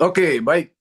Oke, baik.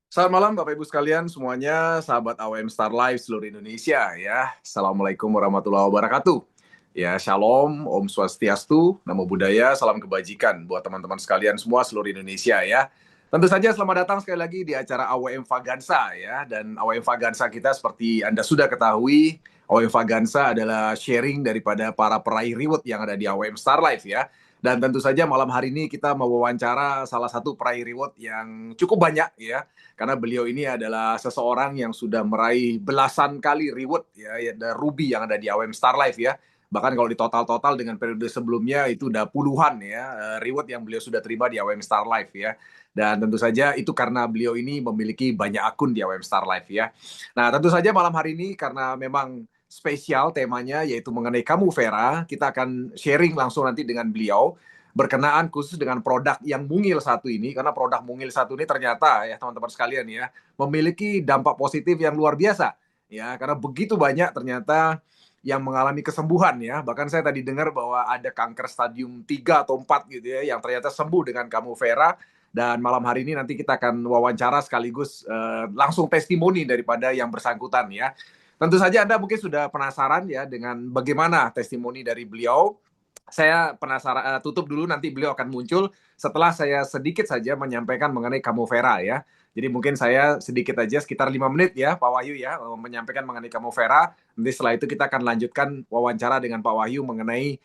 Selamat malam Bapak Ibu sekalian semuanya, sahabat AWM Star Live seluruh Indonesia ya. Assalamualaikum warahmatullahi wabarakatuh. Ya, Shalom, Om Swastiastu, Namo Buddhaya, salam kebajikan buat teman-teman sekalian semua seluruh Indonesia ya. Tentu saja selamat datang sekali lagi di acara AWM Vagansa ya. Dan AWM Vagansa kita seperti Anda sudah ketahui, AWM Vagansa adalah sharing daripada para peraih reward yang ada di AWM Star Live ya. Dan tentu saja malam hari ini kita mau wawancara salah satu peraih reward yang cukup banyak ya, karena beliau ini adalah seseorang yang sudah meraih belasan kali reward ya, Ruby yang ada di AWM Star Life ya. Bahkan kalau di total-total dengan periode sebelumnya itu udah puluhan ya reward yang beliau sudah terima di AWM Star Life ya. Dan tentu saja itu karena beliau ini memiliki banyak akun di AWM Star Life ya. Nah, tentu saja malam hari ini karena memang spesial temanya yaitu mengenai kamu Vera, kita akan sharing langsung nanti dengan beliau berkenaan khusus dengan produk yang mungil satu ini, karena produk mungil satu ini ternyata ya teman-teman sekalian ya memiliki dampak positif yang luar biasa ya, karena begitu banyak ternyata yang mengalami kesembuhan ya. Bahkan saya tadi dengar bahwa ada kanker stadium 3 atau 4 gitu ya yang ternyata sembuh dengan kamu Vera. Dan malam hari ini nanti kita akan wawancara sekaligus langsung testimoni daripada yang bersangkutan ya. Tentu saja Anda mungkin sudah penasaran ya dengan bagaimana testimoni dari beliau. Saya penasaran, tutup dulu, nanti beliau akan muncul setelah saya sedikit saja menyampaikan mengenai kamu Vera ya. Jadi mungkin saya sedikit aja sekitar 5 menit ya Pak Wahyu ya menyampaikan mengenai kamu Vera. Nanti setelah itu kita akan lanjutkan wawancara dengan Pak Wahyu mengenai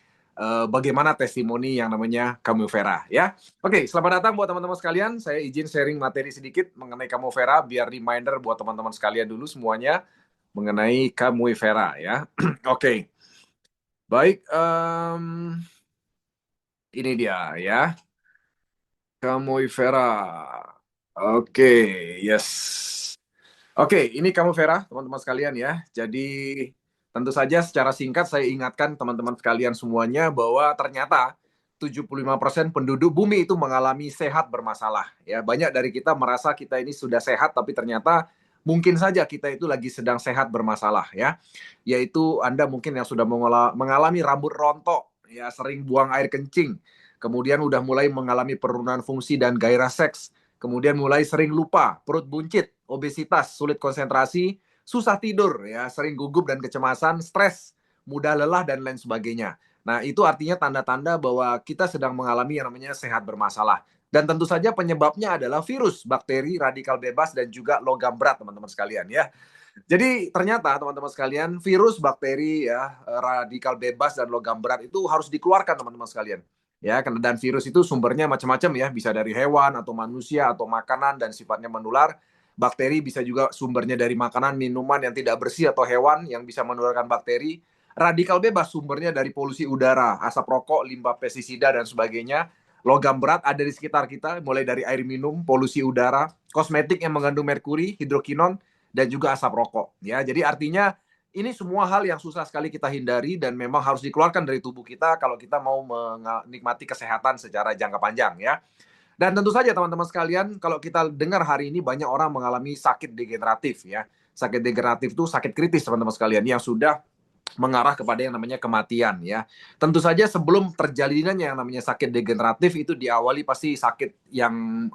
bagaimana testimoni yang namanya kamu Vera ya. Oke, selamat datang buat teman-teman sekalian. Saya izin sharing materi sedikit mengenai kamu Vera biar reminder buat teman-teman sekalian dulu semuanya mengenai kamu Vera ya. Oke. Baik, ini dia ya, kamu Vera. Oke, yes. Oke, ini kamu Vera, teman-teman sekalian ya. Jadi tentu saja secara singkat saya ingatkan teman-teman sekalian semuanya bahwa ternyata 75% penduduk bumi itu mengalami sehat bermasalah. Ya, banyak dari kita merasa kita ini sudah sehat, tapi ternyata mungkin saja kita itu lagi sedang sehat bermasalah ya. Yaitu Anda mungkin yang sudah mengalami rambut rontok, ya sering buang air kencing, kemudian udah mulai mengalami penurunan fungsi dan gairah seks, kemudian mulai sering lupa, perut buncit, obesitas, sulit konsentrasi, susah tidur, ya, sering gugup dan kecemasan, stres, mudah lelah dan lain sebagainya. Nah, itu artinya tanda-tanda bahwa kita sedang mengalami yang namanya sehat bermasalah. Dan tentu saja penyebabnya adalah virus, bakteri, radikal bebas, dan juga logam berat, teman-teman sekalian ya. Jadi ternyata teman-teman sekalian, virus, bakteri, ya, radikal bebas, dan logam berat itu harus dikeluarkan teman-teman sekalian. Ya, dan virus itu sumbernya macam-macam ya, bisa dari hewan atau manusia atau makanan dan sifatnya menular. Bakteri bisa juga sumbernya dari makanan, minuman yang tidak bersih atau hewan yang bisa menularkan bakteri. Radikal bebas sumbernya dari polusi udara, asap rokok, limbah pestisida dan sebagainya. Logam berat ada di sekitar kita, mulai dari air minum, polusi udara, kosmetik yang mengandung merkuri, hidrokinon, dan juga asap rokok. Ya, jadi artinya ini semua hal yang susah sekali kita hindari dan memang harus dikeluarkan dari tubuh kita kalau kita mau menikmati kesehatan secara jangka panjang ya. Dan tentu saja teman-teman sekalian, kalau kita dengar hari ini banyak orang mengalami sakit degeneratif ya. Sakit degeneratif itu sakit kritis teman-teman sekalian yang sudah mengarah kepada yang namanya kematian ya. Tentu saja sebelum terjalinannya yang namanya sakit degeneratif itu diawali pasti sakit yang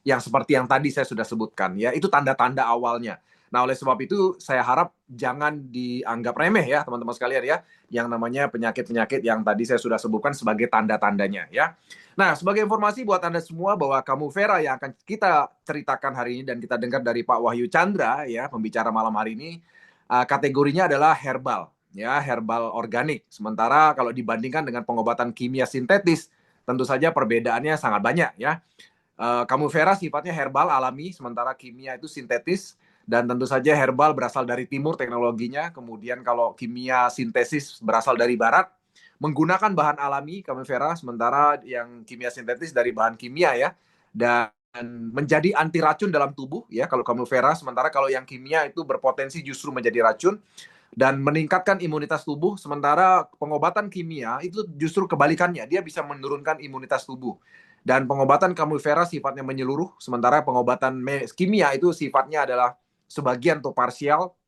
seperti yang tadi saya sudah sebutkan ya. Itu tanda-tanda awalnya. Nah, oleh sebab itu saya harap jangan dianggap remeh ya teman-teman sekalian ya. Yang namanya penyakit-penyakit yang tadi saya sudah sebutkan sebagai tanda-tandanya ya. Nah, sebagai informasi buat Anda semua bahwa kamu Vera yang akan kita ceritakan hari ini dan kita dengar dari Pak Wahyu Chandra ya, pembicara malam hari ini, kategorinya adalah herbal ya, herbal organik. Sementara kalau dibandingkan dengan pengobatan kimia sintetis, tentu saja perbedaannya sangat banyak ya. Kamu Vera sifatnya herbal alami, sementara kimia itu sintetis. Dan tentu saja herbal berasal dari timur teknologinya, kemudian kalau kimia sintesis berasal dari barat, menggunakan bahan alami kamu Vera, sementara yang kimia sintetis dari bahan kimia ya. Dan menjadi anti racun dalam tubuh ya kalau kamu Vera, sementara kalau yang kimia itu berpotensi justru menjadi racun dan meningkatkan imunitas tubuh, sementara pengobatan kimia itu justru kebalikannya, dia bisa menurunkan imunitas tubuh. Dan pengobatan kamu Vera sifatnya menyeluruh, sementara pengobatan kimia itu sifatnya adalah sebagian atau parsial.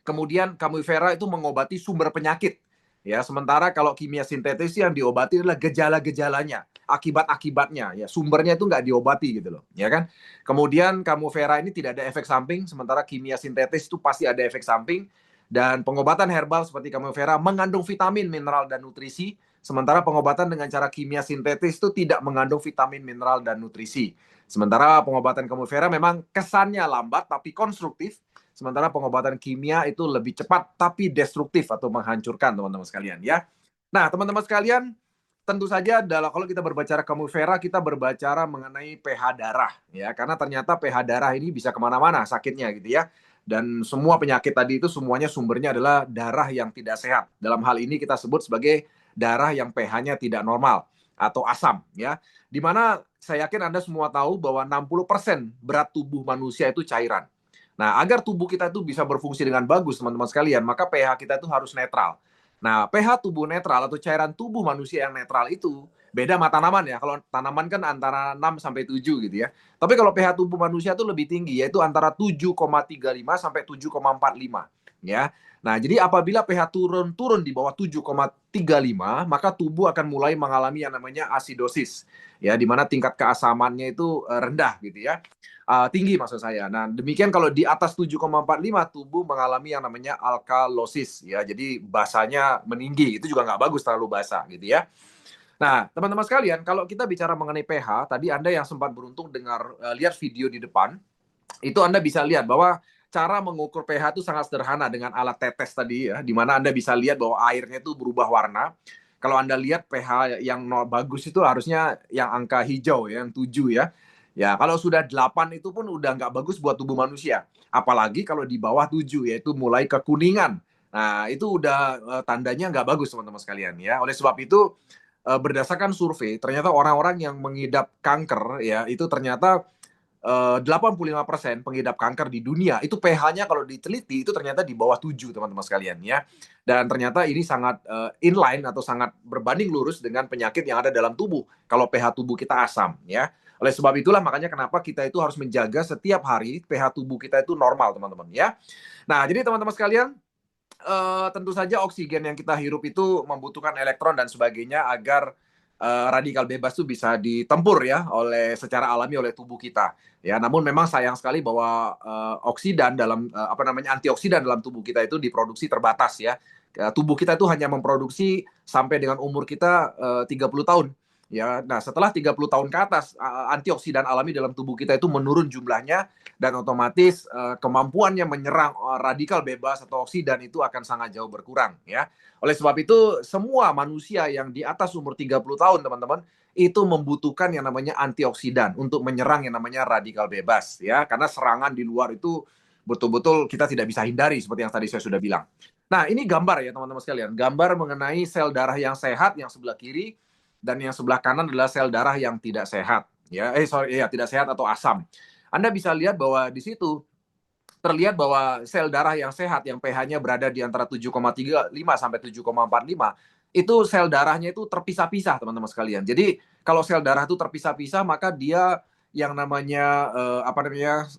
Kemudian kamu Vera itu mengobati sumber penyakit. Ya, sementara kalau kimia sintetis yang diobati adalah gejala-gejalanya. akibat-akibatnya, ya sumbernya itu nggak diobati gitu loh, ya kan. Kemudian kamu Vera ini tidak ada efek samping, sementara kimia sintetis itu pasti ada efek samping. Dan pengobatan herbal seperti kamu Vera mengandung vitamin, mineral, dan nutrisi, sementara pengobatan dengan cara kimia sintetis itu tidak mengandung vitamin, mineral, dan nutrisi. Sementara pengobatan kamu Vera memang kesannya lambat tapi konstruktif, sementara pengobatan kimia itu lebih cepat tapi destruktif atau menghancurkan, teman-teman sekalian ya. Nah, teman-teman sekalian, tentu saja kalau kita berbicara kamu Vera, kita berbicara mengenai pH darah ya, karena ternyata pH darah ini bisa kemana-mana sakitnya gitu ya. Dan semua penyakit tadi itu semuanya sumbernya adalah darah yang tidak sehat. Dalam hal ini kita sebut sebagai darah yang pH-nya tidak normal atau asam ya. Dimana saya yakin Anda semua tahu bahwa 60% berat tubuh manusia itu cairan. Nah, agar tubuh kita itu bisa berfungsi dengan bagus, teman-teman sekalian, maka pH kita itu harus netral. Nah, pH tubuh netral atau cairan tubuh manusia yang netral itu beda sama tanaman ya. Kalau tanaman kan antara 6 sampai 7 gitu ya. Tapi kalau pH tubuh manusia itu lebih tinggi, yaitu antara 7,35 sampai 7,45 ya. Nah, jadi apabila pH turun di bawah 7,35, maka tubuh akan mulai mengalami yang namanya asidosis ya, di mana tingkat keasamannya itu rendah gitu ya. Tinggi maksud saya. Nah, demikian kalau di atas 7,45 tubuh mengalami yang namanya alkalosis ya. Jadi basanya meninggi. Itu juga nggak bagus terlalu basah gitu ya. Nah, teman-teman sekalian, kalau kita bicara mengenai pH, tadi Anda yang sempat beruntung dengar lihat video di depan, itu Anda bisa lihat bahwa cara mengukur pH itu sangat sederhana dengan alat tetes tadi ya, di mana Anda bisa lihat bahwa airnya itu berubah warna. Kalau Anda lihat pH yang bagus itu harusnya yang angka hijau ya, yang 7 ya. Ya, kalau sudah 8 itu pun udah nggak bagus buat tubuh manusia. Apalagi kalau di bawah 7, yaitu mulai kekuningan. Nah, itu udah tandanya nggak bagus, teman-teman sekalian ya. Oleh sebab itu, berdasarkan survei, ternyata orang-orang yang mengidap kanker ya, itu ternyata 85% pengidap kanker di dunia itu pH-nya kalau diteliti itu ternyata di bawah 7, teman-teman sekalian ya. Dan ternyata ini sangat inline atau sangat berbanding lurus dengan penyakit yang ada dalam tubuh kalau pH tubuh kita asam ya. Oleh sebab itulah makanya kenapa kita itu harus menjaga setiap hari pH tubuh kita itu normal, teman-teman ya. Nah, jadi teman-teman sekalian, tentu saja oksigen yang kita hirup itu membutuhkan elektron dan sebagainya agar radikal bebas itu bisa ditempur ya secara alami oleh tubuh kita ya. Namun memang sayang sekali bahwa oksidan dalam antioksidan dalam tubuh kita itu diproduksi terbatas ya. Tubuh kita itu hanya memproduksi sampai dengan umur kita 30 tahun ya. Nah, setelah 30 tahun ke atas antioksidan alami dalam tubuh kita itu menurun jumlahnya, dan otomatis kemampuannya menyerang radikal bebas atau oksidan itu akan sangat jauh berkurang ya. Oleh sebab itu semua manusia yang di atas umur 30 tahun, teman-teman, itu membutuhkan yang namanya antioksidan untuk menyerang yang namanya radikal bebas ya, karena serangan di luar itu betul-betul kita tidak bisa hindari seperti yang tadi saya sudah bilang. Nah, ini gambar ya teman-teman sekalian, gambar mengenai sel darah yang sehat yang sebelah kiri, dan yang sebelah kanan adalah sel darah yang tidak sehat ya, tidak sehat atau asam. Anda bisa lihat bahwa di situ terlihat bahwa sel darah yang sehat yang pH-nya berada di antara 7,35 sampai 7,45 itu sel darahnya itu terpisah-pisah, teman-teman sekalian. Jadi kalau sel darah itu terpisah-pisah, maka dia yang namanya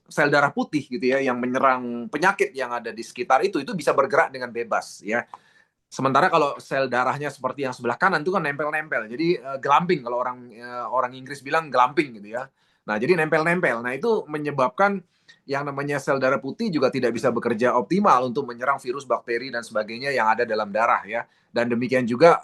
sel darah putih gitu ya, yang menyerang penyakit yang ada di sekitar itu bisa bergerak dengan bebas ya. Sementara kalau sel darahnya seperti yang sebelah kanan itu kan nempel-nempel. Jadi gelamping, kalau orang Inggris bilang gelamping gitu ya. Nah, jadi nempel-nempel. Nah, itu menyebabkan yang namanya sel darah putih juga tidak bisa bekerja optimal untuk menyerang virus, bakteri, dan sebagainya yang ada dalam darah ya. Dan demikian juga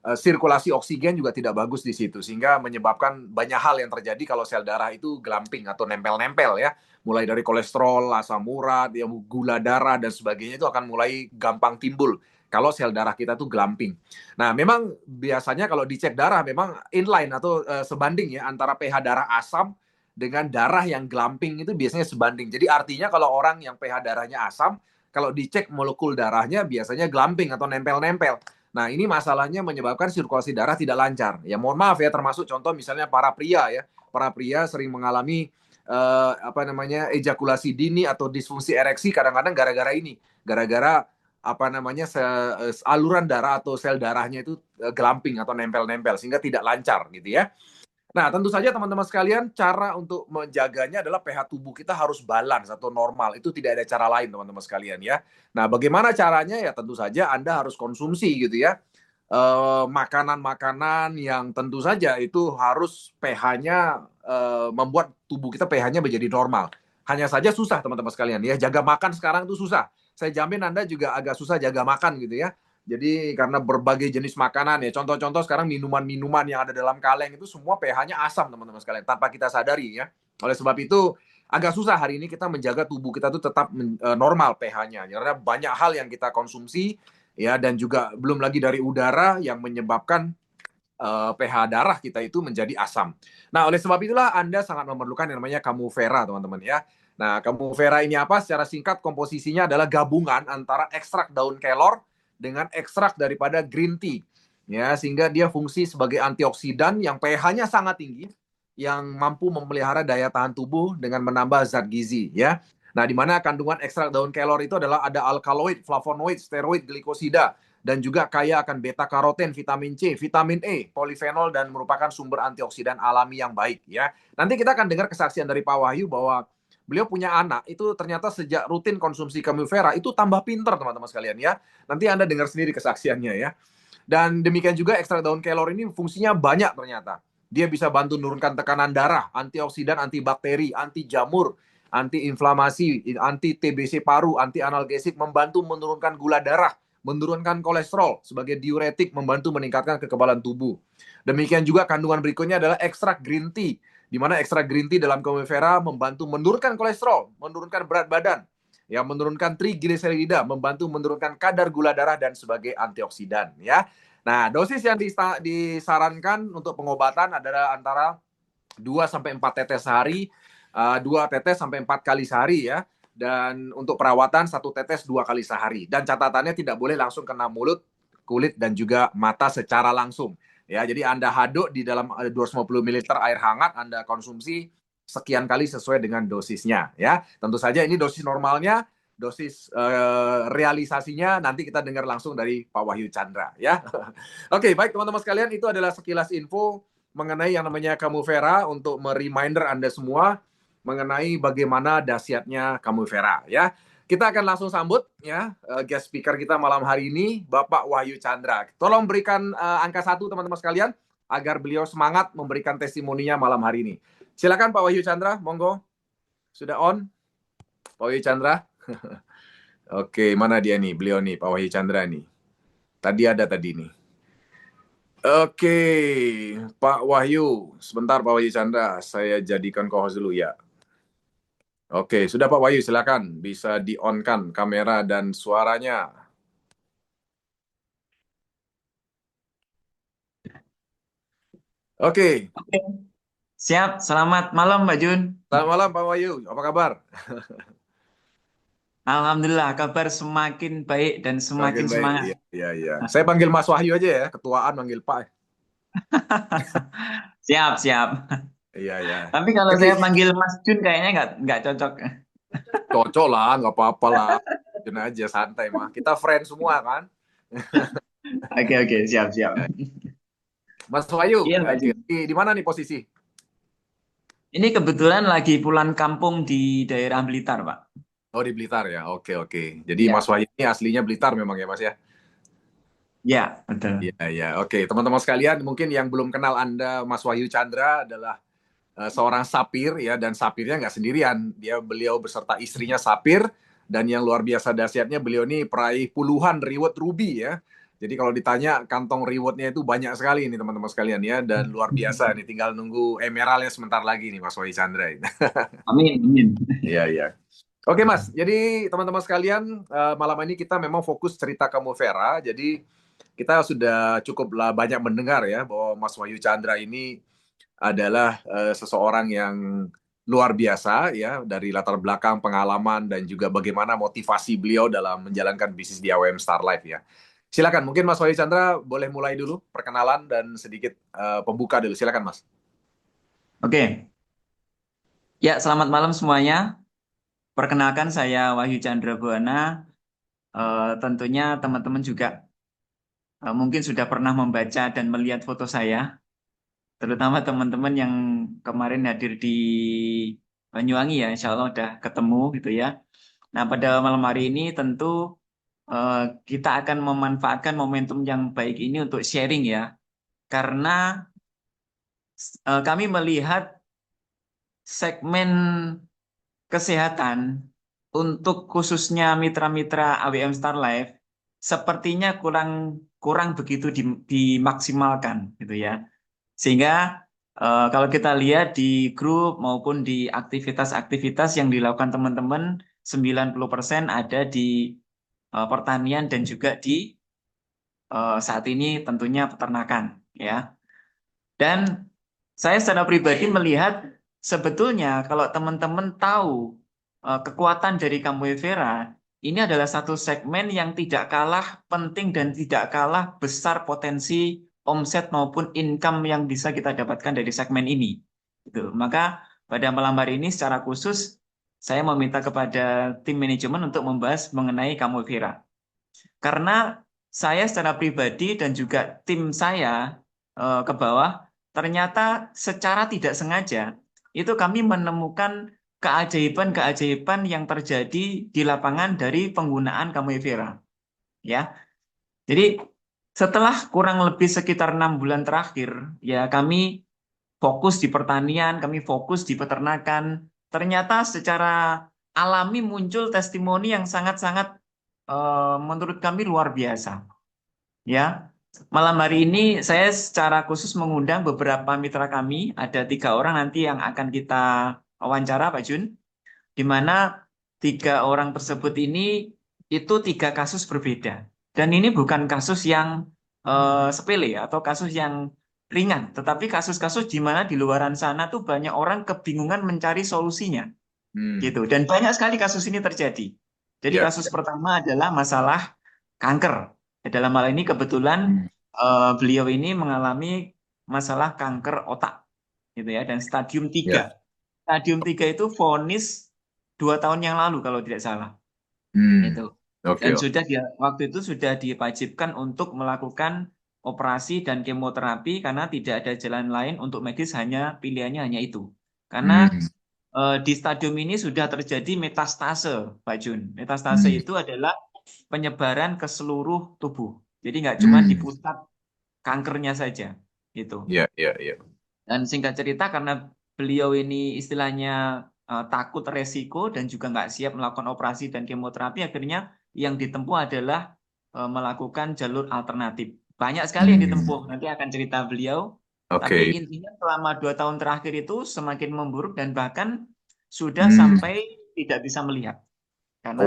sirkulasi oksigen juga tidak bagus di situ, sehingga menyebabkan banyak hal yang terjadi kalau sel darah itu gelamping atau nempel-nempel ya. Mulai dari kolesterol, asam urat, ya, gula darah, dan sebagainya itu akan mulai gampang timbul kalau sel darah kita tuh gelamping. Nah, memang biasanya kalau dicek darah memang inline atau sebanding ya, antara pH darah asam dengan darah yang gelamping itu biasanya sebanding. Jadi artinya kalau orang yang pH darahnya asam, kalau dicek molekul darahnya biasanya gelamping atau nempel-nempel. Nah, ini masalahnya menyebabkan sirkulasi darah tidak lancar. Ya, mohon maaf ya, termasuk contoh misalnya para pria ya. Para pria sering mengalami ejakulasi dini atau disfungsi ereksi kadang-kadang gara-gara ini. Gara-gara aluran darah atau sel darahnya itu gelamping atau nempel-nempel sehingga tidak lancar gitu ya. Nah, tentu saja teman-teman sekalian, cara untuk menjaganya adalah pH tubuh kita harus balance atau normal. Itu tidak ada cara lain, teman-teman sekalian ya. Nah, bagaimana caranya? Ya tentu saja Anda harus konsumsi gitu ya. makanan-makanan yang tentu saja itu harus pH-nya membuat tubuh kita pH-nya menjadi normal. Hanya saja susah teman-teman sekalian ya, jaga makan sekarang itu susah. Saya jamin Anda juga agak susah jaga makan gitu ya. Jadi karena berbagai jenis makanan ya, contoh-contoh sekarang minuman-minuman yang ada dalam kaleng itu semua pH-nya asam teman-teman sekalian, tanpa kita sadari ya. Oleh sebab itu agak susah hari ini kita menjaga tubuh kita tuh tetap normal pH-nya. Karena banyak hal yang kita konsumsi ya, dan juga belum lagi dari udara yang menyebabkan pH darah kita itu menjadi asam. Nah, oleh sebab itulah Anda sangat memerlukan yang namanya Camu Vera, teman-teman ya. Nah, Camu Vera ini apa? Secara singkat komposisinya adalah gabungan antara ekstrak daun kelor dengan ekstrak daripada green tea. Ya, sehingga dia fungsi sebagai antioksidan yang pH-nya sangat tinggi, yang mampu memelihara daya tahan tubuh dengan menambah zat gizi ya. Nah, di mana kandungan ekstrak daun kelor itu adalah ada alkaloid, flavonoid, steroid, glikosida, dan juga kaya akan beta karoten, vitamin C, vitamin E, polifenol, dan merupakan sumber antioksidan alami yang baik ya. Nanti kita akan dengar kesaksian dari Pak Wahyu bahwa beliau punya anak itu ternyata sejak rutin konsumsi Camu Vera itu tambah pinter teman-teman sekalian ya. Nanti Anda dengar sendiri kesaksiannya ya. Dan demikian juga ekstrak daun kelor ini fungsinya banyak ternyata. Dia bisa bantu menurunkan tekanan darah, antioksidan, antibakteri, anti jamur, anti inflamasi, anti TBC paru, anti analgesik, membantu menurunkan gula darah, menurunkan kolesterol, sebagai diuretik, membantu meningkatkan kekebalan tubuh. Demikian juga kandungan berikutnya adalah ekstrak green tea, di mana ekstrak green tea dalam Camu Vera membantu menurunkan kolesterol, menurunkan berat badan, yang menurunkan trigliserida, membantu menurunkan kadar gula darah dan sebagai antioksidan ya. Nah, dosis yang disarankan untuk pengobatan adalah antara 2 sampai 4 tetes sehari, 2 tetes sampai 4 kali sehari ya. Dan untuk perawatan 1 tetes 2 kali sehari. Dan catatannya tidak boleh langsung kena mulut, kulit, dan juga mata secara langsung. Ya, jadi Anda aduk di dalam 250 ml air hangat, Anda konsumsi sekian kali sesuai dengan dosisnya ya. Tentu saja ini dosis normalnya, dosis realisasinya nanti kita dengar langsung dari Pak Wahyu Chandra ya. Oke, baik teman-teman sekalian, itu adalah sekilas info mengenai yang namanya Camu Vera untuk mereminder Anda semua mengenai bagaimana dahsyatnya Camu Vera ya. Kita akan langsung sambut ya guest speaker kita malam hari ini, Bapak Wahyu Chandra. Tolong berikan angka 1 teman-teman sekalian agar beliau semangat memberikan testimoninya malam hari ini. Silakan Pak Wahyu Chandra, monggo. Sudah on? Pak Wahyu Chandra. Oke, mana dia nih? Beliau nih, Pak Wahyu Chandra nih. Tadi ada tadi nih. Oke, Pak Wahyu. Sebentar Pak Wahyu Chandra, saya jadikan co-host dulu ya. Oke, sudah Pak Wahyu, silakan. Bisa di-on-kan kamera dan suaranya. Oke, Oke, siap. Selamat malam, Mbak Jun. selamat malam Pak Wahyu. Apa kabar? Alhamdulillah, kabar semakin baik dan Makin semakin baik. semangat. Iya, iya, iya. Saya panggil Mas Wahyu aja ya, ketuaan manggil Pak. Siap, siap. Iya, iya. Tapi kalau Oke, saya panggil Mas Jun kayaknya nggak cocok. cocok lah, nggak apa-apa lah. Jangan aja santai mah. Kita friend semua kan. Oke, oke, siap, siap. Ya. Mas Wahyu, Iya, Mbak oke. Jun. Di mana nih posisi? Ini kebetulan lagi pulang kampung di daerah Blitar, Pak. Oh, di Blitar ya. Oke, oke. Jadi Mas Ya, Wahyu ini aslinya Blitar memang ya Mas ya? ya, betul. Iya, iya. Oke, teman-teman sekalian, mungkin yang belum kenal Anda, Mas Wahyu Chandra adalah seorang sapir ya, dan sapirnya nggak sendirian. Beliau beserta istrinya sapir, dan yang luar biasa dahsyatnya beliau ini peraih puluhan reward ruby ya. Jadi kalau ditanya kantong rewardnya itu banyak sekali nih teman-teman sekalian ya, dan luar biasa nih, tinggal nunggu emeraldnya sebentar lagi nih Mas Wahyu Chandra. Amin, amin. Iya, iya. Oke Mas, jadi teman-teman sekalian, malam ini kita memang fokus cerita Camu Vera. Jadi kita sudah cukup banyak mendengar ya bahwa Mas Wahyu Chandra ini adalah seseorang yang luar biasa ya, dari latar belakang pengalaman dan juga bagaimana motivasi beliau dalam menjalankan bisnis di AWM Star Life ya. Silakan, mungkin Mas Wahyu Chandra boleh mulai dulu perkenalan dan sedikit pembuka dulu. Silakan Mas. Oke, ya selamat malam semuanya. Perkenalkan saya Wahyu Chandra Buana. Tentunya teman-teman juga mungkin sudah pernah membaca dan melihat foto saya, terutama teman-teman yang kemarin hadir di Banyuwangi ya, insya Allah udah ketemu gitu ya. Nah, pada malam hari ini tentu kita akan memanfaatkan momentum yang baik ini untuk sharing ya. Karena kami melihat segmen kesehatan untuk khususnya mitra-mitra AWM Star Life sepertinya kurang kurang begitu dimaksimalkan gitu ya. Sehingga kalau kita lihat di grup maupun di aktivitas-aktivitas yang dilakukan teman-teman 90% ada di pertanian dan juga di saat ini tentunya peternakan ya. Dan saya secara pribadi melihat sebetulnya kalau teman-teman tahu kekuatan dari Camboy Vera, ini adalah satu segmen yang tidak kalah penting dan tidak kalah besar potensi omset maupun income yang bisa kita dapatkan dari segmen ini. Gitu. Maka pada malam hari ini secara khusus saya meminta kepada tim manajemen untuk membahas mengenai Camboy Vera. Karena saya secara pribadi dan juga tim saya ke bawah, ternyata secara tidak sengaja itu kami menemukan keajaiban-keajaiban yang terjadi di lapangan dari penggunaan Camboy Vera. Ya, jadi setelah kurang lebih sekitar 6 bulan terakhir, ya kami fokus di pertanian, kami fokus di peternakan. Ternyata secara alami muncul testimoni yang sangat-sangat menurut kami luar biasa. Ya, malam hari ini saya secara khusus mengundang beberapa mitra kami, ada 3 orang nanti yang akan kita wawancara, Pak Jun, di mana 3 orang tersebut ini itu 3 kasus berbeda. Dan ini bukan kasus yang sepele atau kasus yang ringan, tetapi kasus-kasus di mana di luaran sana tuh banyak orang kebingungan mencari solusinya, gitu. Dan banyak sekali kasus ini terjadi. Jadi Ya, kasus pertama adalah masalah kanker. Dalam hal ini kebetulan beliau ini mengalami masalah kanker otak, gitu ya, dan stadium ya. 3. Stadium 3 itu vonis 2 tahun yang lalu kalau tidak salah. Hmm. Itu. Oke, Dan oke. sudah dia waktu itu sudah diwajibkan untuk melakukan operasi dan kemoterapi karena tidak ada jalan lain untuk medis, hanya pilihannya hanya itu. Karena Hmm. di stadium ini sudah terjadi metastase, Pak Jun. Metastase Hmm. itu adalah penyebaran ke seluruh tubuh. Jadi nggak cuma di Hmm. pusat kankernya saja, gitu. Ya, ya, ya. Dan singkat cerita karena beliau ini istilahnya takut resiko dan juga nggak siap melakukan operasi dan kemoterapi, akhirnya yang ditempuh adalah melakukan jalur alternatif. Banyak sekali yang Hmm. ditempuh, nanti akan cerita beliau. Tapi Oke. intinya selama 2 tahun terakhir itu semakin memburuk dan bahkan sudah Hmm. sampai tidak bisa melihat Oh, karena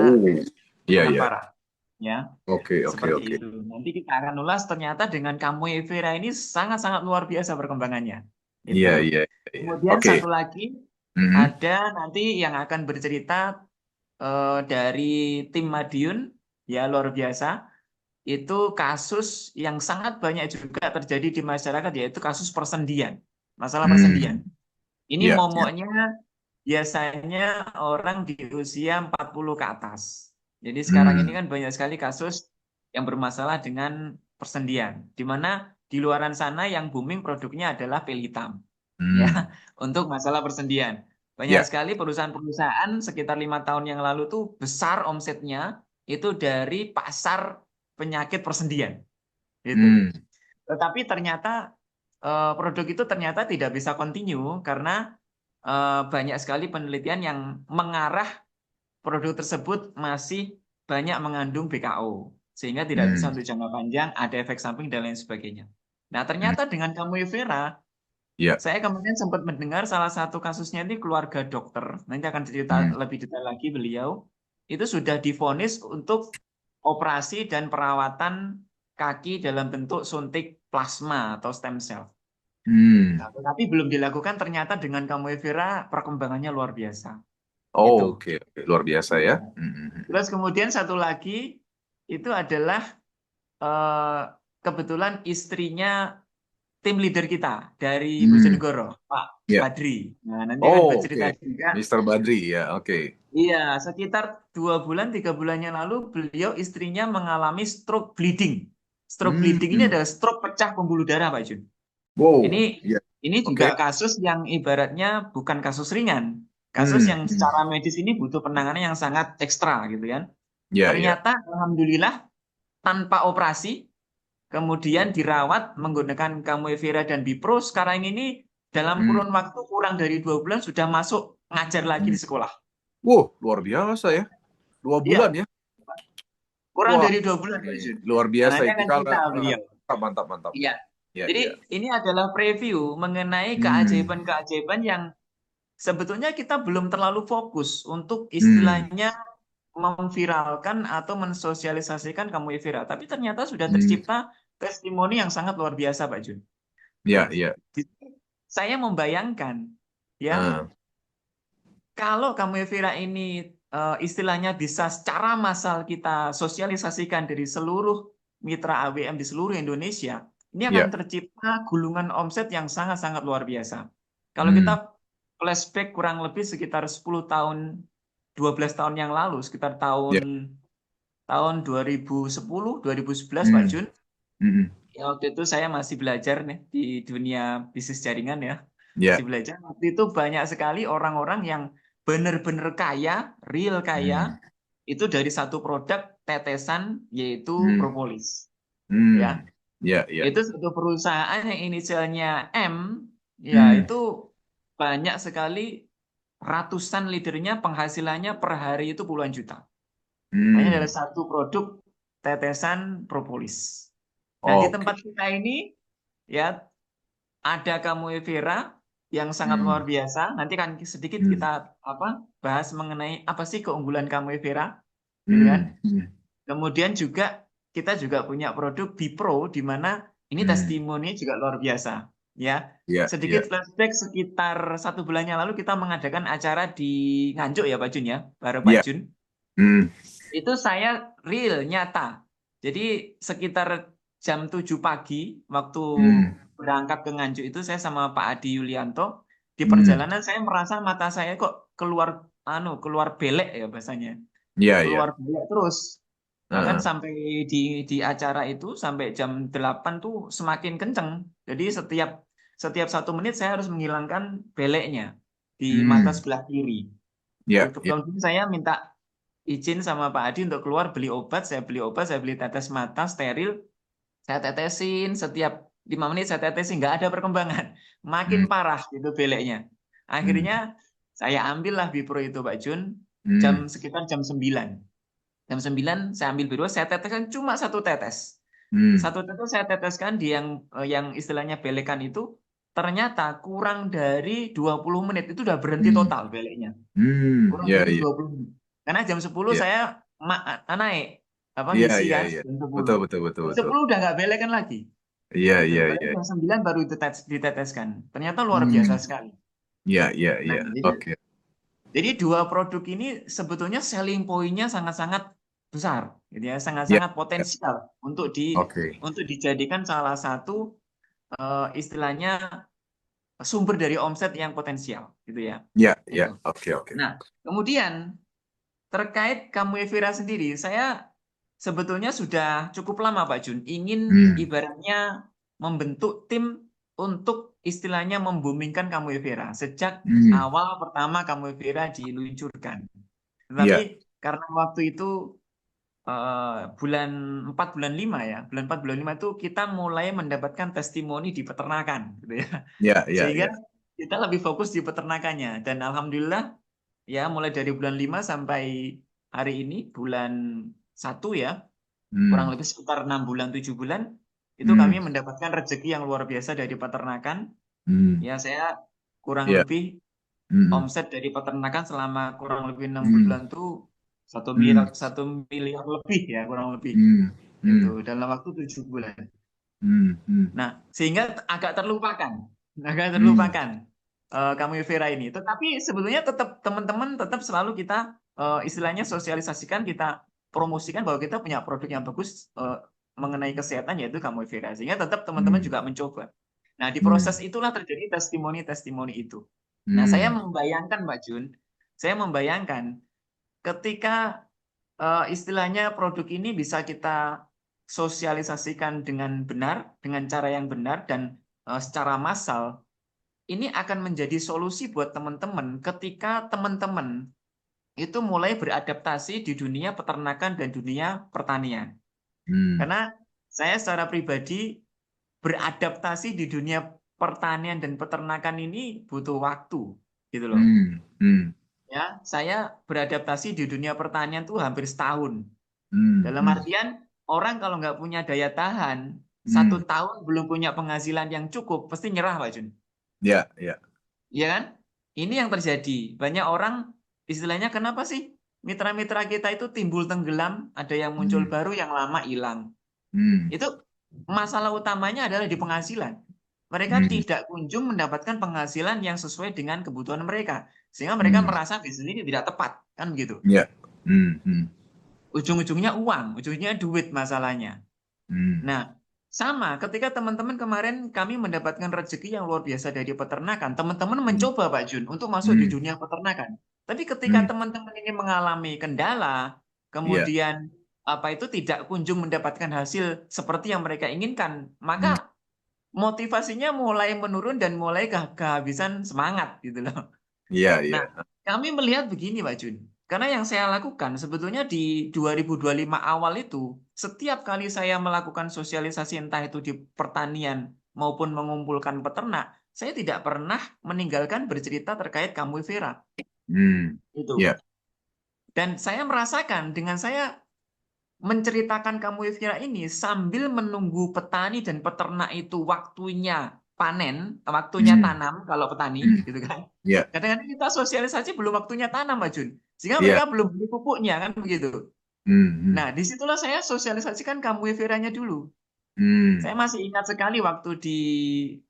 iya, sangat iya. parah. Ya, Oke, oke, seperti oke. itu. Nanti kita akan ulas ternyata dengan Camboy Vera ini sangat-sangat luar biasa perkembangannya. Iya, Itu. iya, iya. Kemudian Oke. satu lagi Mhm. ada nanti yang akan bercerita dari tim Madiun, ya luar biasa. Itu kasus yang sangat banyak juga terjadi di masyarakat, yaitu kasus persendian, masalah persendian. Hmm. Ini Iya, iya. momoknya biasanya orang di usia 40 ke atas. Jadi sekarang ini Hmm. kan banyak sekali kasus yang bermasalah dengan persendian, di mana di luaran sana yang booming produknya adalah pil hitam, ya, Hmm. untuk masalah persendian. Banyak Ya. sekali perusahaan-perusahaan sekitar 5 tahun yang lalu tuh besar omsetnya itu dari pasar penyakit persendian, gitu. Hmm. Tetapi ternyata produk itu ternyata tidak bisa continue karena banyak sekali penelitian yang mengarah produk tersebut masih banyak mengandung BKO sehingga tidak bisa Hmm. untuk jangka panjang, ada efek samping dan lain sebagainya. Nah, Hmm. ternyata dengan Camboy Vera, Ya. saya kemarin sempat mendengar salah satu kasusnya ini keluarga dokter. Nanti akan cerita Hmm. lebih detail lagi beliau. Itu sudah divonis untuk operasi dan perawatan kaki dalam bentuk suntik plasma atau stem cell. Hmm. Nah, tapi belum dilakukan, ternyata dengan Camboy Vera perkembangannya luar biasa. Oh, Itu. oke, oke. Luar biasa ya. Ya. Hmm. Hmm, hmm. Terus kemudian satu lagi itu adalah eh, kebetulan istrinya tim leader kita dari Hmm. Bojonegoro, Pak Ya. Badri. Nah, nanti akan Oh, oke. bercerita juga. Mister Badri ya. Oke. Iya, sekitar 2 bulan, 3 bulannya lalu beliau istrinya mengalami stroke bleeding. Stroke bleeding ini Hmm. adalah stroke pecah pembuluh darah, Pak Jun. Ini Wow. Ya. ini juga Oke. kasus yang ibaratnya bukan kasus ringan. Kasus Hmm. yang Hmm. secara medis ini butuh penanganan yang sangat ekstra gitu kan. Ya, ya. Ternyata alhamdulillah tanpa operasi, kemudian dirawat menggunakan Camui Vera dan Bipro, sekarang ini dalam Hmm. kurun waktu kurang dari 2 bulan sudah masuk ngajar lagi Hmm. di sekolah. Luar biasa ya. 2 bulan Iya, ya. kurang Wah, dari 2 bulan, Pak Jun. luar Nah, biasa nanti itu akan kalau cerita beliau. mantap, mantap. Iya. Ya, Jadi ya. ini adalah preview mengenai Hmm. keajaiban-keajaiban yang sebetulnya kita belum terlalu fokus untuk Hmm. istilahnya memviralkan atau mensosialisasikan Camui Vera. Tapi ternyata sudah Hmm. tercipta testimoni yang sangat luar biasa, Pak Jun. Ya, ya. Saya membayangkan, ya, Ah, kalau Camui Vera ini istilahnya bisa secara massal kita sosialisasikan dari seluruh mitra AWM di seluruh Indonesia, ini akan ya. tercipta gulungan omset yang sangat-sangat luar biasa. Kalau kita Hmm. flashback kurang lebih sekitar 10 tahun, 12 tahun yang lalu, sekitar tahun Ya. tahun 2010, 2011, Pak Hmm. Jun. Hmm. Ya, waktu itu saya masih belajar nih di dunia bisnis jaringan ya. Ya. Masih belajar. Waktu itu banyak sekali orang-orang yang benar-benar kaya, real kaya, Hmm. itu dari satu produk tetesan yaitu Hmm. propolis. Ya, Hmm. Ya, ya. itu satu perusahaan yang inisialnya M, ya Hmm. itu banyak sekali ratusan leadernya penghasilannya per hari itu puluhan juta. Hanya Hmm. dari satu produk tetesan propolis. Nah, di Oke. tempat kita ini ya ada Camui Vera yang sangat Hmm. luar biasa. Nanti kan sedikit Hmm. kita bahas mengenai apa sih keunggulan Camui Vera, gitu kan? Hmm. Hmm. Kemudian juga kita juga punya produk Bipro di mana ini Hmm. testimoni juga luar biasa, ya. Ya, Sedikit ya. flashback sekitar 1 bulan yang lalu kita mengadakan acara di Nganjuk ya Pak Jun ya, bareng Pak Ya. Jun. Hmm. Itu saya real, nyata. Jadi sekitar jam 7 pagi, waktu Hmm. berangkat ke Nganjuk itu saya sama Pak Adi Yulianto. Di Hmm. perjalanan saya merasa mata saya kok keluar keluar belek ya bahasanya. Ya, ya. Keluar belek terus. Bahkan Heeh. sampai di acara itu sampai jam 8 tuh semakin kenceng. Jadi setiap setiap 1 menit saya harus menghilangkan beleknya di mata Hmm. sebelah kiri. Ya, ya. Kemudian saya minta izin sama Pak Adi untuk keluar beli obat. Saya beli obat, saya beli tetes mata steril. Saya tetesin setiap 5 menit saya tetesin, nggak ada perkembangan. Hmm. Makin parah gitu beleknya. Hmm. Akhirnya saya ambillah Bipro itu Pak Jun Hmm. sekitar jam 9. Jam 9 saya ambil Bipro, saya teteskan cuma satu tetes. Hmm. Satu tetes saya teteskan di yang istilahnya belekan itu ternyata kurang dari 20 menit itu udah berhenti Hmm. total beleknya. Hmm. Kurang Ya, dari ya. 20 menit. Karena jam 10 Ya. saya naik Iya, ngisi iya, kan iya. jam 10. Betul, betul, betul, Jam betul. 10 udah nggak belekan lagi. Iya, Gitu. iya, Baru iya. jam 9 baru diteteskan. Ternyata luar biasa Hmm. sekali. Iya, iya, Nah, iya. jadi Oke. jadi dua produk ini sebetulnya selling point-nya sangat-sangat besar, gitu ya, Iya, sangat-sangat iya. potensial Oke. untuk dijadikan salah satu istilahnya sumber dari omset yang potensial, gitu ya. Iya, iya. Itu. Oke, oke. Nah, kemudian terkait Camui Vera sendiri, saya sebetulnya sudah cukup lama Pak Jun ingin Hmm. ibaratnya membentuk tim untuk istilahnya membumingkan Camui Vera sejak Hmm. awal pertama Camui Vera diluncurkan. Tetapi Iya, karena waktu itu bulan 4 bulan 5 ya, bulan 4 bulan 5 itu kita mulai mendapatkan testimoni di peternakan gitu ya. iya, iya, Sehingga iya. kita lebih fokus di peternakannya dan alhamdulillah ya mulai dari bulan 5 sampai hari ini bulan 1 ya, kurang Hmm. lebih sekitar 6 bulan 7 bulan itu kami Hmm. mendapatkan rezeki yang luar biasa dari peternakan. Hmm. Ya saya kurang Iya. lebih Hmm. omset dari peternakan selama kurang lebih 6 bulan Hmm. tuh satu Hmm. miliar 1 miliar lebih ya kurang lebih Hmm. itu Hmm. dalam waktu 7 bulan. Hmm. Hmm. Nah sehingga agak Hmm. terlupakan kamu Vera ini. Tetapi sebetulnya tetap teman-teman tetap selalu kita istilahnya sosialisasikan, kita promosikan bahwa kita punya produk yang bagus mengenai kesehatan yaitu kamu Vera. Sehingga tetap teman-teman Hmm. juga mencoba. Nah di Hmm. proses itulah terjadi testimoni-testimoni itu. Nah saya Hmm. membayangkan Mbak Jun, saya membayangkan ketika istilahnya produk ini bisa kita sosialisasikan dengan benar, dengan cara yang benar dan secara massal, ini akan menjadi solusi buat teman-teman ketika teman-teman itu mulai beradaptasi di dunia peternakan dan dunia pertanian. Hmm. Karena saya secara pribadi beradaptasi di dunia pertanian dan peternakan ini butuh waktu, gitu loh. Hmm. Hmm. Ya, saya beradaptasi di dunia pertanian tuh hampir setahun. Hmm. Dalam Hmm. artian orang kalau nggak punya daya tahan, Hmm. 1 tahun belum punya penghasilan yang cukup, pasti nyerah, Pak Jun. Ya, ya. Iya kan? Ini yang terjadi. Banyak orang istilahnya kenapa sih mitra-mitra kita itu timbul tenggelam, ada yang muncul Hmm. baru, yang lama hilang. Hmm. Itu masalah utamanya adalah di penghasilan. Mereka Hmm. tidak kunjung mendapatkan penghasilan yang sesuai dengan kebutuhan mereka. Sehingga mereka Hmm. merasa bisnis ini tidak tepat. Kan begitu. Ya. Hmm. Hmm. Ujung-ujungnya uang, ujungnya duit masalahnya. Hmm. Nah, sama ketika teman-teman kemarin kami mendapatkan rezeki yang luar biasa dari peternakan, teman-teman Hmm. mencoba Pak Jun untuk masuk di Hmm. dunia peternakan. Tapi ketika Hmm. teman-teman ini mengalami kendala, Ya. kemudian apa itu tidak kunjung mendapatkan hasil seperti yang mereka inginkan, Hmm. maka motivasinya mulai menurun dan mulai kehabisan semangat gitu loh. Iya, Nah, iya. kami melihat begini Pak Jun. Karena yang saya lakukan sebetulnya di 2025 awal itu, setiap kali saya melakukan sosialisasi entah itu di pertanian maupun mengumpulkan peternak, saya tidak pernah meninggalkan bercerita terkait Kamui Vera. Hmm. Itu. Ya. Dan saya merasakan dengan saya menceritakan Kamui Vera ini sambil menunggu petani dan peternak itu waktunya panen, waktunya Hmm. tanam kalau petani, Hmm. gitu kan. Ya. Kadang-kadang kita sosialisasi belum waktunya tanam, Pak Jun. Sehingga Ya. mereka belum beli pupuknya, kan begitu. Hmm. Hmm. Nah, disitulah saya sosialisasikan Kamui Veranya dulu. Hmm. Saya masih ingat sekali waktu di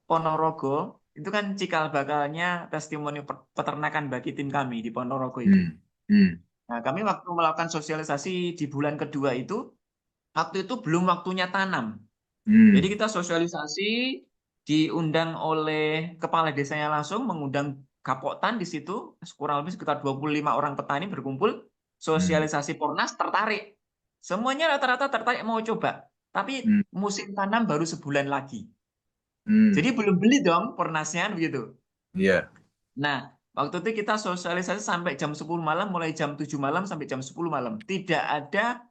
Ponorogo, itu kan cikal bakalnya testimoni peternakan bagi tim kami di Ponorogo itu. Hmm. Hmm. Nah, kami waktu melakukan sosialisasi di bulan kedua itu, waktu itu belum waktunya tanam. Jadi Hmm. kita sosialisasi, diundang oleh kepala desanya langsung, mengundang Kapotan di situ, kurang lebih sekitar 25 orang petani berkumpul, Hmm. sosialisasi Pornas, tertarik. Semuanya rata-rata tertarik mau coba. Tapi Hmm. musim tanam baru sebulan lagi. Hmm. Jadi belum beli dong Pornasnya, begitu. Iya. Nah, waktu itu kita sosialisasi sampai jam 10 malam, mulai jam 7 malam sampai jam 10 malam. Tidak ada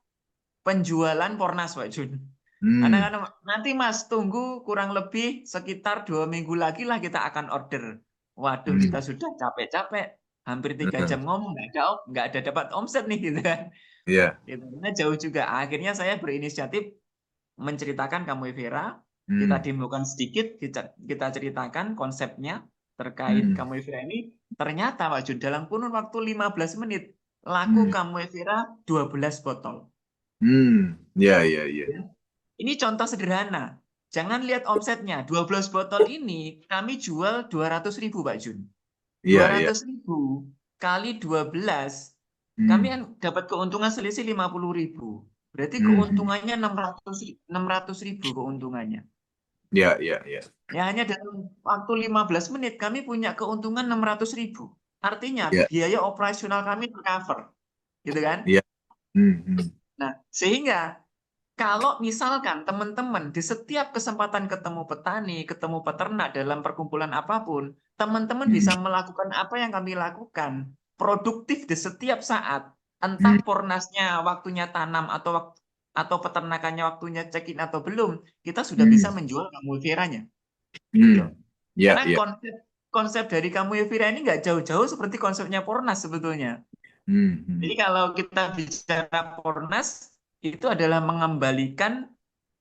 penjualan Pornas, Pak Jun. Hmm. Kadang-kadang nanti Mas tunggu kurang lebih sekitar 2 minggu lagi lah kita akan order. Waduh, kita Hmm. sudah capek-capek, hampir 3 jam Hmm. ngomong nggak ada dapat omset nih gitu kan. Iya. Gitu. Karena jauh juga. Akhirnya saya berinisiatif menceritakan Kamui Vera. Kita Hmm. demokan sedikit, kita ceritakan konsepnya terkait Hmm. Kamui Vera ini. Ternyata Pak Jun dalam kurun waktu 15 menit laku Hmm. Kamui Vera 12 botol. Hmm. Iya, iya, iya. Ya. Ini contoh sederhana. Jangan lihat omsetnya. 12 botol ini kami jual 200.000 Pak Jun. Iya, Dua iya. ratus ribu kali 12, kami Hmm. kan dapat keuntungan selisih 50.000. Berarti Hmm. Hmm. keuntungannya 600 ribu keuntungannya. Iya, iya, iya. Ya hanya dalam waktu 15 menit kami punya keuntungan 600.000. Artinya Iya, biaya operasional kami tercover. Gitu kan? iya. Hmm. Hmm. Nah, sehingga kalau misalkan teman-teman di setiap kesempatan ketemu petani, ketemu peternak dalam perkumpulan apapun, teman-teman Hmm. bisa melakukan apa yang kami lakukan, produktif di setiap saat, entah Hmm. pornasnya waktunya tanam atau peternakannya waktunya check-in atau belum, kita sudah bisa Hmm. menjual Kamulviranya, gitu Hmm. loh. Iya, Karena iya. konsep konsep dari Kamulvira ini nggak jauh-jauh seperti konsepnya Pornas sebetulnya. Hmm. Hmm. Jadi kalau kita bicara Pornas, itu adalah mengembalikan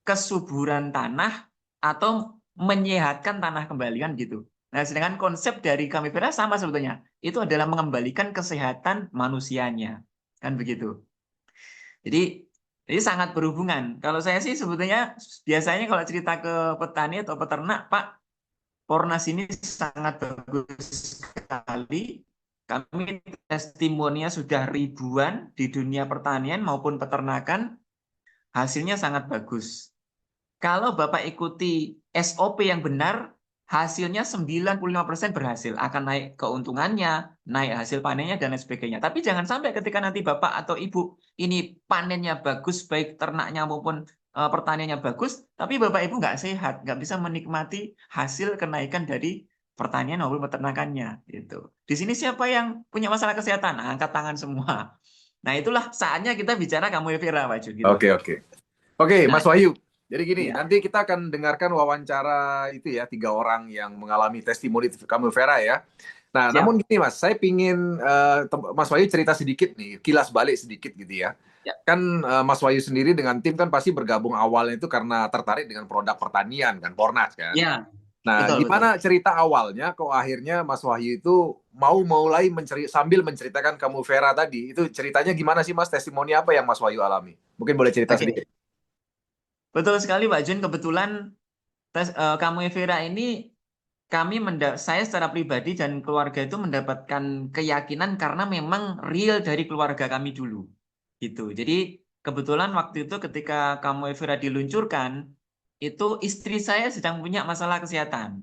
kesuburan tanah atau menyehatkan tanah kembali kan gitu. Nah, sedangkan konsep dari kami Vera sama sebetulnya. Itu adalah mengembalikan kesehatan manusianya. Kan begitu. Jadi ini sangat berhubungan. Kalau saya sih sebetulnya biasanya kalau cerita ke petani atau peternak, Pak, Pornas ini sangat bagus sekali. Kami testimoninya sudah ribuan di dunia pertanian maupun peternakan, hasilnya sangat bagus. Kalau Bapak ikuti SOP yang benar, hasilnya 95% berhasil. Akan naik keuntungannya, naik hasil panennya, dan lain sebagainya. Tapi jangan sampai ketika nanti Bapak atau Ibu ini panennya bagus, baik ternaknya maupun pertaniannya bagus, tapi Bapak Ibu nggak sehat, nggak bisa menikmati hasil kenaikan dari pertanian maupun peternakannya gitu. Di sini siapa yang punya masalah kesehatan? Nah, angkat tangan semua. Nah, itulah saatnya kita bicara kamu Vera, Pak Jun, gitu. Oke, oke. Oke, Mas Nah, Wahyu. Jadi gini, ya, nanti kita akan dengarkan wawancara itu ya, 3 orang yang mengalami testimoni kamu Vera ya. Nah, namun siap. gini Mas, saya pingin Mas Wahyu cerita sedikit nih, kilas balik sedikit gitu ya. Ya, Kan Mas Wahyu sendiri dengan tim kan pasti bergabung awalnya itu karena tertarik dengan produk pertanian kan, Pornas kan. ya, Nah, betul, betul. gimana cerita awalnya kok akhirnya Mas Wahyu itu mau mulai sambil menceritakan kamu Vera tadi, itu ceritanya gimana sih Mas? Testimoni apa yang Mas Wahyu alami? Mungkin boleh cerita Oke, sedikit. betul sekali, Pak Jun. Kebetulan kamu Vera ini saya secara pribadi dan keluarga itu mendapatkan keyakinan karena memang real dari keluarga kami dulu. Gitu. Jadi kebetulan waktu itu ketika kamu Vera diluncurkan, itu istri saya sedang punya masalah kesehatan.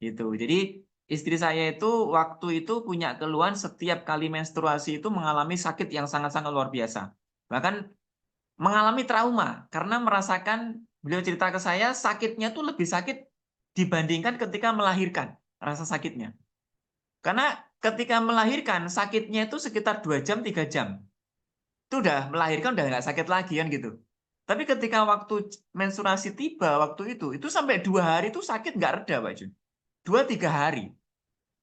Gitu. Jadi istri saya itu waktu itu punya keluhan setiap kali menstruasi itu mengalami sakit yang sangat-sangat luar biasa. Bahkan mengalami trauma karena merasakan beliau cerita ke saya sakitnya tuh lebih sakit dibandingkan ketika melahirkan rasa sakitnya. Karena ketika melahirkan sakitnya itu sekitar 2 jam 3 jam. Itu udah melahirkan udah nggak sakit lagi kan gitu. Tapi ketika waktu menstruasi tiba waktu itu sampai 2 hari itu sakit nggak reda Pak Jun. 2 3 hari.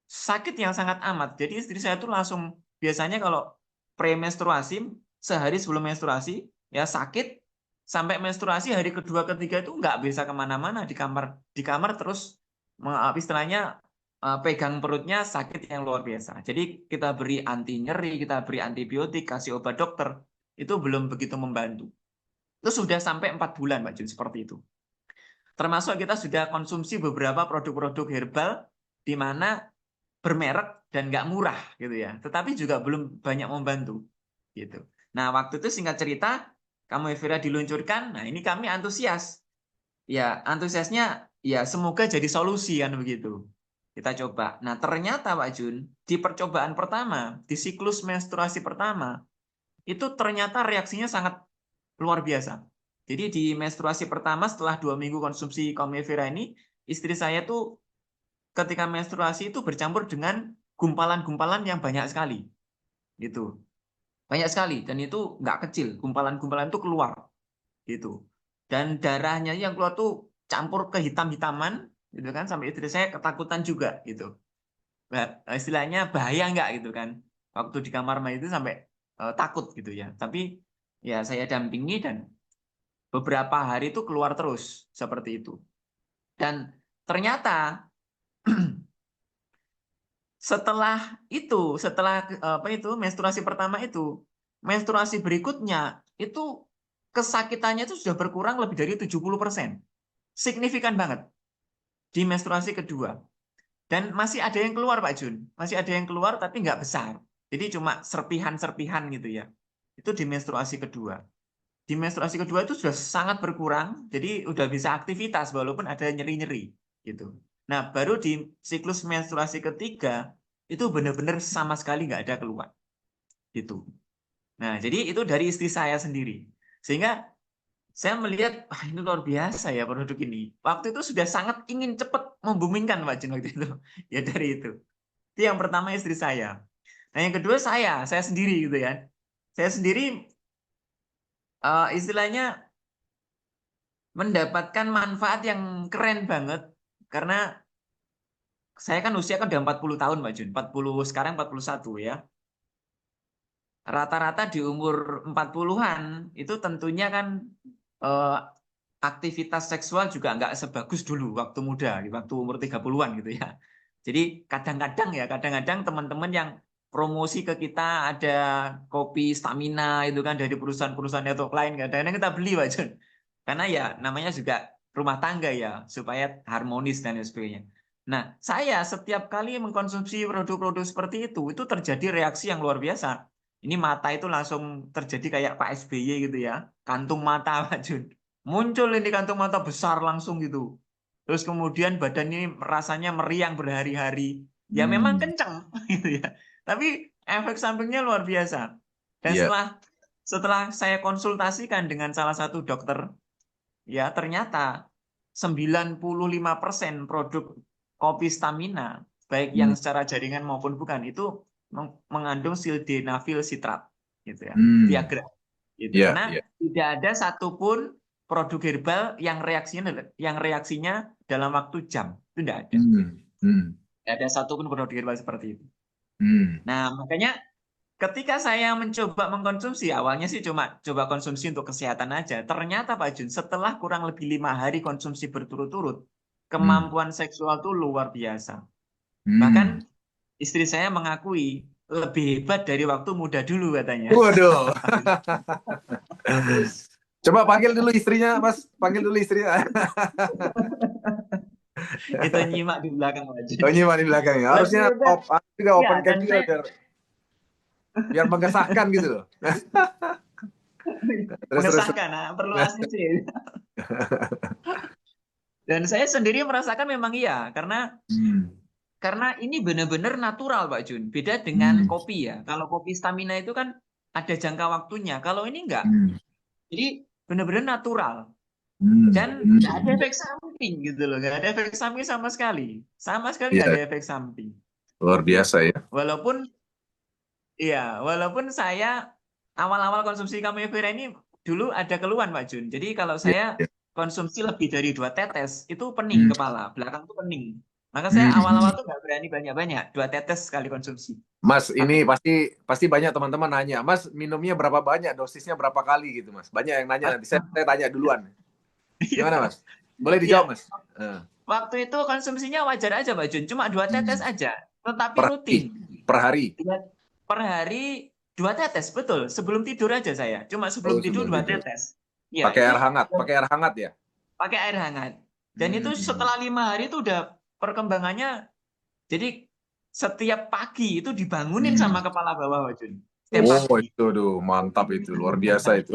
Sakit yang sangat amat. Jadi istri saya tuh langsung biasanya kalau premenstruasi sehari sebelum menstruasi ya sakit sampai menstruasi hari kedua ketiga itu nggak bisa kemana-mana di kamar terus istilahnya pegang perutnya sakit yang luar biasa. Jadi kita beri anti nyeri, kita beri antibiotik, kasih obat dokter itu belum begitu membantu. Itu sudah sampai 4 bulan Pak Jun seperti itu. Termasuk kita sudah konsumsi beberapa produk-produk herbal di mana bermerek dan nggak murah gitu ya, tetapi juga belum banyak membantu gitu. Nah waktu itu singkat cerita kamu Vera diluncurkan, nah ini kami antusias, ya antusiasnya ya semoga jadi solusi kan begitu. Kita coba. Nah ternyata Pak Jun di percobaan pertama di siklus menstruasi pertama itu ternyata reaksinya sangat luar biasa. Jadi di menstruasi pertama setelah 2 minggu konsumsi kamu Vera ini istri saya tuh ketika menstruasi itu bercampur dengan gumpalan-gumpalan yang banyak sekali gitu, banyak sekali dan itu nggak kecil, gumpalan-gumpalan itu keluar gitu, dan darahnya yang keluar tuh campur ke hitam-hitaman gitu kan, sampai istri saya ketakutan juga gitu. Nah, istilahnya bahaya nggak gitu kan waktu di kamar mandi itu sampai takut gitu ya, tapi ya saya dampingi dan beberapa hari itu keluar terus seperti itu. Dan ternyata setelah apa itu menstruasi pertama itu, menstruasi berikutnya itu kesakitannya itu sudah berkurang lebih dari 70%. Signifikan banget di menstruasi kedua. Dan masih ada yang keluar Pak Jun, masih ada yang keluar tapi nggak besar. Jadi cuma serpihan-serpihan gitu ya. Itu di menstruasi kedua. Di menstruasi kedua itu sudah sangat berkurang, jadi udah bisa aktivitas walaupun ada nyeri-nyeri gitu. Nah, baru di siklus menstruasi ketiga itu benar-benar sama sekali nggak ada keluhan gitu. Nah, jadi itu dari istri saya sendiri. Sehingga saya melihat, wah ini luar biasa ya produk ini. Waktu itu sudah sangat ingin cepat membumingkan Pak Jun waktu itu. Ya dari itu. Itu yang pertama istri saya. Nah, yang kedua saya sendiri gitu ya. Saya sendiri istilahnya mendapatkan manfaat yang keren banget karena saya kan usia kan udah 40 tahun Mbak Jun. 40 sekarang 41 ya. Rata-rata di umur 40-an itu tentunya kan eh, aktivitas seksual juga nggak sebagus dulu waktu muda, waktu umur 30-an gitu ya. Jadi kadang-kadang teman-teman yang promosi ke kita ada kopi stamina itu kan dari perusahaan-perusahaan network lain, kadang-kadang kita beli Pak Jun. Karena ya namanya juga rumah tangga ya, supaya harmonis dan lain sebagainya. Nah, saya setiap kali mengkonsumsi produk-produk seperti itu terjadi reaksi yang luar biasa. Ini mata itu langsung terjadi kayak Pak SBY gitu ya, kantung mata Pak Jun. Muncul ini kantung mata besar langsung gitu. Terus kemudian badan ini rasanya meriang berhari-hari. Ya memang Hmm, kenceng gitu ya. Tapi efek sampingnya luar biasa. Dan iya. setelah saya konsultasikan dengan salah satu dokter, ya ternyata 95% produk kopi stamina baik yang secara jaringan maupun bukan, itu mengandung sildenafil sitrat, gitu ya, Viagra, gitu. Ya, Karena ya. tidak ada satupun produk herbal yang reaksinya dalam waktu jam, itu tidak ada. Tidak ada satupun produk herbal seperti itu. Nah, makanya ketika saya mencoba mengkonsumsi, awalnya sih cuma coba konsumsi untuk kesehatan aja. Ternyata Pak Jun, setelah kurang lebih 5 hari konsumsi berturut-turut, kemampuan seksual tuh luar biasa. Bahkan istri saya mengakui lebih hebat dari waktu muda dulu katanya. Waduh. Coba panggil dulu istrinya, Mas. Panggil dulu istrinya. Itu nyimak di belakang Pak Jun. Oh, nyimak di belakangnya. Harusnya Lebih hebat. juga Ya, open cam dan juga saya biar mengesahkan gitu loh. Terus. mengesahkan, perlu ACC. Dan saya sendiri merasakan memang iya, karena ini benar-benar natural Pak Jun. Beda dengan kopi ya. Kalau kopi stamina itu kan ada jangka waktunya. Kalau ini enggak. Jadi benar-benar natural. Dan nggak ada efek samping gitu loh. Nggak ada efek samping sama sekali. Sama sekali nggak Iya, ada efek samping. luar biasa ya. Walaupun saya awal-awal konsumsi Cameo Vera ini dulu ada keluhan Pak Jun. Jadi kalau Iya, saya iya. konsumsi lebih dari 2 tetes, itu pening kepala. Belakang tuh pening. Maka saya awal-awal tuh nggak berani banyak-banyak. 2 tetes sekali konsumsi. Mas, ini Tapi pasti banyak teman-teman nanya, Mas minumnya berapa banyak, dosisnya berapa kali gitu, Mas. Banyak yang nanya nanti. Saya tanya duluan. Gimana, Mas? Boleh ya, dijawab, Mas? waktu itu konsumsinya wajar aja, Pak Jun. Cuma 2 tetes aja. Tetapi Per hari. rutin. Per hari. Per hari 2 tetes, betul. Sebelum tidur aja saya. Cuma sebelum Oh, tidur sebelum dua tidur. tetes. Ya, Pakai air itu hangat. Pakai air hangat ya? pakai air hangat. Dan itu setelah 5 hari itu udah perkembangannya. Jadi setiap pagi itu dibangunin sama kepala bawah, Pak Jun. Setiap Oh, pagi. itu mantap itu, luar biasa itu.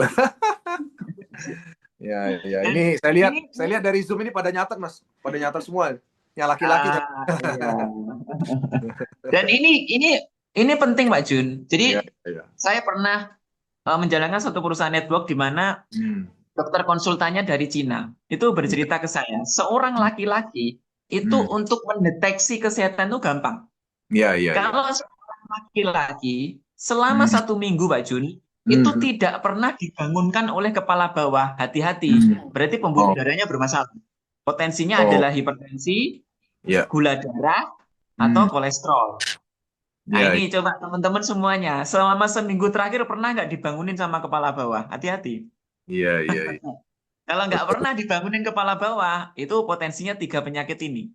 Ya, ya. Dan Ini ini saya lihat dari Zoom ini pada nyatet, Mas. Pada nyatet semua. Yang laki-laki. iya. Dan ini penting, Pak Jun. Iya, Jadi iya. saya pernah menjalankan satu perusahaan network di mana dokter konsultannya dari Cina. Itu bercerita ke saya, seorang laki-laki itu untuk mendeteksi kesehatan itu gampang. Iya, iya, iya. Kalau seorang laki-laki selama 1 minggu, Pak Jun, itu tidak pernah dibangunkan oleh kepala bawah. Hati-hati, berarti pembuluh Oh, darahnya bermasalah. Potensinya oh, adalah hipertensi, iya. gula darah, atau kolesterol. Nah Iya, ini coba teman-teman semuanya, selama seminggu terakhir pernah nggak dibangunin sama kepala bawah? Hati-hati. iya, iya, iya. Kalau nggak Betul. pernah dibangunin kepala bawah, itu potensinya 3 penyakit ini.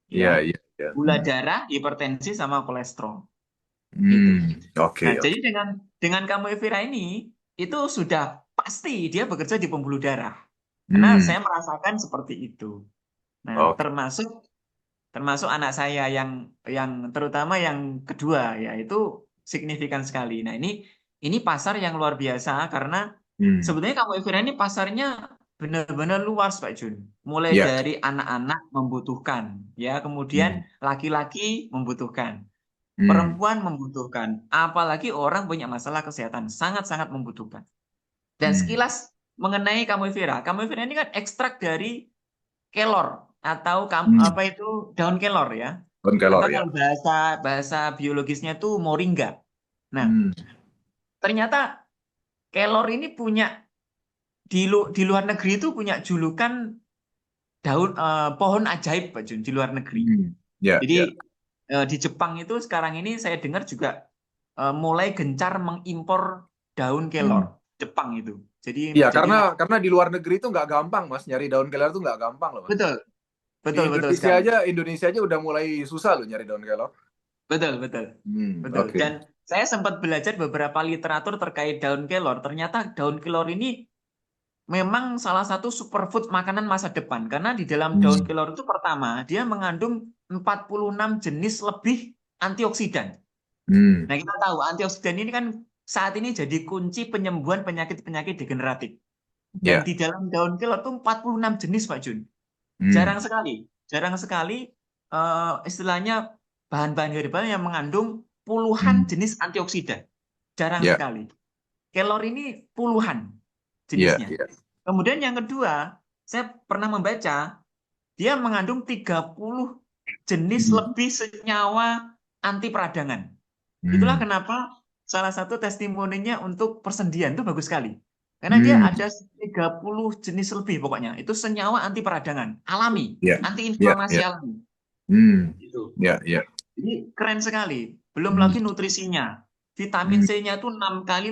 Iya, Ya, iya, iya. gula darah, hipertensi, sama kolesterol. Gitu. Oke, Nah, oke. jadi dengan kamu Evira ini, itu sudah pasti dia bekerja di pembuluh darah. Karena saya merasakan seperti itu. Nah, Oke. termasuk anak saya yang terutama yang kedua, ya itu signifikan sekali. Nah, ini pasar yang luar biasa karena sebetulnya kamu Evira ini pasarnya benar-benar luas, Pak Jun. Mulai Ya. dari anak-anak membutuhkan, ya, kemudian laki-laki membutuhkan. Perempuan membutuhkan, apalagi orang punya masalah kesehatan, sangat-sangat membutuhkan. Dan sekilas mengenai Camui vera ini kan ekstrak dari kelor atau apa itu daun kelor ya, atau Kelor ya. kalau bahasa bahasa biologisnya itu moringa. Nah, ternyata kelor ini punya di luar negeri itu punya julukan pohon ajaib, Pak Jun, di luar negeri. Ya, Jadi ya. di Jepang itu sekarang ini saya dengar juga mulai gencar mengimpor daun kelor Jepang itu. Iya, Jadi karena di luar negeri itu nggak gampang, Mas. Nyari daun kelor itu nggak gampang loh, Mas. betul, Di betul, betul Indonesia sekali. aja, udah mulai susah loh nyari daun kelor. Betul, betul. Betul. Oke. Dan saya sempat belajar beberapa literatur terkait daun kelor. Ternyata daun kelor ini memang salah satu superfood makanan masa depan. Karena di dalam daun kelor itu pertama, dia mengandung 46 jenis lebih antioksidan. Nah, kita tahu antioksidan ini kan saat ini jadi kunci penyembuhan penyakit-penyakit degeneratif. Dan Ya. di dalam daun kelor itu 46 jenis, Pak Jun. Jarang sekali. Jarang sekali istilahnya bahan-bahan herbal yang mengandung puluhan jenis antioksidan. Jarang Ya. sekali. Kelor ini puluhan Ya. jenisnya. Ya. Kemudian yang kedua, saya pernah membaca, dia mengandung 30 jenis lebih senyawa anti peradangan. Itulah kenapa salah satu testimoninya untuk persendian itu bagus sekali. Karena dia ada 30 jenis lebih pokoknya. Itu senyawa anti peradangan, alami, Ya, anti ya, inflamasi ya. alami. Gitu. Ya, ya. Ini keren sekali. Belum Hmm, lagi nutrisinya. Vitamin hmm, C-nya itu 6 kali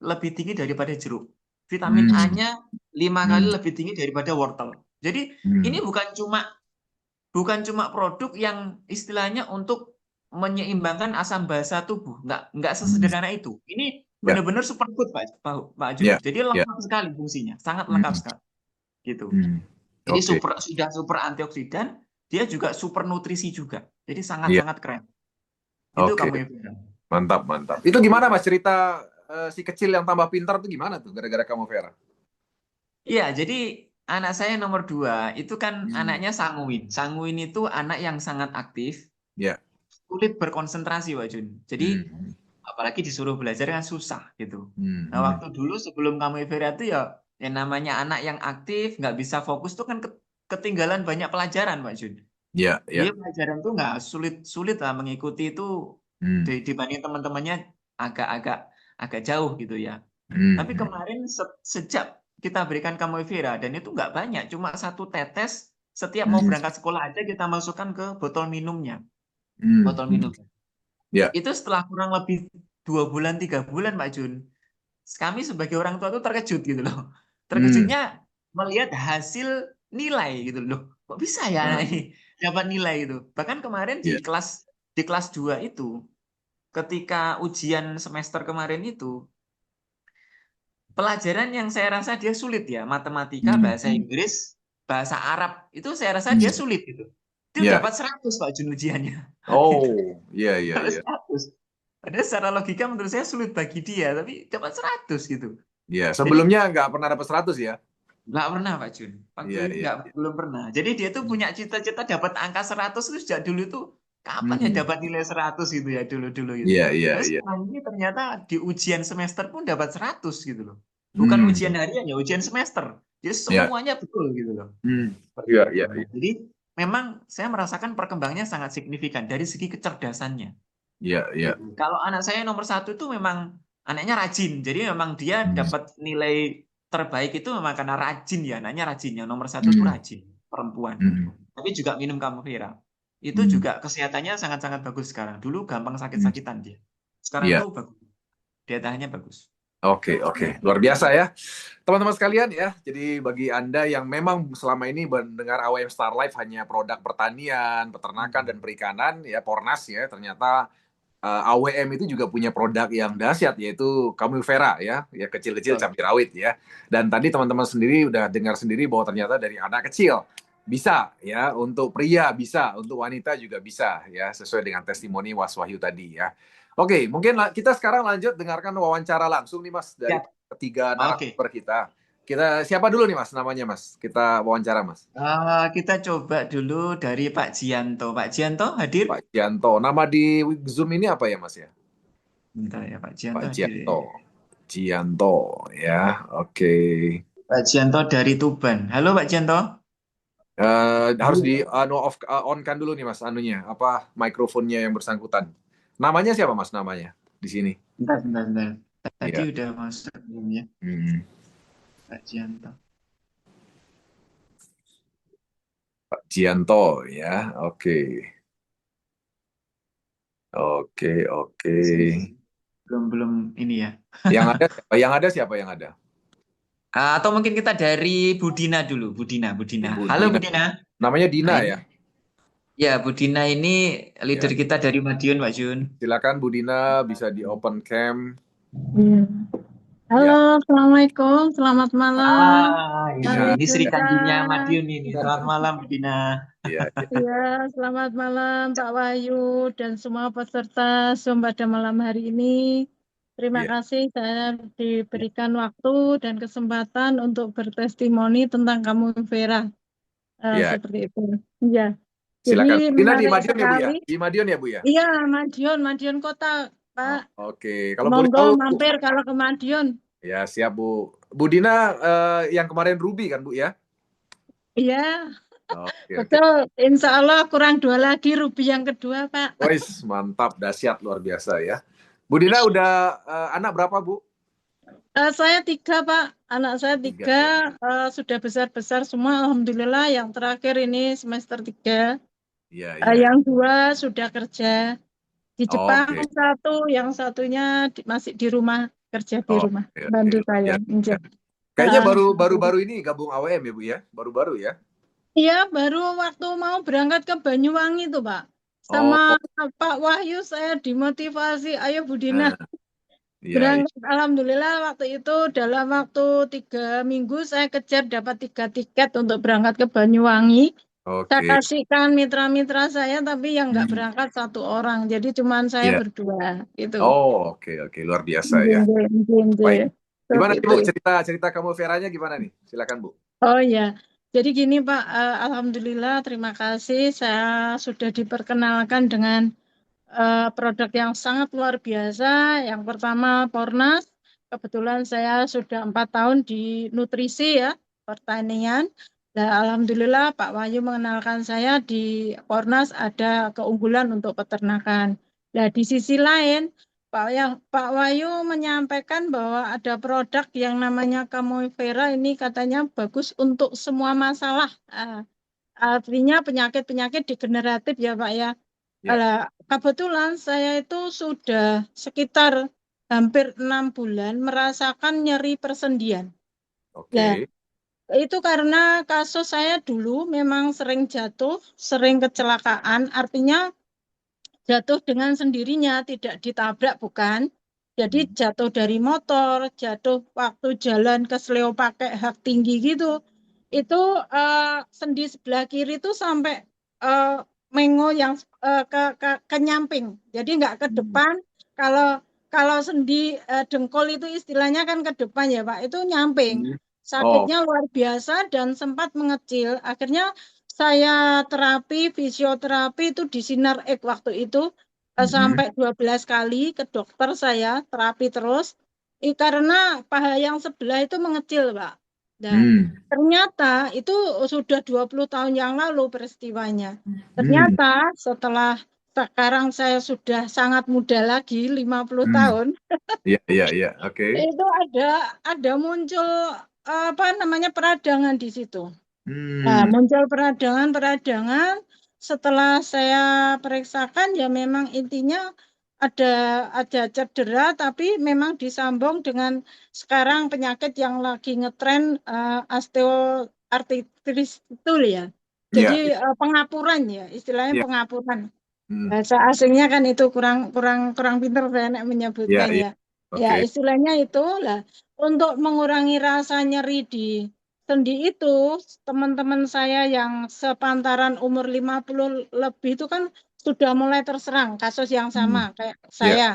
lebih tinggi daripada jeruk. Vitamin hmm, A-nya 5 kali hmm, lebih tinggi daripada wortel. Jadi ini hmm, bukan cuma produk yang istilahnya untuk menyeimbangkan asam basa tubuh. Nggak hmm. sesederhana itu. Ini Ya, benar-benar superfood, Pak Jun. ya, Jadi ya. lengkap sekali fungsinya. Sangat lengkap Hmm, sekali. Gitu. hmm. Ini Oke, sudah super antioksidan, dia juga super nutrisi juga. Jadi ya, sangat-sangat keren. Itu oke. kamu Evira. Mantap, mantap. Itu gimana Mas cerita si kecil yang tambah pintar tuh gimana tuh gara-gara kamu Vera? Iya, jadi anak saya nomor 2 itu kan Hmm, anaknya sanguin. Sanguin itu anak yang sangat aktif, ya. sulit berkonsentrasi, Pak Jun. Jadi Hmm, apalagi disuruh belajar kan susah gitu. hmm, Nah, hmm. waktu dulu sebelum kamu Evira itu ya yang namanya anak yang aktif, nggak bisa fokus tuh kan ketinggalan banyak pelajaran, Pak Jun. Ya, Dia ya. pelajaran tuh nggak sulit lah mengikuti itu Hmm, dibanding teman-temannya agak-agak agak jauh gitu ya. hmm, Tapi hmm, kemarin sejak kita berikan kamu Vera dan itu nggak banyak, cuma satu tetes setiap mau hmm, berangkat sekolah aja kita masukkan ke botol minumnya, hmm, botol hmm. minum. Ya. Itu setelah kurang lebih 2 bulan 3 bulan, Pak Jun, kami sebagai orang tua tuh terkejut gitu loh. Hmm. Terkejutnya melihat hasil nilai gitu loh. Kok bisa ya anak Nah, ini dapat nilai gitu. Bahkan kemarin di ya. kelas 2 itu ketika ujian semester kemarin itu pelajaran yang saya rasa dia sulit ya, matematika, Hmm, bahasa hmm, Inggris, bahasa Arab, itu saya rasa dia hmm. sulit gitu. Dia Ya. dapat 100 Pak Jun ujiannya. Gitu. Oh, iya, iya, Dapat iya. 100. Padahal secara logika menurut saya sulit bagi dia, tapi dapat 100 gitu. Iya, Jadi sebelumnya nggak pernah dapat 100 ya. nggak pernah Pak Jun. Waktu Iya, itu iya, nggak iya. belum pernah. Jadi dia tuh punya cita-cita dapat angka 100 itu sejak dulu tuh kapan ya Hmm. dapat nilai 100 gitu ya dulu-dulu gitu. Iya, iya, Tapi iya. sekarang ini ternyata di ujian semester pun dapat 100 gitu loh. Bukan Hmm. ujian harian ya, ujian semester. Jadi Iya. semuanya betul gitu loh. Hmm. Seperti Iya, itu. iya, Nah, iya. jadi memang saya merasakan perkembangannya sangat signifikan dari segi kecerdasannya. Iya, iya. Gitu. Kalau anak saya nomor 1 itu memang anaknya rajin. Jadi memang dia Hmm. dapat nilai terbaik itu memang karena rajin ya. Anaknya rajin. Yang nomor 1 itu Hmm. rajin. Perempuan. Hmm. Tapi juga minum Camuvera. Itu Hmm. juga kesehatannya sangat-sangat bagus sekarang. Dulu gampang Hmm. sakit-sakitan dia. Sekarang Iya. tuh bagus. Daya tahannya bagus. Oke, oke. Luar biasa ya. Teman-teman sekalian ya, jadi bagi Anda yang memang selama ini mendengar AWM Star Life hanya produk pertanian, peternakan, dan Hmm. perikanan, ya Pornas ya, ternyata AWM itu juga punya produk yang dahsyat, yaitu Camuvera ya, ya kecil-kecil Betul. cabai rawit ya. Dan tadi teman-teman sendiri udah dengar sendiri bahwa ternyata dari anak kecil bisa ya, untuk pria bisa, untuk wanita juga bisa ya, sesuai dengan testimoni Was Wahyu tadi ya. Oke, mungkin kita sekarang lanjut dengarkan wawancara langsung nih Mas dari Siap. ketiga Oke. narasumber kita. Kita siapa dulu nih Mas namanya Mas? Kita wawancara Mas. Kita coba dulu dari Pak Jianto. Pak Jianto hadir? Pak Cianto. Nama di Zoom ini apa ya Mas ya? Bentar ya, Pak Jianto Pak hadir. Cianto. Cianto ya. Oke. Pak Jianto dari Tuban. Halo Pak Jianto. Harus di on kan dulu nih Mas anunya, apa mikrofonnya yang bersangkutan. Namanya siapa Mas namanya di sini? Bentar, bentar, bentar. Tadi Iya. udah masuk belum ya, Hmm. Pak Jianto. Pak Cianto ya. Oke. Oke, oke. Belum, belum ini ya. Yang ada siapa? Yang ada siapa yang ada? Atau mungkin kita dari Budina dulu. Budina, Budina. Ibu Halo Dina. Budina. Namanya Nah Dina ini, ya. ya Budina ini Ya. leader kita dari Madiun, Pak Jun. Silakan Bu Dina bisa di open cam. Iya. Halo, Ya. Assalamualaikum, selamat malam, Pak Ya. Ini Wisnu Sri Kandinya Chan. Madiun ini. Selamat malam Budina. Ya. Iya, selamat malam Pak Wahyu dan semua peserta Zoom pada malam hari ini. Terima Ya. kasih saya diberikan waktu dan kesempatan untuk bertestimoni tentang kamu Vera. Ya. Seperti itu. Iya, jadi Silakan. Bu Dina di menarik Madiun ya Bu ya? sekali. Di Madiun ya Bu ya? Iya, Madiun, Madiun Kota, Oh, Pak. oke. Kalau boleh Monggo tahu Bu. mampir kalau ke Madiun. Ya, siap Bu. Bu Dina yang kemarin Ruby kan Bu ya? Iya. Oke, oke. Betul, insya Allah kurang 2 lagi ruby yang kedua, Pak. Wis, mantap, dahsyat, luar biasa ya. Bu Dina udah anak berapa, Bu? Saya 3, Pak. Anak saya 3 ya. 3, sudah besar-besar semua, alhamdulillah. Yang terakhir ini semester 3. Iya, iya. Yang 2 sudah kerja di Jepang, Oke. 1, yang satunya masih di rumah, kerja di rumah, Oke, oke. bantu Luar saya. biasa. Iya. Kayaknya baru-baru ini gabung AWM ya, Bu ya? Baru-baru ya? Iya, baru waktu mau berangkat ke Banyuwangi tuh, Pak. Sama Oh, Pak Wahyu saya dimotivasi, ayo Budina nah, iya, iya. berangkat. Alhamdulillah waktu itu dalam waktu 3 minggu saya kejar dapat 3 tiket untuk berangkat ke Banyuwangi. Saya Oke. kasihkan mitra-mitra saya, tapi yang nggak Hmm, berangkat 1 orang. Jadi cuman saya iya. berdua, gitu. Oh, oke, oke. Luar biasa ya. Baik. Gimana Seperti nih, itu. Bu? Cerita kamu Veranya gimana nih? Silakan, Bu. Oh ya, jadi gini Pak, Alhamdulillah terima kasih saya sudah diperkenalkan dengan produk yang sangat luar biasa. Yang pertama Pornas, kebetulan saya sudah 4 tahun di nutrisi ya, pertanian. Dan Alhamdulillah Pak Wahyu mengenalkan saya di Pornas ada keunggulan untuk peternakan. Nah di sisi lain Pak Wahyu menyampaikan bahwa ada produk yang namanya Camovera ini katanya bagus untuk semua masalah. Artinya penyakit-penyakit degeneratif ya Pak ya. Ya, Kebetulan saya itu sudah sekitar hampir 6 bulan merasakan nyeri persendian. Nah, oke. itu karena kasus saya dulu memang sering jatuh, sering kecelakaan, artinya jatuh dengan sendirinya, tidak ditabrak bukan. Jadi Hmm. jatuh dari motor, jatuh waktu jalan ke seleo pakai hak tinggi gitu. Itu sendi sebelah kiri itu sampai eh, mengo yang ke nyamping. Jadi nggak ke Hmm. depan. Kalau kalau sendi dengkul itu istilahnya kan ke depan ya Pak. Itu nyamping. Hmm. Oh, Sakitnya luar biasa dan sempat mengecil. Akhirnya saya terapi, fisioterapi itu di Sinar X waktu itu hmm. sampai 12 kali ke dokter saya, terapi terus. Karena paha yang sebelah itu mengecil, Pak. Nah, Hmm. ternyata itu sudah 20 tahun yang lalu peristiwanya. Hmm. Ternyata setelah sekarang saya sudah sangat muda lagi, 50 Hmm. tahun, Iya, iya, iya. Oke. itu ada muncul apa namanya peradangan di situ. Nah, Hmm. muncul peradangan-peradangan setelah saya periksakan ya memang intinya ada ada cedera tapi memang disambung dengan sekarang penyakit yang lagi ngetren osteoartritis itu ya. Jadi Iya, iya. pengapuran ya, istilahnya Iya. pengapuran. Hmm. Bahasa asingnya kan itu kurang kurang kurang pintar saya Iya, menyebutnya iya. ya. Ya, Oke. istilahnya itu lah untuk mengurangi rasa nyeri di sendi itu, teman-teman saya yang sepantaran umur 50 lebih itu kan sudah mulai terserang kasus yang sama Hmm. kayak Iya. saya.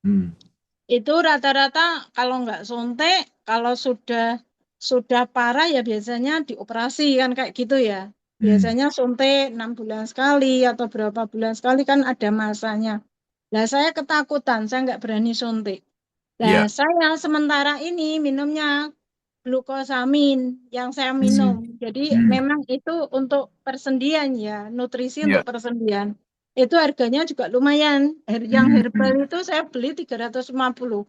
Hmm. Itu rata-rata kalau nggak suntik, kalau sudah parah ya biasanya dioperasi kan kayak gitu ya. Hmm. Biasanya suntik 6 bulan sekali atau berapa bulan sekali kan ada masanya. Nah, saya ketakutan, saya nggak berani suntik. Nah, Iya. saya sementara ini minumnya glukosamin yang saya minum. Hmm. Jadi Hmm. memang itu untuk persendian ya, nutrisi untuk Iya. persendian. Itu harganya juga lumayan. Yang Hmm. herbal itu saya beli 350.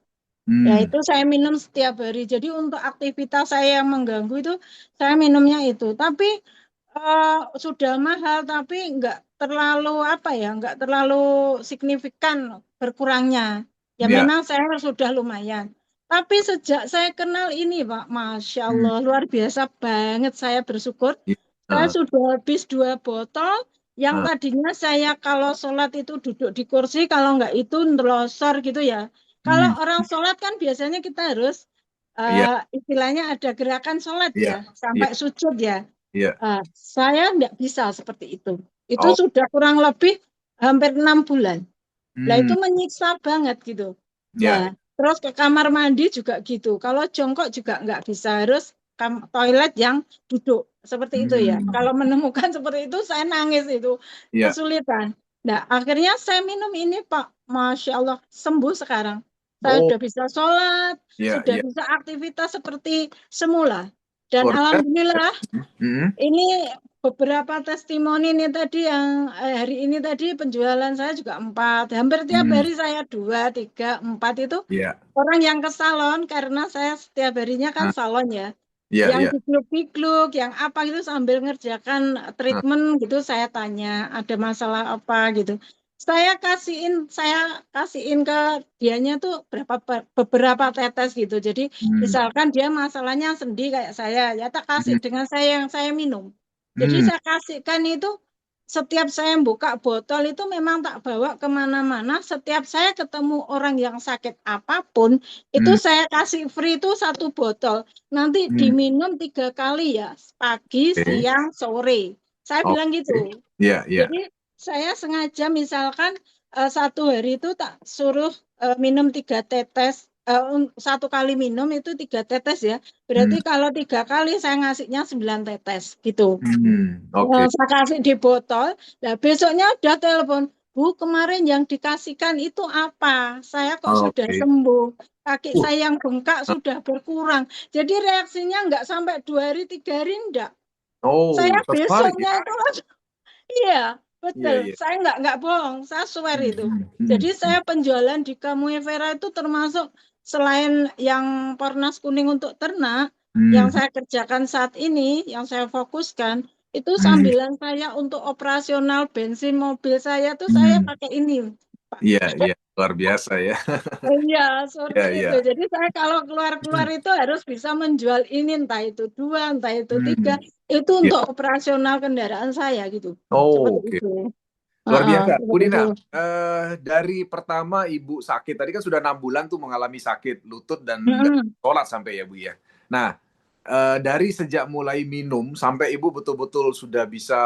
Ya Hmm. itu saya minum setiap hari. Jadi untuk aktivitas saya yang mengganggu itu saya minumnya itu. Tapi sudah mahal, tapi nggak terlalu apa ya, nggak terlalu signifikan berkurangnya. Ya Iya. memang saya sudah lumayan. Tapi sejak saya kenal ini, Pak, Masya Hmm. Allah, luar biasa banget. Saya bersyukur. Iya. Saya sudah habis 2 botol. Yang Ah. tadinya saya kalau sholat itu duduk di kursi, kalau nggak itu ndelosor gitu ya. Kalau Hmm. orang sholat kan biasanya kita harus Iya. istilahnya ada gerakan sholat Iya. ya, Iya. sampai sujud ya. Iya. Saya nggak bisa seperti itu. Itu Oh. sudah kurang lebih hampir 6 bulan. Nah itu Hmm. menyiksa banget gitu. Nah Iya. terus ke kamar mandi juga gitu. Kalau jongkok juga nggak bisa, harus toilet yang duduk seperti itu ya. Hmm. Kalau menemukan seperti itu saya nangis itu Iya. kesulitan. Nah akhirnya saya minum ini Pak, Masya Allah sembuh sekarang. Saya Oh. sudah bisa sholat, Iya. sudah Iya. bisa aktivitas seperti semula. Dan Luar biasa. alhamdulillah Hmm. ini beberapa testimoni nih tadi yang hari ini tadi penjualan saya juga 4. Hampir tiap Hmm, hari saya 2, 3, 4 itu iya. orang yang ke salon karena saya setiap harinya kan Ah, salon ya. iya, Yang iya. digluk-digluk, yang apa gitu sambil ngerjakan Ah, treatment gitu saya tanya ada masalah apa gitu. Saya kasihin ke dianya tuh beberapa tetes gitu. Jadi hmm, misalkan dia masalahnya sendi kayak saya, ya tak kasih hmm, dengan saya yang saya minum. Jadi hmm, saya kasihkan itu setiap saya buka botol itu memang tak bawa kemana-mana. Setiap saya ketemu orang yang sakit apapun, itu hmm, saya kasih free itu 1 botol. Nanti hmm. diminum 3 kali ya, pagi, Oke, siang, sore. Saya bilang oke. gitu. Iya, iya. Jadi saya sengaja misalkan 1 hari itu tak suruh minum 3 tetes, 1 kali minum itu 3 tetes ya. Hmm, Berarti kalau 3 kali saya ngasihnya 9 tetes gitu. oke. Saya kasih di botol. Nah besoknya udah telepon, Bu kemarin yang dikasihkan itu apa? Saya kok sudah Oke. sembuh. Kaki Uh, saya yang bengkak sudah berkurang. Jadi reaksinya nggak sampai 2 hari, 3 hari enggak. Saya oh, satu hari ya? besoknya itu iya, Iya, betul. iya. Saya nggak bohong, saya swear Hmm, itu. hmm, hmm, Jadi hmm, saya penjualan di Kamui Vera itu termasuk selain yang Pornas Kuning untuk ternak, yang hmm, saya kerjakan saat ini, yang saya fokuskan, itu hmm, sambilan saya untuk operasional bensin mobil saya tuh saya hmm. pakai ini, Pak. Iya, iya. Luar biasa ya. Iya, seperti Iya, itu. iya. Jadi saya kalau keluar-keluar Hmm, itu harus bisa menjual ini, entah itu 2, entah itu 3, hmm. itu Iya. untuk operasional kendaraan saya gitu. Oh, Seperti oke. itu. Luar Heeh, biasa. Bu seperti itu. Dina, dari pertama Ibu sakit, tadi kan sudah 6 bulan tuh mengalami sakit lutut dan nggak Mm-mm. sholat sampai ya Bu ya. Nah, dari sejak mulai minum sampai Ibu betul-betul sudah bisa,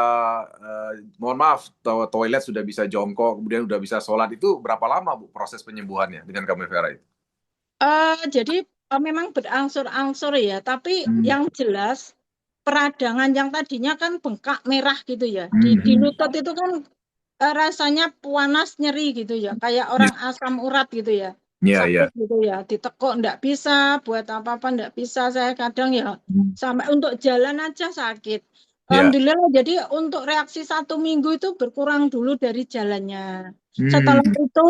mohon maaf, toilet sudah bisa jongkok, kemudian sudah bisa sholat, itu berapa lama Bu proses penyembuhannya dengan Kami Vera itu? Jadi memang berangsur-angsur ya, tapi Hmm, yang jelas peradangan yang tadinya kan bengkak merah gitu ya. hmm, Di hmm. lutut itu kan rasanya panas nyeri gitu ya, kayak Ya, orang asam urat gitu ya. ya, Sakit ya. gitu ya, ditekuk enggak bisa, buat apa-apa enggak bisa. Saya kadang ya Hmm, sampai untuk jalan aja sakit. ya. Alhamdulillah, jadi untuk reaksi 1 minggu itu berkurang dulu dari jalannya. Hmm, Setelah itu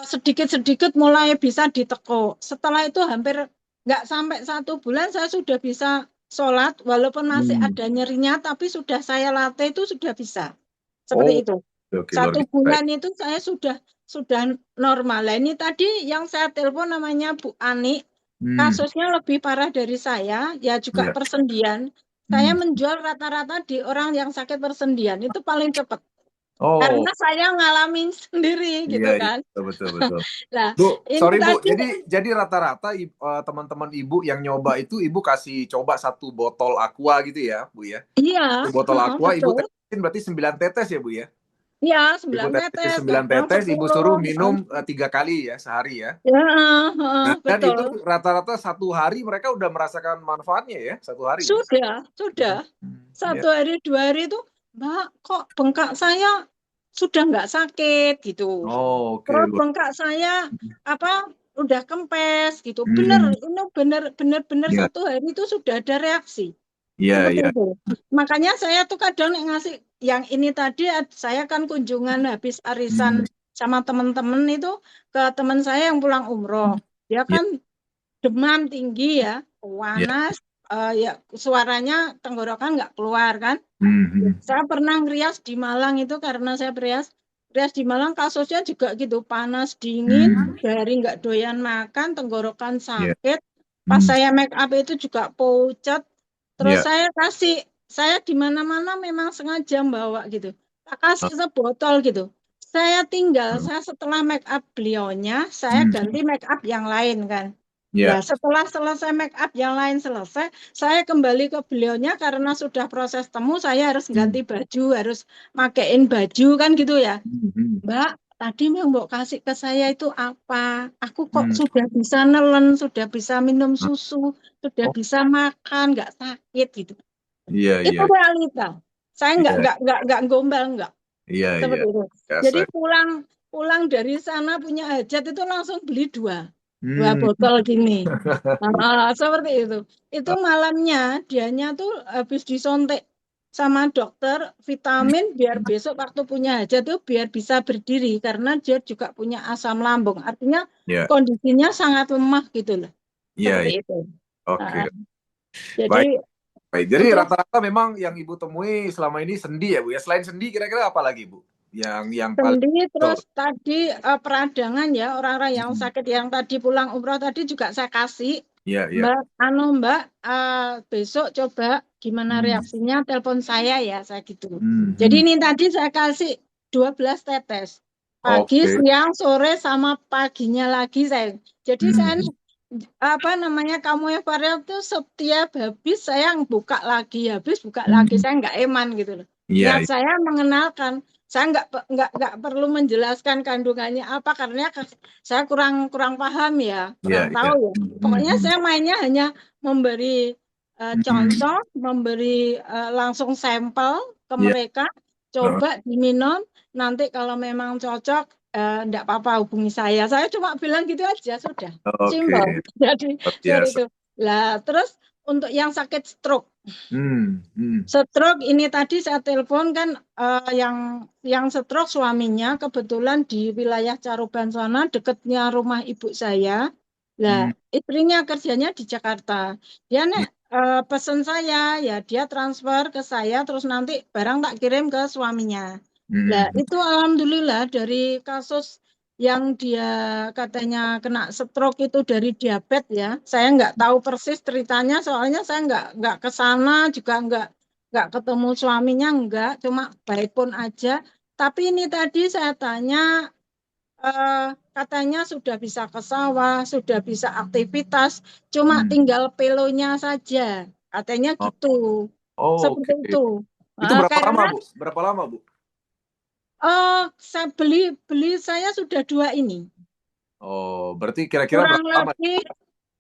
sedikit-sedikit mulai bisa ditekuk. Setelah itu hampir nggak sampai 1 bulan saya sudah bisa sholat, walaupun masih hmm. ada nyerinya, tapi sudah saya latih itu sudah bisa. Seperti Oh, itu. oke, luar satu biasa. bulan itu saya sudah normal. Nah, ini tadi yang saya telepon namanya Bu Ani, Hmm, kasusnya lebih parah dari saya, ya juga ya. persendian. Saya Hmm. menjual rata-rata di orang yang sakit persendian, itu paling cepat. Oh, Karena saya ngalamin sendiri iya, gitu iya, kan. betul, betul, betul. Nah, Bu, ini sorry Bu, tadi, jadi rata-rata teman-teman Ibu yang nyoba itu Ibu kasih coba 1 botol Aqua gitu ya, Bu ya? iya, 1 botol Aqua Ibu betul. tetesin berarti 9 tetes ya Bu ya? Iya, Ibu 9 tetesin tetes, 9 kadang tetes, Ibu 10. suruh minum 3 kali ya sehari ya. Ya, Nah, dan itu betul. rata-rata 1 hari mereka udah merasakan manfaatnya ya, 1 hari ya. Sudah. Ya. 1 hari, 2 hari itu, Mbak, kok bengkak saya sudah nggak sakit gitu. Oh, oke, Terus luar. bengkak saya apa udah kempes gitu. Bener, Hmm, ini bener 1 hari itu sudah ada reaksi. iya, Seperti iya. itu. Makanya saya tuh kadang nek ngasih yang ini tadi, saya kan kunjungan habis arisan Hmm, sama teman-teman itu ke teman saya yang pulang umroh. Dia iya, kan demam tinggi ya, iya. panas, ya suaranya tenggorokan nggak keluar kan. Hmm, hmm. Saya pernah ngerias di Malang itu karena saya rias di Malang kasusnya juga gitu, panas, dingin, Hmm, dari nggak doyan makan, tenggorokan iya. sakit. Pas Hmm, saya make up itu juga pucet. Terus iya. saya di mana-mana memang sengaja bawa gitu. Tak kasih sebotol gitu. Saya setelah make up beliaunya, saya Hmm, ganti make up yang lain kan. iya. Lah, setelah selesai make up yang lain selesai, saya kembali ke beliaunya karena sudah proses temu, saya harus Hmm, ganti baju, harus makein baju kan gitu ya. hmm, hmm. Mbak, tadi yang Mbok kasih ke saya itu apa? Aku kok Hmm. sudah bisa nelen, sudah bisa minum Ah, susu, sudah oh, bisa makan, nggak sakit gitu. iya, Itu iya, realita. Saya iya, nggak gombal, nggak iya, iya. seperti itu. Biasa. Jadi pulang pulang dari sana punya hajat itu langsung beli dua Hmm. botol gini. Seperti itu. Itu malamnya dianya tuh habis disontek sama dokter vitamin biar besok waktu punya hajat itu biar bisa berdiri karena dia juga punya asam lambung. Artinya Ya, kondisinya sangat lemah gitu loh. iya, Seperti iya. itu. Oke. Nah, Baik, jadi baik. Jadi untuk rata-rata memang yang Ibu temui selama ini sendi ya, Bu ya. Selain sendi kira-kira apa lagi, Bu? Yang paling sendi betul. terus tadi peradangan ya orang-orang yang sakit yang tadi pulang umroh tadi juga saya kasih Iya, iya. Mbak besok coba gimana Hmm. reaksinya telepon saya ya saya gitu. Hmm, Jadi hmm. ini tadi saya kasih 12 tetes pagi, Oke. siang, sore sama paginya lagi saya. Jadi saya Hmm. apa namanya kamu varian itu setiap habis saya buka lagi buka lagi Hmm. saya nggak eman gitu loh. Iya, Niat iya. saya mengenalkan saya nggak perlu menjelaskan kandungannya apa karena saya kurang paham ya Iya, kurang iya. tahu ya. Hmm, Pokoknya hmm. saya mainnya hanya memberi Hmm. contoh, memberi langsung sampel ke Iya. mereka, Heeh. coba diminum, nanti kalau memang cocok, enggak apa-apa hubungi saya. Saya cuma bilang gitu aja, sudah. Oke. Simpel. Jadi Luar dari biasa. itu. Lah, terus untuk yang sakit stroke. Hmm, hmm. Stroke ini tadi saya telepon kan yang stroke suaminya kebetulan di wilayah Caruban sana dekatnya rumah ibu saya. Lah, Hmm. istrinya kerjanya di Jakarta. Dia Iya. pesen saya ya dia transfer ke saya terus nanti barang tak kirim ke suaminya. Lah, Hmm. itu alhamdulillah dari kasus yang dia katanya kena stroke itu dari diabetes ya. Saya nggak tahu persis ceritanya soalnya saya nggak ke sana juga nggak ketemu suaminya enggak, cuma by phone aja. Tapi ini tadi saya tanya, katanya sudah bisa ke sawah, sudah bisa aktivitas, cuma Hmm. tinggal pelonya saja, katanya Oh, gitu. Seperti oke. itu. Itu berapa lama, Karena Bu? Berapa lama, Bu? saya beli saya sudah 2 ini, Oh, berarti kira-kira kurang berapa lama? lebih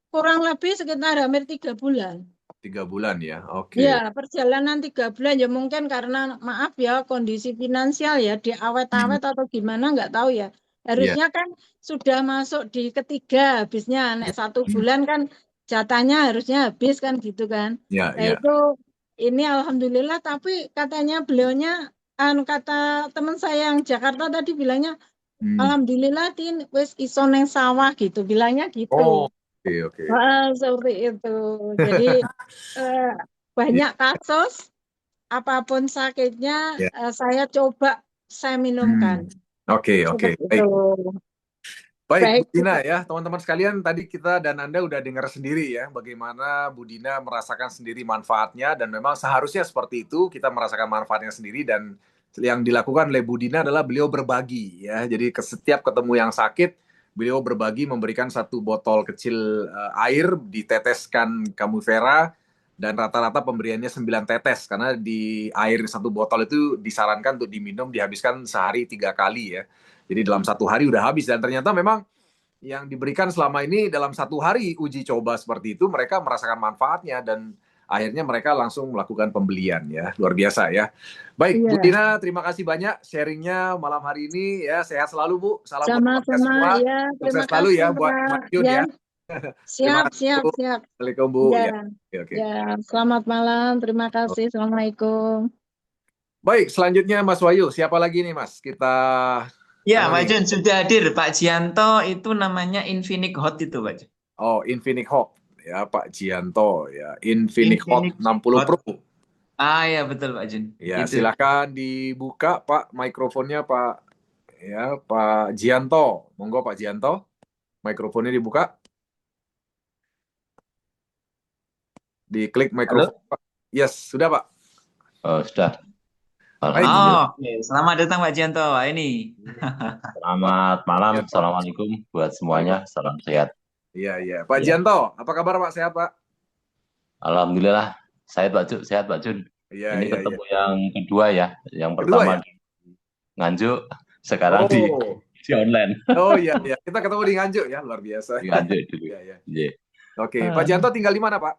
kurang lebih sekitar hampir 3 bulan. 3 bulan ya. Ya, Oke. perjalanan 3 bulan ya mungkin karena maaf ya kondisi finansial ya di Hmm. awet-awet atau gimana nggak tahu ya. Iya. Harusnya kan sudah masuk di ketiga habisnya nek 1 bulan Hmm. kan jatahnya harusnya habis kan gitu kan. Iya, Nah iya. itu ini alhamdulillah tapi katanya beliaunya kata teman saya yang Jakarta tadi bilangnya Hmm. alhamdulillah tin wis iso neng sawah gitu bilangnya gitu. Oh, oke, oke. Wah, seperti itu. Jadi eh, Iya, banyak kasus, apapun sakitnya, iya. saya coba saya minumkan. Hmm. Oke, oke. Seperti itu. Baik. Baik, Bu Baik, Dina ya, teman-teman sekalian, tadi kita dan Anda udah dengar sendiri ya, bagaimana Bu Dina merasakan sendiri manfaatnya, dan memang seharusnya seperti itu, kita merasakan manfaatnya sendiri, dan yang dilakukan oleh Bu Dina adalah beliau berbagi ya, jadi setiap ketemu yang sakit, beliau berbagi memberikan 1 botol kecil air, diteteskan Camu Vera, dan rata-rata pemberiannya 9 tetes, karena di air 1 botol itu disarankan untuk diminum, dihabiskan sehari 3 kali ya. Jadi dalam 1 hari udah habis, dan ternyata memang yang diberikan selama ini dalam 1 hari uji coba seperti itu mereka merasakan manfaatnya dan akhirnya mereka langsung melakukan pembelian ya. Luar biasa ya. Baik, Bu iya. Dina, terima kasih banyak sharingnya malam hari ini ya. Sehat selalu, Bu. Salam buat keluarga Sama-sama, semua. ya. Sukses Terima selalu kasih, ya buat Pak. Madiun Ya, ya. Terima siap, kasih, siap, Bu. siap. Assalamualaikum, Bu. Ya, Ya. Oke, oke. ya. Selamat malam. Terima kasih. Assalamualaikum. Baik, selanjutnya Mas Wahyu. Siapa lagi nih, Mas? Kita Ya, Pak tangani. Jun sudah hadir. Pak Jianto itu namanya Infinix Hot itu, Pak Jun. Oh, Infinix Hot ya, Pak Jianto ya. Infinix Hot Infinix 60 Hot. Pro. Ya betul Pak Jun. Ya, Itu. silakan dibuka Pak mikrofonnya Pak ya, Pak Jianto. Monggo Pak Jianto. Mikrofonnya dibuka. Diklik Halo? mikrofon Pak. Yes, sudah Pak. Oh, sudah. Baik. Alhamdulillah. Oke. Selamat datang Pak Jianto. Wah, ini. Selamat malam. Jianto. Assalamualaikum buat semuanya. Salam sehat. Iya, iya. Pak Ya. Jianto, apa kabar Pak? Sehat Pak? Alhamdulillah. Sehat Pak Jun. Sehat Pak Jun. Iya, Ini iya, ketemu iya. yang kedua ya. Yang Kedua pertama ya? di Nganjuk, sekarang Oh. di online. Oh iya, iya. Kita ketemu di Nganjuk ya, luar biasa. Di Nganjuk dulu. Iya, iya. Iya. Oke, Pak Jianto tinggal di mana Pak?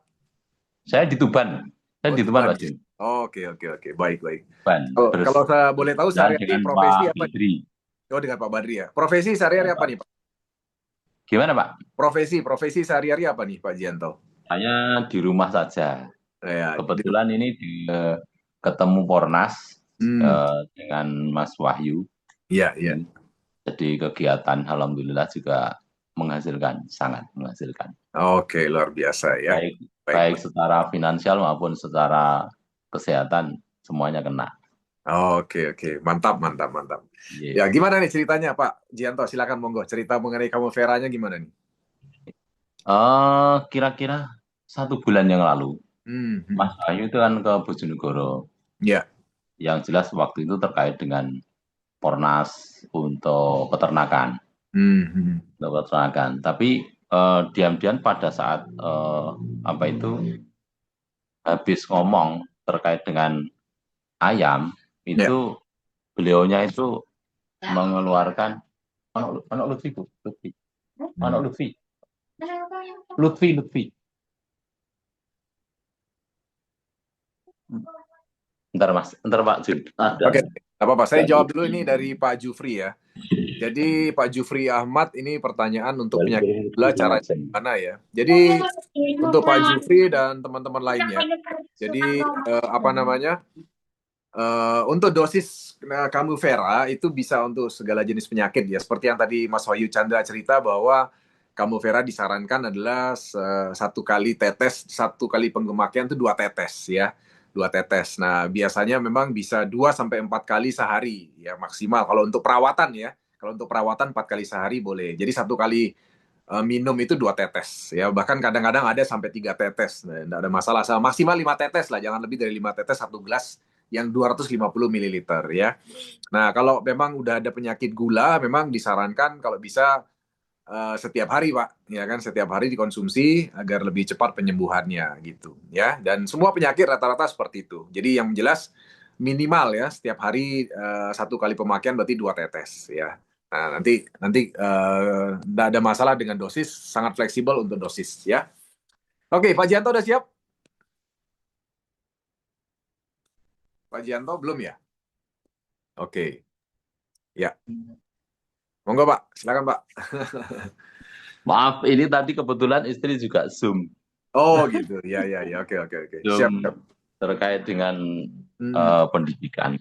Saya di Tuban. Saya Oh, di Tuban Tuban. Pak Jun. Oke, oke, oke. Baik, baik. Tuban. Kalau saya boleh tahu sehari-hari dengan profesi Pak apa? Badri. Oh, dengan Pak Badri ya. Profesi sehari-hari apa nih Pak? Gimana Pak? Profesi sehari-hari apa nih Pak Jianto? Saya di rumah saja. Ya, Kebetulan ini di ketemu Pornas Hmm. dengan Mas Wahyu. Iya, iya. Jadi kegiatan alhamdulillah juga sangat menghasilkan. Oke, luar biasa ya. Baik Baik, baik baik. secara finansial maupun secara kesehatan semuanya kena. Oke, oke. Mantap, mantap, mantap. Iya. Ya, gimana nih ceritanya, Pak Jianto? Silakan monggo. Cerita mengenai kamu Veranya gimana nih? Kira-kira 1 bulan yang lalu, Mas Hmm. Wahyu itu kan ke Bojonegoro. Ya. Yang jelas waktu itu terkait dengan Pornas untuk peternakan. Hmm. Tapi diam-diam pada saat habis ngomong terkait dengan ayam Ya. itu beliaunya itu mengeluarkan anak Lutfi Bu, Lutfi. Anak Lutfi. Lutfi. Ntar Pak Jun. Ada. Oke, nggak apa-apa. Saya jawab dulu ini dari Pak Jufri ya. Jadi Pak Jufri Ahmad ini pertanyaan untuk penyakit gula cara gimana ya? Jadi untuk Pak Jufri dan teman-teman lainnya. Jadi apa namanya? Untuk dosis kamu Vera itu bisa untuk segala jenis penyakit ya. Seperti yang tadi Mas Wahyu Chandra cerita bahwa kamu Vera disarankan adalah 1 kali tetes, 1 kali penggemakaian itu 2 tetes ya. 2 tetes. Nah, biasanya memang bisa 2 sampai 4 kali sehari ya maksimal. Kalau untuk perawatan ya, kalau untuk perawatan 4 kali sehari boleh. Jadi 1 kali minum itu 2 tetes ya. Bahkan kadang-kadang ada sampai 3 tetes. Nah, tidak ada masalah. Maksimal 5 tetes lah. Jangan lebih dari 5 tetes 1 gelas yang 250 ml ya. Nah, kalau memang udah ada penyakit gula, memang disarankan kalau bisa setiap hari, Pak, ya kan, setiap hari dikonsumsi agar lebih cepat penyembuhannya gitu, ya. Dan semua penyakit rata-rata seperti itu. Jadi yang jelas minimal ya setiap hari 1 kali pemakaian berarti 2 tetes ya. Nah, nanti nggak ada masalah dengan dosis, sangat fleksibel untuk dosis ya. Oke, Pak Jianto udah siap? Pak Jianto belum ya? Oke, ya. Monggo Pak, silakan Pak. Maaf, ini tadi kebetulan istri juga Zoom. Oh gitu, ya, oke, siap. Zoom terkait dengan pendidikan.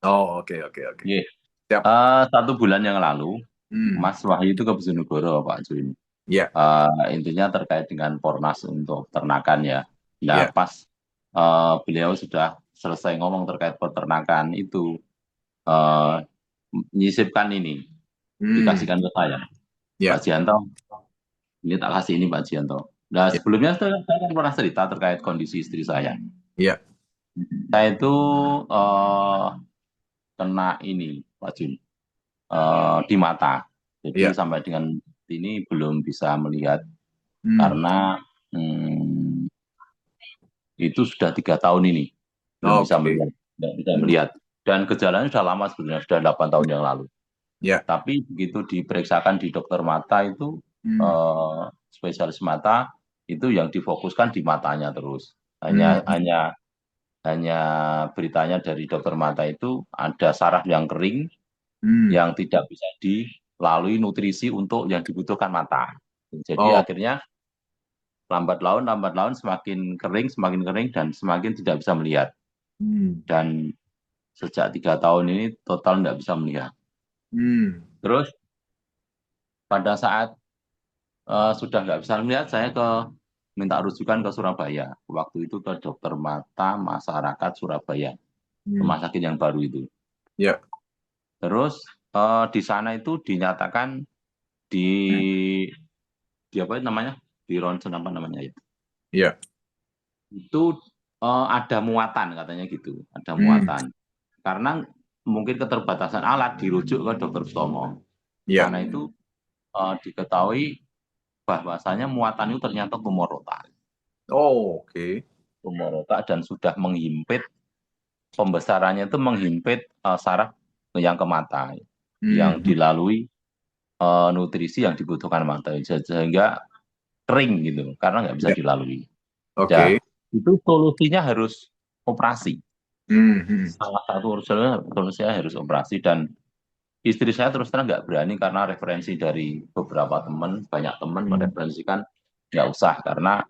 Oh oke. Yeah. Siap. 1 bulan yang lalu, Mas Wahyu itu ke Bojonegoro, Pak Jun. Ya. Intinya terkait dengan Pornas untuk peternakan ya. Nah, Ya. pas beliau sudah selesai ngomong terkait peternakan itu, nyisipkan ini, dikasihkan ke saya. Ya. Pak Jianto, ini tak kasih ini Pak Jianto. Nah, Ya. sebelumnya saya kan pernah cerita terkait kondisi istri saya. Ya. Saya itu kena ini, Pak Jun, di mata. Jadi Ya. sampai dengan ini belum bisa melihat karena itu sudah 3 tahun ini belum bisa melihat, tidak bisa melihat. Dan gejalanya sudah lama sebenarnya, sudah 8 tahun yang lalu. Ya. Tapi begitu diperiksakan di dokter mata itu spesialis mata itu yang difokuskan di matanya terus. Hanya beritanya dari dokter mata itu ada saraf yang kering yang tidak bisa dilalui nutrisi untuk yang dibutuhkan mata. Jadi akhirnya lambat laun semakin kering dan semakin tidak bisa melihat. Dan sejak 3 tahun ini total tidak bisa melihat. Terus pada saat sudah nggak bisa melihat, saya minta rujukan ke Surabaya. Waktu itu ke dokter mata masyarakat Surabaya, rumah sakit yang baru itu. Ya. Terus di sana itu dinyatakan di apa namanya, di ronsen apa namanya itu. Ya. Itu ada muatan katanya gitu, ada muatan. Karena mungkin keterbatasan alat dirujuk ke dokter Sutomo. Ya. Karena itu diketahui bahwasanya muatan itu ternyata tumor otak. Oh, oke. Tumor otak dan sudah menghimpit, pembesarannya itu menghimpit saraf yang ke mata, yang dilalui nutrisi yang dibutuhkan mata, sehingga kering gitu, karena nggak bisa dilalui. Oke. Itu solusinya harus operasi. Salah satu solusinya harus operasi, dan istri saya terus terang nggak berani karena referensi dari beberapa teman, banyak teman mereferensikan nggak usah karena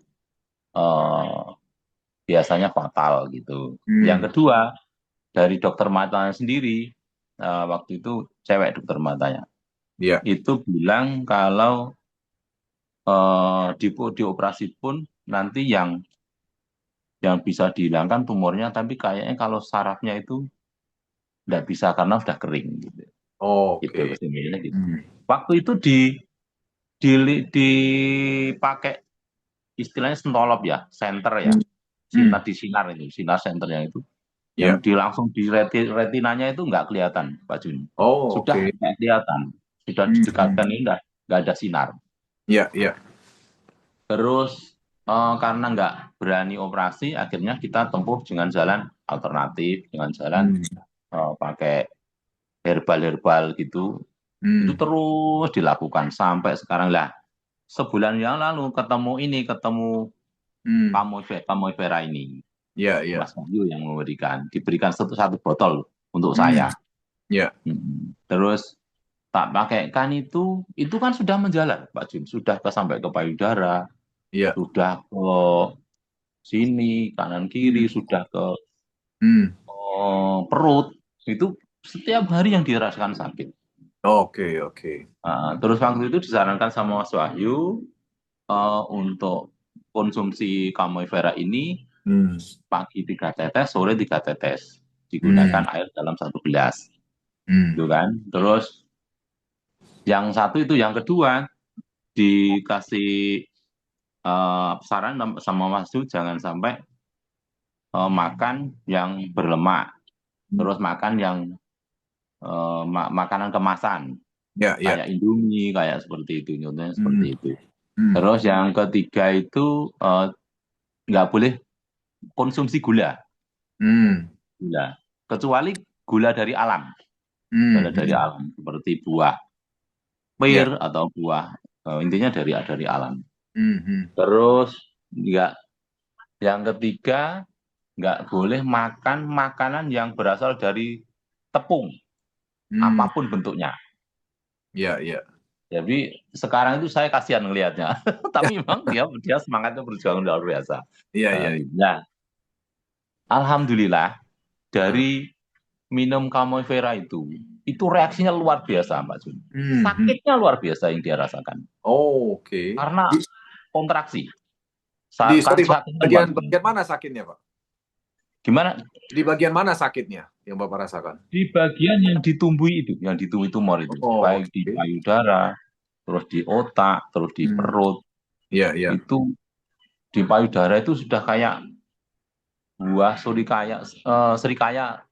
biasanya fatal gitu. Yang kedua, dari dokter matanya sendiri, waktu itu cewek dokter matanya, Iya. itu bilang kalau dioperasi pun nanti yang bisa dihilangkan tumornya, tapi kayaknya kalau sarafnya itu nggak bisa karena udah kering gitu. Gitu Oke. kesimpulannya gitu. Hmm. Waktu itu dipakai istilahnya sentolop ya, center ya. Hmm. Sinar itu, sinar senternya itu. Ya. Yang langsung di retinanya itu nggak kelihatan, Pak Juni. Oh, Sudah oke. nggak kelihatan. Sudah Hmm. didekatkan ini nggak ada sinar. Iya, iya. Terus karena nggak berani operasi, akhirnya kita tempuh dengan jalan alternatif, dengan jalan pakai herbal-herbal gitu. Itu terus dilakukan sampai sekarang lah. Sebulan yang lalu ketemu Camoi Vera ini. Iya, iya. Mas Wahyu yang diberikan satu botol untuk saya. Iya. Terus tak pakaikan itu kan sudah menjalar, Pak Jun. Sudah sampai ke payudara, Iya. sudah ke sini, kanan kiri, sudah ke perut. Itu setiap hari yang dirasakan sakit. Oke, oke. Terus waktu itu disarankan sama Mas Wahyu untuk konsumsi Camoi Vera ini pagi 3 tetes, sore 3 tetes. Digunakan air dalam 1 gelas. Gitu kan. Terus yang satu itu, yang kedua dikasih saran sama Mas Wahyu jangan sampai makan yang berlemak. Terus makan yang makanan kemasan. Ya, ya. Kayak Indomie, kayak seperti itu, contohnya seperti itu. Terus yang ketiga itu nggak boleh konsumsi gula. Gula. Kecuali gula dari alam. Gula dari alam, seperti buah pir atau buah, intinya dari alam. Terus yang ketiga, nggak boleh makan makanan yang berasal dari tepung, apapun bentuknya. Iya, iya. Jadi sekarang itu saya kasihan ngelihatnya, tapi memang dia semangatnya berjuang luar biasa. Iya, iya. Nah, alhamdulillah dari minum Camoi Vera itu reaksinya luar biasa, Pak Jun. Sakitnya luar biasa yang dia rasakan. Oh, oke. Karena kontraksi. Bagian mana sakitnya, Pak? Gimana? Di bagian mana sakitnya yang Bapak rasakan? Di bagian yang ditumbuhi itu, yang ditumbuhi tumor itu. Baik di payudara, terus di otak, terus di perut. Iya, iya. Itu di payudara itu sudah kayak buah serikaya,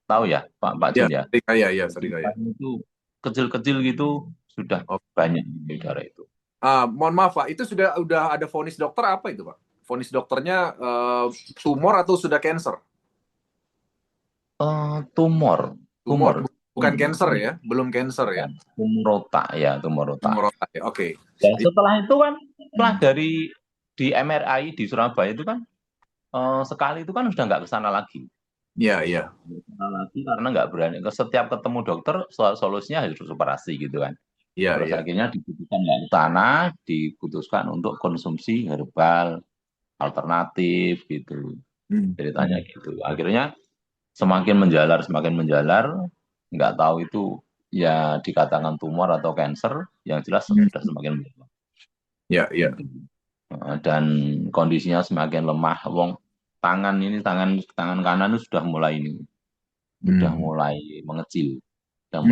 tahu ya, Pak Jun ya? Serikaya, ya, serikaya. Itu kecil-kecil gitu sudah banyak di payudara itu. Mohon maaf, Pak, itu sudah ada vonis dokter apa itu, Pak? Vonis dokternya tumor atau sudah cancer? Tumor. Bukan cancer ya, belum cancer ya. Tumor otak ya, tumor otak. Tumor otak ya, oke. Dan setelah itu kan, setelah di MRI di Surabaya itu kan sekali itu kan sudah nggak ke sana lagi. Iya, iya. Lagi karena nggak berani. Setiap ketemu dokter solusinya harus operasi gitu kan. Iya, Terus iya. akhirnya diputuskan nggak ke sana, diputuskan untuk konsumsi herbal alternatif gitu. Ceritanya gitu. Akhirnya semakin menjalar, nggak tahu itu ya dikatakan tumor atau cancer, yang jelas sudah semakin menjalar. Iya, iya. Dan kondisinya semakin lemah. Tangan kanan itu sudah mulai mengecil, dan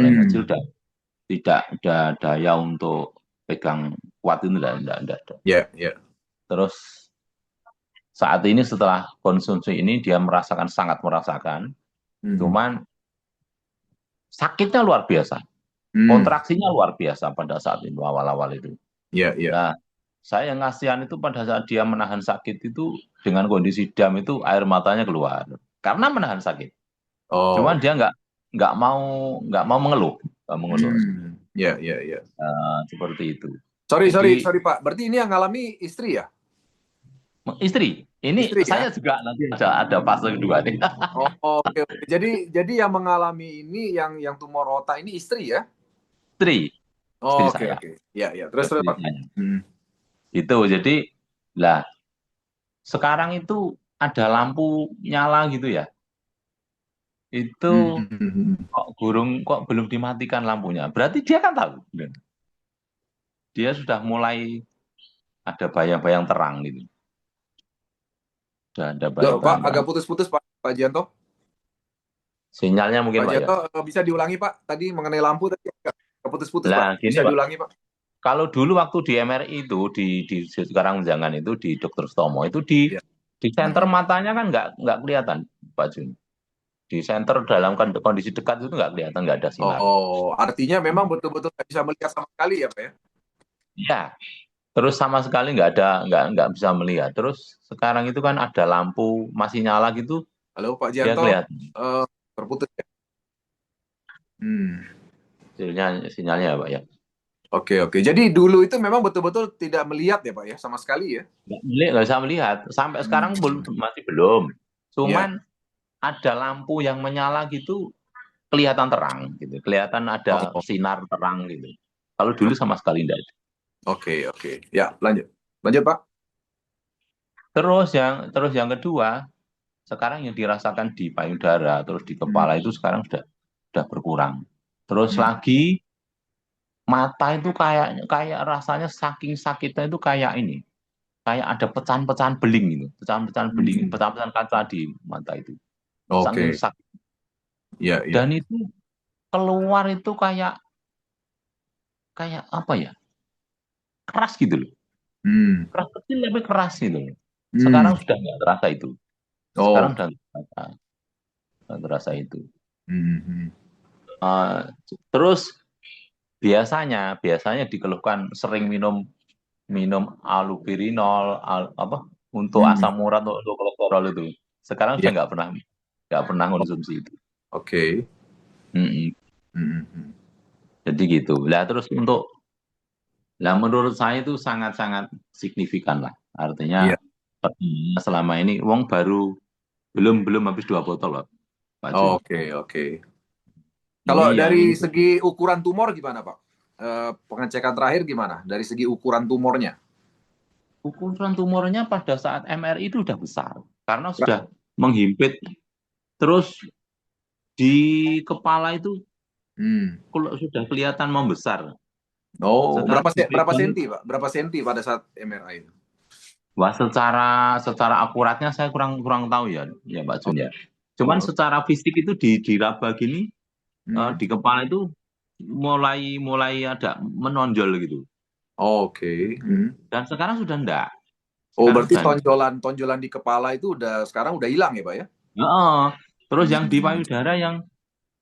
tidak ada daya untuk pegang kuat itu tidak ada. Iya, iya. Terus saat ini setelah konsumsi ini dia sangat merasakan, cuman sakitnya luar biasa, kontraksinya luar biasa pada saat itu awal-awal itu. Iya, iya. Nah, saya yang ngasihan itu pada saat dia menahan sakit itu dengan kondisi dam itu air matanya keluar karena menahan sakit. Cuman dia nggak mau mengeluh, Iya, iya, iya. seperti itu. Sorry Pak, berarti ini yang ngalami istri ya? Istri. Ini istri, saya ya? Juga nanti ada fase kedua nih. Oke. Jadi yang mengalami ini yang tumor otak ini istri ya? Istri. Oke. Ya. Terus Pak. Itu jadi lah sekarang itu ada lampu nyala gitu ya. itu kok belum dimatikan lampunya. Berarti dia kan tahu. Dia sudah mulai ada bayang-bayang terang gitu. Sudah ada Loh, Pak, bayang-bayang terang. agak putus-putus Pak Jianto. Sinyalnya mungkin Pak Pak ya. Jianto bisa diulangi Pak. Tadi mengenai lampu tadi agak putus-putus Nah, Pak. gini Bisa Pak. diulangi Pak. Kalau dulu waktu di MRI itu di sekarang jangan itu di Dr. Stomo itu di Ya. center matanya kan nggak kelihatan Pak Jun. Di center dalam kondisi dekat itu nggak kelihatan, nggak ada sinar. Oh, artinya memang betul-betul nggak bisa melihat sama sekali ya Pak ya? Ya, terus sama sekali nggak bisa melihat. Terus sekarang itu kan ada lampu masih nyala gitu, Halo Pak dia Jianto, kelihatan. terputus ya? Sinyalnya ya Pak ya. Oke. Jadi dulu itu memang betul-betul tidak melihat ya Pak ya, sama sekali ya? Nggak bisa melihat. Sampai sekarang masih belum. Cuman ada lampu yang menyala gitu, kelihatan terang gitu. Kelihatan ada sinar terang gitu. Kalau dulu sama sekali enggak ada. Oke. Ya, lanjut Pak. Terus yang kedua, sekarang yang dirasakan di payudara terus di kepala itu sekarang sudah berkurang. Terus lagi mata itu kayak rasanya saking sakitnya itu kayak ini. Kayak ada pecahan-pecahan beling gitu. Pecahan-pecahan beling, pecahan-pecahan kaca di mata itu. Saking Oke. sakit. Ya. Dan itu keluar itu kayak apa ya? Keras gitu loh. Keras kecil tapi keras gitu loh. Sekarang sudah nggak terasa itu. Sekarang sudah nggak terasa itu. Terus biasanya dikeluhkan sering minum allopurinol untuk asam urat untuk kolesterol itu. Sekarang sudah nggak pernah konsumsi itu. Oke. Jadi gitu. Terus menurut saya itu sangat-sangat signifikan lah. Artinya selama ini wong baru belum habis 2 botol loh, Pak Jun. Oke. Kalau dari segi ukuran tumor gimana Pak? Pengecekan terakhir gimana? Dari segi ukuran tumornya? Ukuran tumornya pada saat MRI itu udah besar. Karena sudah menghimpit. Terus di kepala itu sudah kelihatan membesar. Berapa senti Pak? Berapa senti pada saat MRI itu? Wah, secara akuratnya saya kurang tahu ya Pak Jun ya. Cuman secara fisik itu diraba gini di kepala itu mulai ada menonjol gitu. Oke. Dan sekarang sudah enggak. Berarti tonjolan di kepala itu sekarang udah hilang ya Pak ya? Terus yang di payudara yang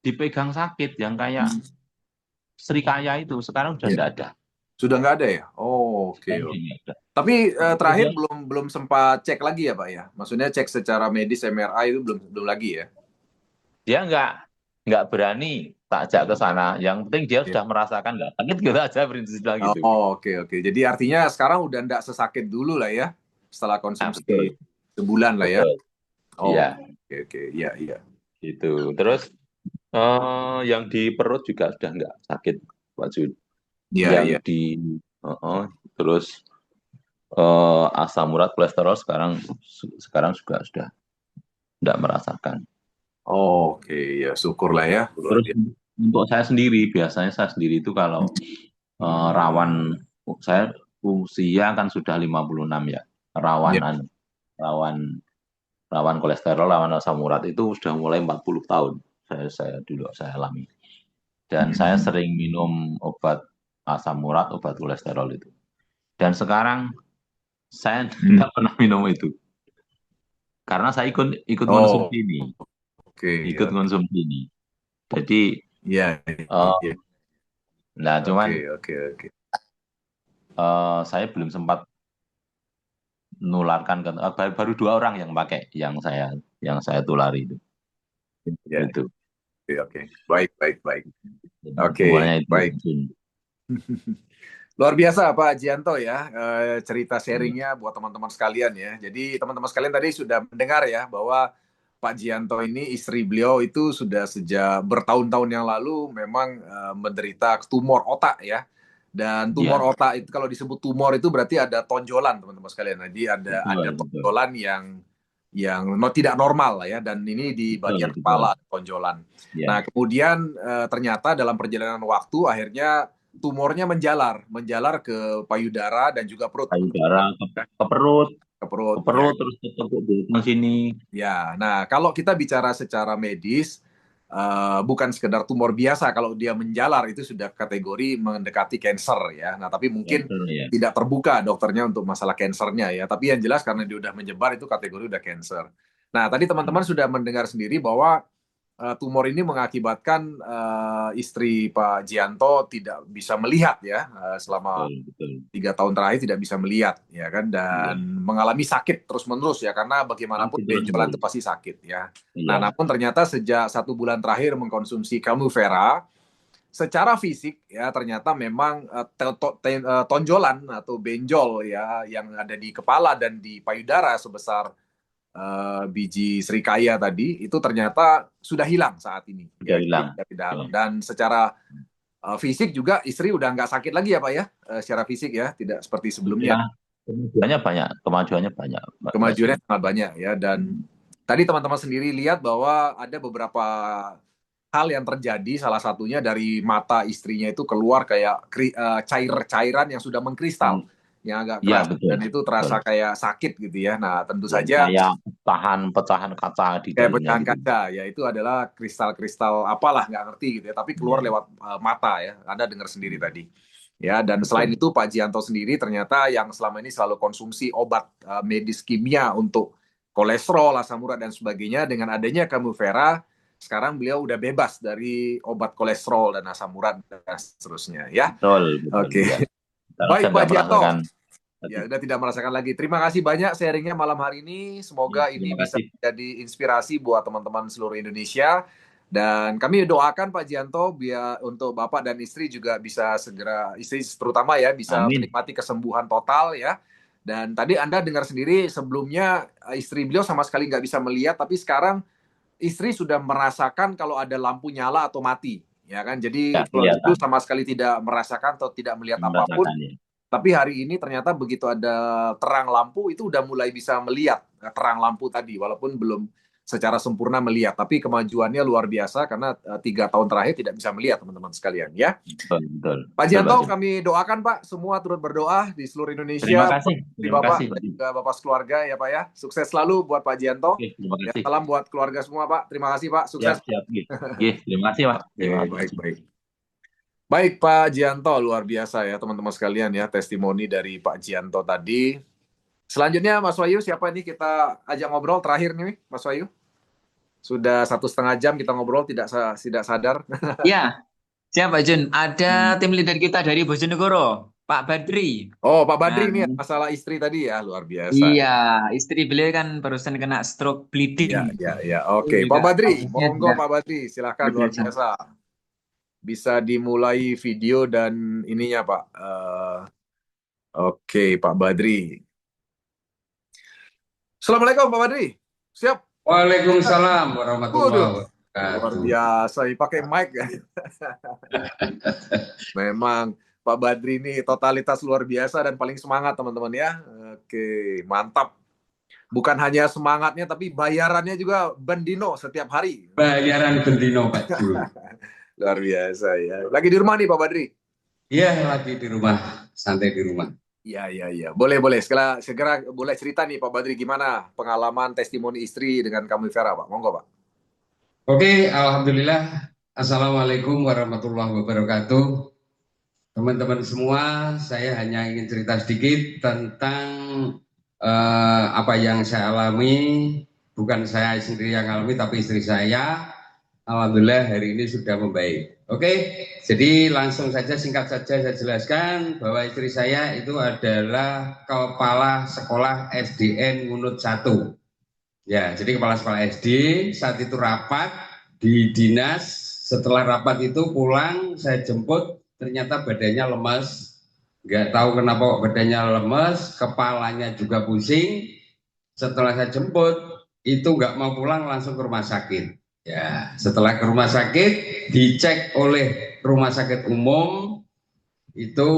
dipegang sakit yang kayak Srikaya itu sekarang sudah enggak ada. Sudah nggak ada ya? Oke. Tapi terakhir belum sempat cek lagi ya Pak ya? Maksudnya cek secara medis MRI itu belum lagi ya? Dia nggak berani tak ajak ke sana. Yang penting dia sudah merasakan nggak sakit gitu aja prinsipnya gitu. Oke. Jadi artinya sekarang udah nggak sesakit dulu lah ya? Setelah konsumsi sebulan lah ya? Iya. Oke. Iya. Gitu. Terus yang di perut juga sudah nggak sakit Pak Jun. Iya. Terus asam urat kolesterol sekarang juga sudah tidak merasakan. Oke, ya syukurlah ya. Terus untuk saya sendiri biasanya saya sendiri itu kalau rawan saya usia kan sudah 56 ya. Rawan kolesterol, rawan asam urat itu sudah mulai 40 tahun. Saya alami. Dan saya sering minum obat asam urat, obat kolesterol itu. Dan sekarang saya tidak pernah minum itu. Karena saya ikut konsumsi ini. Ikut konsumsi ini. Jadi cuman saya belum sempat menularkan baru 2 orang yang pakai yang saya tulari itu. Itu. Oke. Baik. Oke, baik. Luar biasa Pak Jianto ya, cerita sharingnya buat teman-teman sekalian ya. Jadi teman-teman sekalian tadi sudah mendengar ya bahwa Pak Jianto ini istri beliau itu sudah sejak bertahun-tahun yang lalu memang menderita tumor otak ya. Dan tumor otak itu kalau disebut tumor itu berarti ada tonjolan teman-teman sekalian. Jadi ada tonjolan yang tidak normal lah ya, dan ini di bagian Betul, kepala tonjolan. ya. Nah, kemudian ternyata dalam perjalanan waktu akhirnya tumornya menjalar ke payudara dan juga perut. Payudara ke perut, Ke perut. terus ke tengkuk belakang sini. Ya, nah kalau kita bicara secara medis, bukan sekedar tumor biasa. Kalau dia menjalar itu sudah kategori mendekati cancer ya. Nah, tapi mungkin Betul, ya. tidak terbuka dokternya untuk masalah cancernya ya. Tapi yang jelas karena dia udah menyebar itu kategori udah cancer. Nah, tadi teman-teman sudah mendengar sendiri bahwa tumor ini mengakibatkan istri Pak Gianto tidak bisa melihat ya, selama Betul. 3 tahun terakhir tidak bisa melihat ya kan, dan mengalami sakit terus-menerus ya, karena bagaimanapun benjolan itu pasti sakit ya. Nah, namun ternyata sejak 1 bulan terakhir mengkonsumsi Camufera, secara fisik ya ternyata memang tonjolan atau benjol ya yang ada di kepala dan di payudara sebesar biji serikaya tadi itu ternyata sudah hilang saat ini. Sudah hilang. Dari dalam. Dan secara fisik juga istri udah nggak sakit lagi ya Pak ya, secara fisik ya, tidak seperti sebelumnya. Kemajuannya banyak. Kemajuannya sangat banyak ya, dan tadi teman-teman sendiri lihat bahwa ada beberapa hal yang terjadi, salah satunya dari mata istrinya itu keluar kayak cairan yang sudah mengkristal, yang agak keras, dan itu terasa kayak sakit gitu ya. Nah, tentu saja kayak pecahan kaca di kayak dalamnya. pecahan kaca, ya itu adalah kristal-kristal apalah nggak ngerti gitu ya, tapi keluar lewat mata ya. Anda dengar sendiri tadi. Ya, dan selain itu Pak Gianto sendiri ternyata yang selama ini selalu konsumsi obat medis kimia untuk kolesterol, asam urat dan sebagainya, dengan adanya Camufera sekarang beliau udah bebas dari obat kolesterol dan asam urat dan seterusnya ya. Betul. Oke. Ya. Baik Pak Gianto. Ya, udah tidak merasakan lagi. Terima kasih banyak sharingnya malam hari ini. Semoga ini bisa jadi inspirasi buat teman-teman seluruh Indonesia. Dan kami doakan Pak Gianto biar untuk Bapak dan istri juga bisa segera, istri terutama ya, bisa menikmati kesembuhan total ya. Dan tadi Anda dengar sendiri sebelumnya istri beliau sama sekali nggak bisa melihat, tapi sekarang istri sudah merasakan kalau ada lampu nyala atau mati. Ya kan, jadi itu sama sekali tidak merasakan atau tidak melihat apapun. Ya. Tapi hari ini ternyata begitu ada terang lampu itu udah mulai bisa melihat terang lampu tadi, walaupun belum secara sempurna melihat, tapi kemajuannya luar biasa karena 3 tahun terakhir tidak bisa melihat teman-teman sekalian ya. Betul. Pak Gianto, kami doakan Pak, semua turut berdoa di seluruh Indonesia. Terima kasih dan juga Bapak sekeluarga ya Pak ya. Sukses selalu buat Pak Gianto. Terima kasih. Ya, salam buat keluarga semua Pak. Terima kasih Pak. Sukses. Siap. Terima kasih Pak. Baik Pak Gianto, luar biasa ya teman-teman sekalian ya, testimoni dari Pak Gianto tadi. Selanjutnya Mas Wahyu, siapa nih kita ajak ngobrol terakhir nih Mas Wahyu? Sudah 1,5 jam kita ngobrol tidak sadar. Ya, siapa Jun? Ada tim leader kita dari Bojonegoro, Pak Badri. Oh, Pak Badri nih masalah istri tadi ya, luar biasa. Iya, istri beliau kan barusan kena stroke bleeding. Ya. Oke, Pak Badri, monggo Pak Badri, silakan, luar biasa. Bisa dimulai video dan ininya Pak. Oke, Pak Badri. Assalamualaikum Pak Badri. Siap. Waalaikumsalam warahmatullahi wabarakatuh. Luar biasa, pakai mic ya. Memang Pak Badri ini totalitas luar biasa dan paling semangat teman-teman ya. Oke, mantap. Bukan hanya semangatnya tapi bayarannya juga bendino setiap hari. Bayaran bendino Pak Jul. Luar biasa ya. Lagi di rumah nih Pak Badri? Iya, lagi di rumah, santai di rumah. Iya. Boleh. Segera boleh cerita nih Pak Badri, gimana pengalaman testimoni istri dengan Camufera Pak? Monggo Pak. Oke, alhamdulillah. Assalamualaikum warahmatullahi wabarakatuh. Teman-teman semua, saya hanya ingin cerita sedikit tentang apa yang saya alami. Bukan saya sendiri yang alami, tapi istri saya. Alhamdulillah hari ini sudah membaik. Oke, jadi langsung saja singkat saja saya jelaskan bahwa istri saya itu adalah kepala sekolah SDN Ngunut 1. Ya, jadi kepala sekolah SD, saat itu rapat di dinas, setelah rapat itu pulang, saya jemput, ternyata badannya lemas, nggak tahu kenapa badannya lemas, kepalanya juga pusing. Setelah saya jemput, itu nggak mau pulang, langsung ke rumah sakit. Ya, setelah ke rumah sakit, dicek oleh rumah sakit umum, itu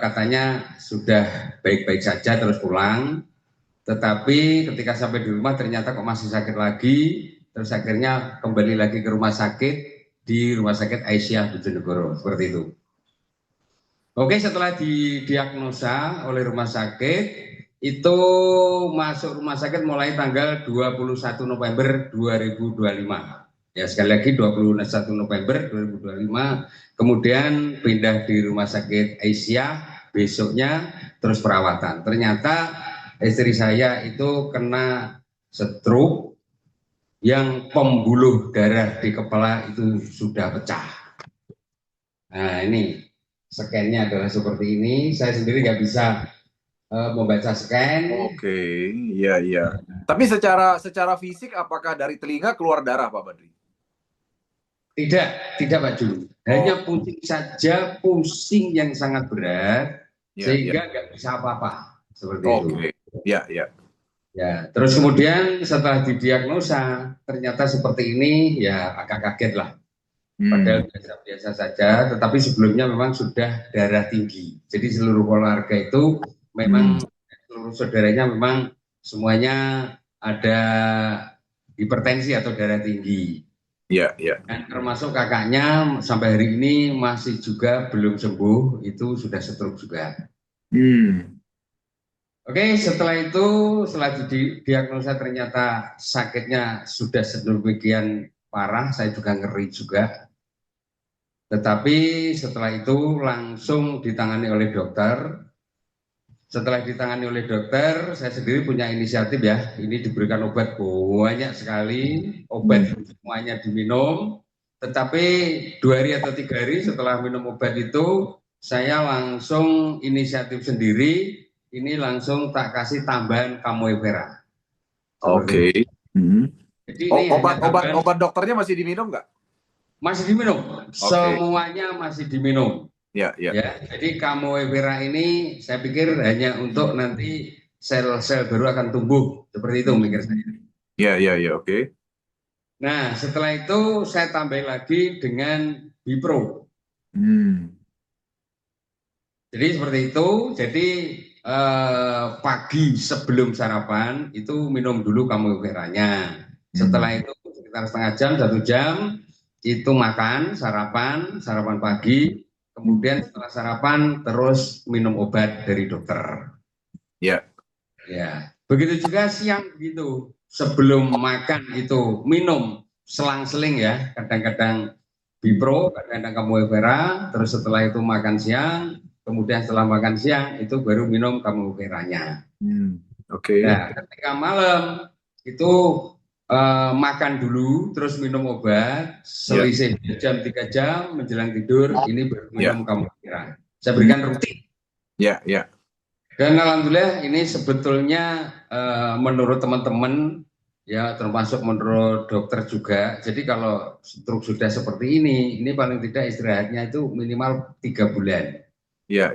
katanya sudah baik-baik saja, terus pulang. tetapi ketika sampai di rumah ternyata kok masih sakit lagi, terus akhirnya kembali lagi ke rumah sakit, di Rumah Sakit Aisyah Bojonegoro, seperti itu. Oke, setelah didiagnosa oleh rumah sakit, itu masuk rumah sakit mulai tanggal 21 November 2025. Ya, sekali lagi 21 November 2025, kemudian pindah di Rumah Sakit Aisyah, besoknya terus perawatan. Ternyata istri saya itu kena stroke yang pembuluh darah di kepala itu sudah pecah. Nah, ini scan-nya adalah seperti ini. Saya sendiri nggak bisa membaca scan. Oke, iya iya. Tapi secara fisik apakah dari telinga keluar darah, Pak Badri? Tidak Pak Jun. Hanya pusing saja, pusing yang sangat berat, sehingga nggak bisa apa-apa. Seperti itu. Oke, iya iya. Ya, terus kemudian setelah didiagnosa ternyata seperti ini, ya agak kaget lah. Padahal biasa-biasa saja, tetapi sebelumnya memang sudah darah tinggi. Jadi seluruh keluarga itu memang seluruh saudaranya memang semuanya ada hipertensi atau darah tinggi. Iya, iya. Dan termasuk kakaknya sampai hari ini masih juga belum sembuh, itu sudah stroke juga. Oke, setelah itu, setelah didiagnosa ternyata sakitnya sudah sedemikian parah, saya juga ngeri juga. Tetapi setelah itu langsung ditangani oleh dokter. Setelah ditangani oleh dokter, saya sendiri punya inisiatif ya. Ini diberikan obat banyak sekali, obat semuanya diminum. Tetapi 2 hari atau 3 hari setelah minum obat itu, saya langsung inisiatif sendiri. Ini langsung tak kasih tambahan Camoe Vera. Oke. Jadi ini obat dokternya masih diminum nggak? Masih diminum, semuanya masih diminum. Ya. Jadi Camoe Vera ini saya pikir hanya untuk nanti sel-sel baru akan tumbuh, seperti itu mikir saya. Ya, oke. Nah, setelah itu saya tambah lagi dengan Bipro. Jadi seperti itu. Jadi pagi sebelum sarapan itu minum dulu Camoe Veranya. Setelah itu sekitar setengah jam, 1 jam itu makan sarapan pagi. Kemudian setelah sarapan terus minum obat dari dokter. Ya. Begitu juga siang gitu. Sebelum makan itu minum selang-seling ya. Kadang-kadang Bipro, kadang-kadang Camoe Vera. Terus setelah itu makan siang. Kemudian setelah makan siang itu baru minum Camoe Veranya. Oke. Nah, ketika malam itu makan dulu, terus minum obat, selisih 2 jam 3 jam menjelang tidur, ini baru minum Camoe Vera. Saya berikan rutin. Ya. Dan alhamdulillah ini sebetulnya menurut teman-teman, ya termasuk menurut dokter juga. Jadi kalau stroke sudah seperti ini paling tidak istirahatnya itu minimal 3 bulan. Ya.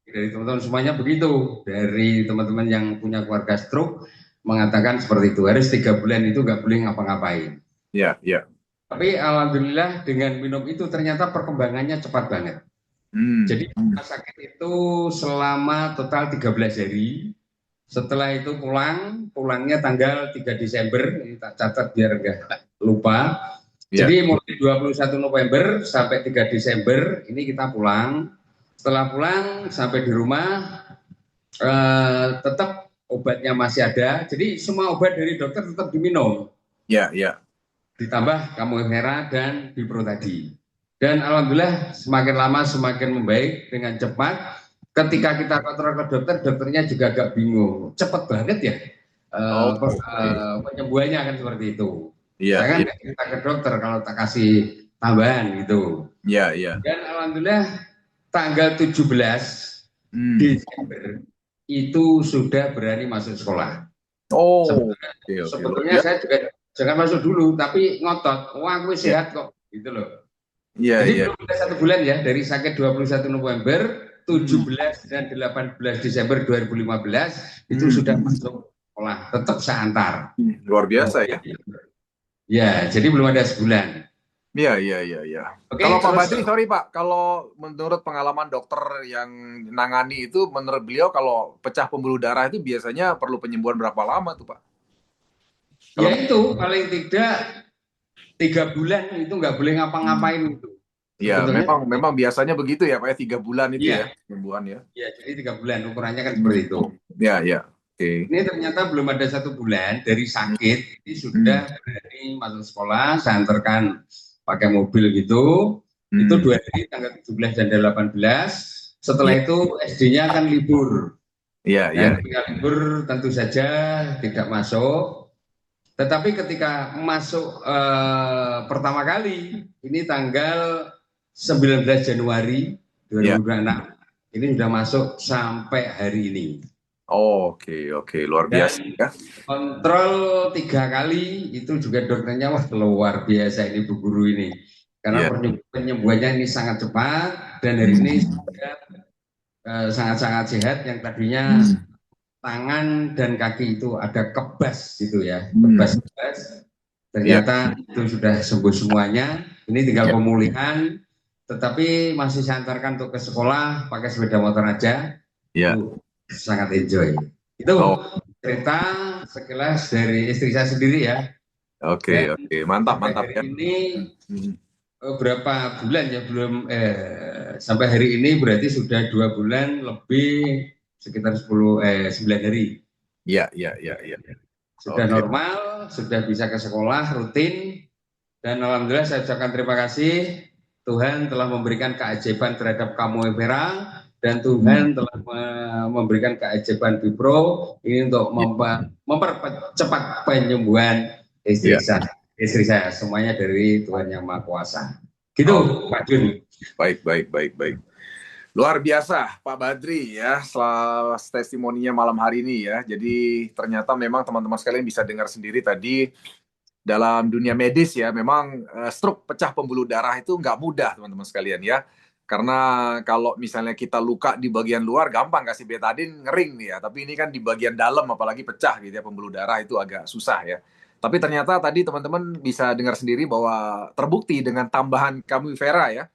Dari teman-teman semuanya begitu. Dari teman-teman yang punya keluarga stroke mengatakan seperti itu, harus 3 bulan itu nggak boleh ngapa-ngapain. Ya. Tapi alhamdulillah dengan minum itu ternyata perkembangannya cepat banget. Jadi rumah sakit itu selama total 13 hari. Setelah itu pulangnya tanggal 3 Desember, ini tak catat biar nggak lupa. Jadi mulai 21 November sampai 3 Desember ini kita pulang. Setelah pulang sampai di rumah tetap obatnya masih ada, jadi semua obat dari dokter tetap diminum. Ya. Ditambah Camoe Vera dan Bipro tadi. Dan alhamdulillah semakin lama semakin membaik dengan cepat. Ketika kita kontrol ke dokter, dokternya juga agak bingung. Cepat banget ya penyembuhannya kan seperti itu. Saya kan kita ke dokter kalau tak kasih tambahan gitu. Dan alhamdulillah tanggal 17 Desember itu sudah berani masuk sekolah. Sebetulnya saya juga jangan masuk dulu, tapi ngotot. Wah, aku sehat kok, gitu loh. Jadi belum ada 1 bulan ya, dari sakit 21 November, 17 dan 18 Desember 2015 itu sudah masuk sekolah. Tetap saya antar. Luar biasa ya. Ya, jadi belum ada sebulan. Iya, iya, iya, iya. Oke, Kalau Pak terus Badri, sorry Pak, kalau menurut pengalaman dokter yang nangani itu, menurut beliau kalau pecah pembuluh darah itu biasanya perlu penyembuhan berapa lama tuh Pak? ya Kalau itu paling tidak 3 bulan itu nggak boleh ngapa-ngapain itu. ya Sebetulnya, memang biasanya begitu ya Pak ya, 3 bulan itu ya iya, penyembuhan ya. ya jadi 3 bulan ukurannya kan seperti itu. Ya, ya. Oke. Ini ternyata belum ada 1 bulan dari sakit, ini Hmm. sudah berani masuk sekolah, saya antarkan pakai mobil gitu, itu 2 hari, tanggal 17 dan 18, setelah Ya. itu SD-nya akan libur. Iya, Ya, iya. ketika libur tentu saja tidak masuk, tetapi ketika masuk pertama kali, ini tanggal 19 Januari Ya. 2026, ini sudah masuk sampai hari ini. Oh, oke, luar biasa Dan ya. kontrol 3 kali itu juga dokternya wah luar biasa ini Bu Guru ini, karena Iya. penyembuhannya ini sangat cepat dan hari ini sudah sangat-sangat sehat. Yang tadinya tangan dan kaki itu ada kebas gitu ya, kebas, ternyata itu sudah sembuh semuanya. Ini tinggal Ya. pemulihan, tetapi masih saya antarkan untuk ke sekolah pakai sepeda motor aja. Ya. Itu sangat enjoy. Itu Oh, cerita sekilas dari istri saya sendiri ya. oke, mantap Sampai hari ya. ini berapa bulan ya belum sampai hari ini berarti sudah 2 bulan lebih, sekitar 9 hari. Iya. Sudah Oke. normal, sudah bisa ke sekolah rutin, dan alhamdulillah saya ucapkan terima kasih. Tuhan telah memberikan keajaiban terhadap kamu Vera, dan Tuhan telah memberikan keajaiban Bipro ini untuk mempercepat penyembuhan istri saya. Semuanya dari Tuhan Yang Maha Kuasa. Gitu, Pak Jun. Baik. Luar biasa Pak Badri ya, setelah testimoninya malam hari ini ya. Jadi ternyata memang teman-teman sekalian bisa dengar sendiri tadi, dalam dunia medis ya, memang stroke pecah pembuluh darah itu nggak mudah teman-teman sekalian ya. Karena kalau misalnya kita luka di bagian luar gampang kasih betadin ngering nih ya, tapi ini kan di bagian dalam apalagi pecah gitu ya pembuluh darah itu agak susah ya. Tapi ternyata tadi teman-teman bisa dengar sendiri bahwa terbukti dengan tambahan Kamu Vera ya,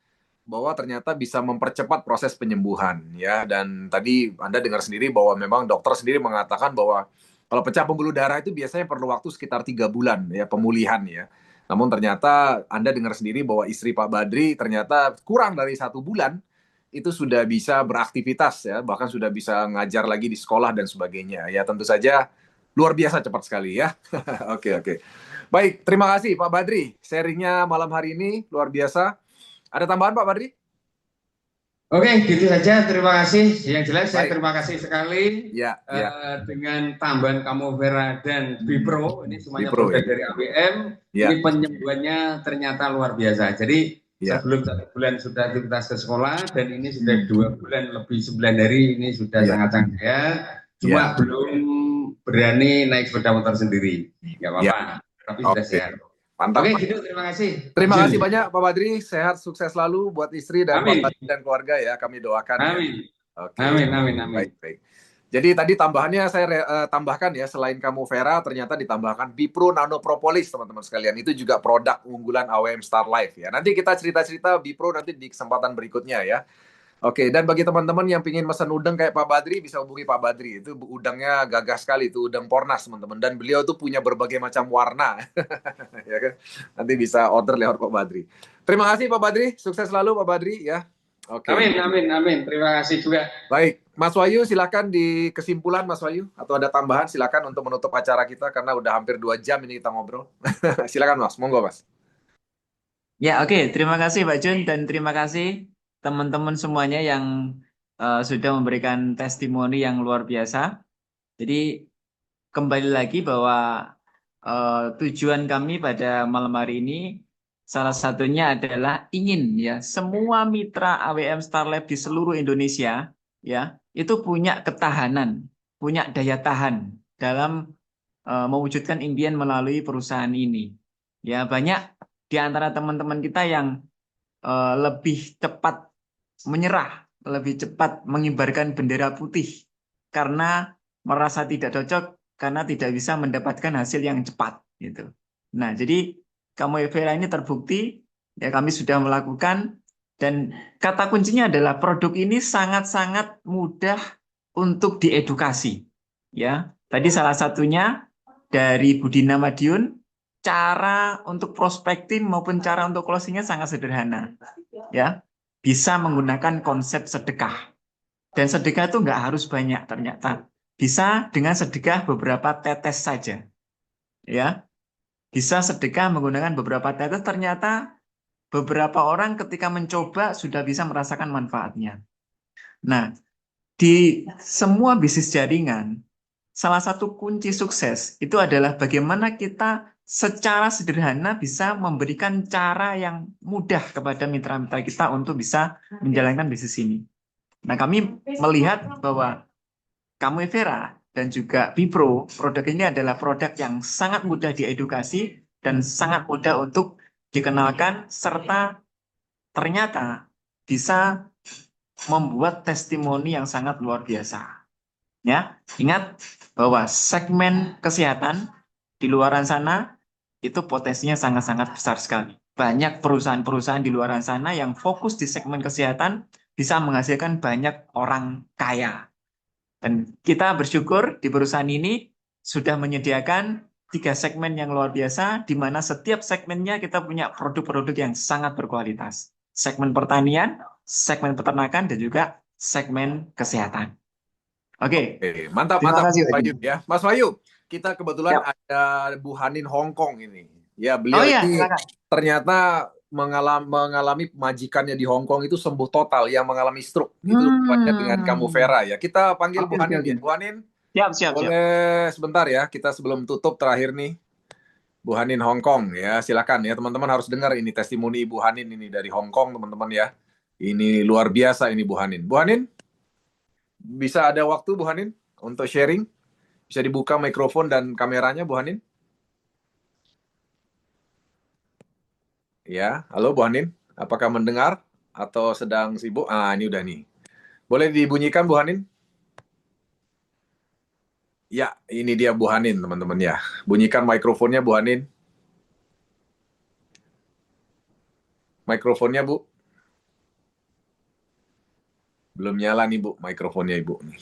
bahwa ternyata bisa mempercepat proses penyembuhan ya. Dan tadi Anda dengar sendiri bahwa memang dokter sendiri mengatakan bahwa kalau pecah pembuluh darah itu biasanya perlu waktu sekitar 3 bulan ya pemulihan ya. Namun ternyata Anda dengar sendiri bahwa istri Pak Badri ternyata kurang dari 1 bulan itu sudah bisa beraktivitas ya, bahkan sudah bisa ngajar lagi di sekolah dan sebagainya ya. Tentu saja luar biasa cepat sekali ya. Oke. Baik, terima kasih Pak Badri. Sharingnya malam hari ini luar biasa. Ada tambahan Pak Badri? Oke, gitu saja. Terima kasih. Yang jelas saya terima kasih sekali Ya. dengan tambahan Kamu Vera dan Bipro. Ini semuanya Bipro, produk ya. dari AWM. Ya. Ini penyembuhannya ternyata luar biasa. Jadi Ya. sebelum 1 bulan sudah aktivitas ke sekolah, dan ini sudah 2 bulan lebih 9 hari. Ini sudah Ya. sangat-sangat sehat. Cuma belum berani naik sepeda motor sendiri. Nggak apa-apa, tapi sudah sehat. Mantap. Oke, gitu. Terima kasih. Terima kasih banyak Pak Badri. Sehat, sukses selalu buat istri dan Amin. Pak Badri dan keluarga ya. Kami doakan Amin. ya. Oke. Amin. Baik. Jadi tadi tambahannya saya tambahkan ya, selain Kamu Vera ternyata ditambahkan Bipro Nano Propolis teman-teman sekalian. Itu juga produk unggulan AWM Star Life ya. Nanti kita cerita-cerita Bipro nanti di kesempatan berikutnya ya. Oke, dan bagi teman-teman yang ingin pesan udang kayak Pak Badri, bisa hubungi Pak Badri. Itu udangnya gagah sekali, itu udang Pornas, teman-teman. Dan beliau tuh punya berbagai macam warna. Ya kan? Nanti bisa order lewat Pak Badri. Terima kasih Pak Badri, sukses selalu Pak Badri ya. Oke. Amin. Terima kasih juga. Baik, Mas Wahyu silakan di kesimpulan Mas Wahyu, atau ada tambahan silakan untuk menutup acara kita karena udah hampir 2 jam ini kita ngobrol. Silakan Mas, monggo Mas. Ya, oke. Terima kasih Pak Jun, dan terima kasih teman-teman semuanya yang sudah memberikan testimoni yang luar biasa. Jadi kembali lagi bahwa tujuan kami pada malam hari ini salah satunya adalah ingin ya semua mitra AWM Star Lab di seluruh Indonesia ya itu punya ketahanan, punya daya tahan dalam mewujudkan impian melalui perusahaan ini. Ya, banyak di antara teman-teman kita yang lebih cepat menyerah, lebih cepat mengibarkan bendera putih karena merasa tidak cocok, karena tidak bisa mendapatkan hasil yang cepat gitu. Nah, jadi Kamu Vera ini terbukti Ya, kami sudah melakukan, dan kata kuncinya adalah produk ini sangat-sangat mudah untuk diedukasi. Ya, tadi salah satunya dari Budina Madiun, cara untuk prospecting maupun cara untuk closingnya sangat sederhana. Ya, bisa menggunakan konsep sedekah. Dan sedekah itu nggak harus banyak ternyata. Bisa dengan sedekah beberapa tetes saja. Ya, bisa sedekah menggunakan beberapa tetes, ternyata beberapa orang ketika mencoba sudah bisa merasakan manfaatnya. Nah, di semua bisnis jaringan, salah satu kunci sukses itu adalah bagaimana kita secara sederhana bisa memberikan cara yang mudah kepada mitra-mitra kita untuk bisa menjalankan bisnis ini. Nah, kami melihat bahwa Kamui Vera dan juga Bipro, produk ini adalah produk yang sangat mudah diedukasi dan sangat mudah untuk dikenalkan, serta ternyata bisa membuat testimoni yang sangat luar biasa. Ya, ingat bahwa segmen kesehatan di luar sana itu potensinya sangat-sangat besar sekali. Banyak perusahaan-perusahaan di luar sana yang fokus di segmen kesehatan bisa menghasilkan banyak orang kaya. Dan kita bersyukur di perusahaan ini sudah menyediakan 3 segmen yang luar biasa, di mana setiap segmennya kita punya produk-produk yang sangat berkualitas. Segmen pertanian, segmen peternakan, dan juga segmen kesehatan. Oke, mantap, terima mantap kasih, Mas Wahyu ya. Mas Wahyu, kita kebetulan Siap. ada Bu Hanin Hongkong ini. Ya, Oh beliau iya, ini silakan. ternyata mengalami majikannya di Hong Kong itu sembuh total, yang mengalami stroke. Itu rupanya dengan Kamu Vera ya. Kita panggil Bu Hanin ya. Bu Hanin, Siap. boleh sebentar ya, kita sebelum tutup terakhir nih. Bu Hanin Hongkong ya, silakan ya, teman-teman harus dengar ini testimoni Ibu Hanin ini dari Hongkong, teman-teman ya. Ini luar biasa ini Bu Hanin. Bu Hanin, bisa ada waktu Bu Hanin untuk sharing? Bisa dibuka mikrofon dan kameranya, Bu Hanin? Ya, halo Bu Hanin. Apakah mendengar atau sedang sibuk? Ah, ini udah nih. Boleh dibunyikan Bu Hanin? Ya, ini dia Bu Hanin, teman-teman ya. Bunyikan mikrofonnya Bu Hanin. Mikrofonnya Bu. Belum nyala nih Bu, mikrofonnya Ibu nih.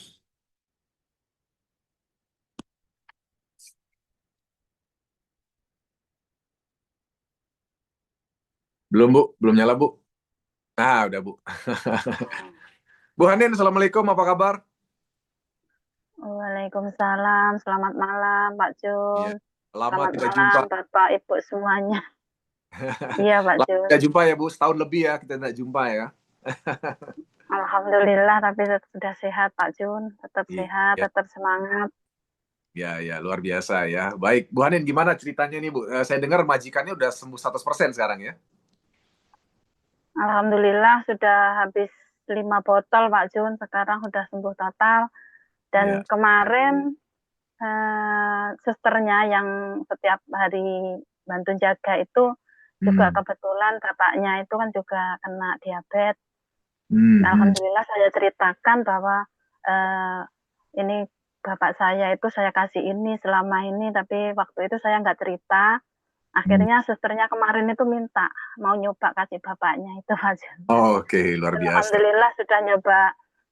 Belum Bu, belum nyala Bu. Ah, udah Bu. Bu Hanin, Assalamualaikum, apa kabar? Waalaikumsalam, selamat malam Pak Iya, Jun. lama Selamat tidak malam jumpa. Bapak Ibu semuanya. Iya Pak Lama Jun. tidak jumpa ya Bu, setahun lebih ya kita tidak jumpa ya. Alhamdulillah, tapi sudah sehat Pak Jun, tetap sehat, Iya. tetap semangat. Ya, luar biasa ya. Baik, Bu Hanin, gimana ceritanya nih Bu? Saya dengar majikannya udah sembuh 100% sekarang ya? Alhamdulillah sudah habis 5 botol Pak Jun, sekarang sudah sembuh total. Dan kemarin susternya yang setiap hari bantu jaga itu juga kebetulan bapaknya itu kan juga kena diabetes. Alhamdulillah saya ceritakan bahwa ini bapak saya itu saya kasih ini selama ini, tapi waktu itu saya nggak cerita. Akhirnya susternya kemarin itu minta mau nyoba kasih bapaknya itu aja. Oke, luar biasa. Alhamdulillah sudah nyoba,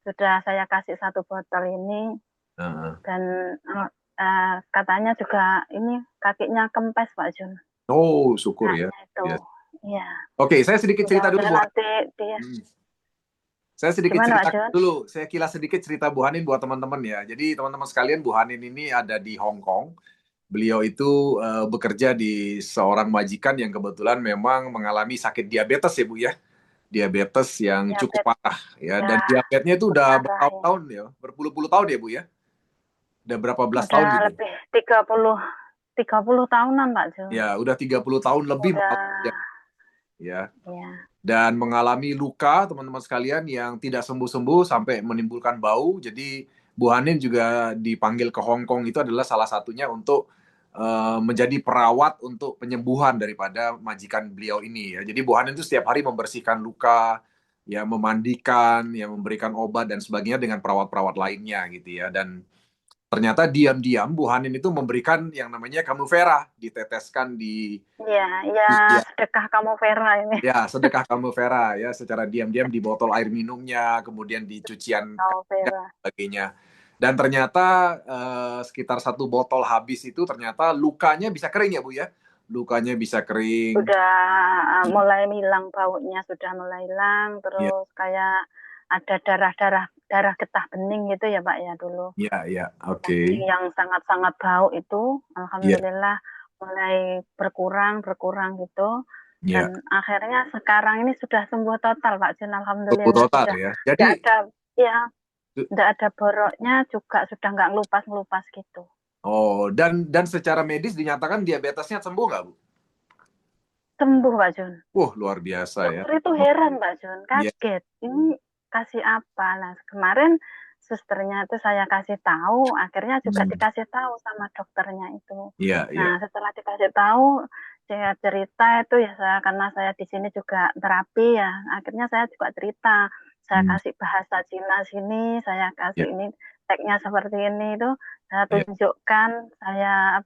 sudah saya kasih 1 botol ini. Dan katanya juga ini kakinya kempes Pak Jun. Oh, syukur ya. Itu. Iya. Oke, saya sedikit cerita dulu Bu. Nanti dia. Saya sedikit Gimana, cerita dulu. Saya kilas sedikit cerita Bu Hanin buat teman-teman ya. Jadi teman-teman sekalian, Bu Hanin ini ada di Hong Kong. Beliau itu bekerja di seorang majikan yang kebetulan memang mengalami sakit diabetes ya Bu ya. Diabetes yang cukup parah ya. Dan diabetesnya itu udah bertahun-tahun ya, berpuluh-puluh tahun ya Bu ya. Udah berapa belas tahun gitu? Lebih 30 tahunan Pak Jo. Ya, udah 30 tahun lebih. Ya. Dan mengalami luka teman-teman sekalian yang tidak sembuh-sembuh sampai menimbulkan bau. Jadi Bu Hanin juga dipanggil ke Hong Kong itu adalah salah satunya untuk menjadi perawat untuk penyembuhan daripada majikan beliau ini ya. Jadi Bu Hanin itu setiap hari membersihkan luka, ya memandikan, ya memberikan obat dan sebagainya dengan perawat-perawat lainnya gitu ya. Dan Ternyata diam-diam Bu Hanin itu memberikan yang namanya Camuvera, diteteskan di ya sedekah kamu Vera ini. ya sedekah Camuvera ya, secara diam-diam di botol air minumnya, kemudian di cucian Kamu dan Vera. sebagainya. Dan ternyata sekitar 1 botol habis itu ternyata lukanya bisa kering ya Bu ya, lukanya bisa kering. Sudah mulai hilang baunya, sudah mulai hilang, Ya, terus kayak ada darah getah bening gitu ya Pak ya dulu. ya, oke. Yang sangat-sangat bau itu, Ya, alhamdulillah mulai berkurang gitu. ya. Dan akhirnya sekarang ini sudah sembuh total Pak Jun, Sembuh alhamdulillah total sudah ya. tidak Jadi ada tidak ada boroknya, juga sudah nggak ngelupas gitu. dan secara medis dinyatakan diabetesnya sembuh nggak Bu? Sembuh Pak Jun. Luar biasa ya. Dokter itu heran Pak Jun, Iya. kaget. Ini kasih apa? Nah, kemarin susternya itu saya kasih tahu, akhirnya juga dikasih tahu sama dokternya itu. Iya, Nah, setelah dikasih tahu, saya cerita itu ya karena saya di sini juga terapi ya, akhirnya saya juga cerita. Saya kasih bahasa Cina sini, saya kasih ini teknya seperti ini itu, saya tunjukkan saya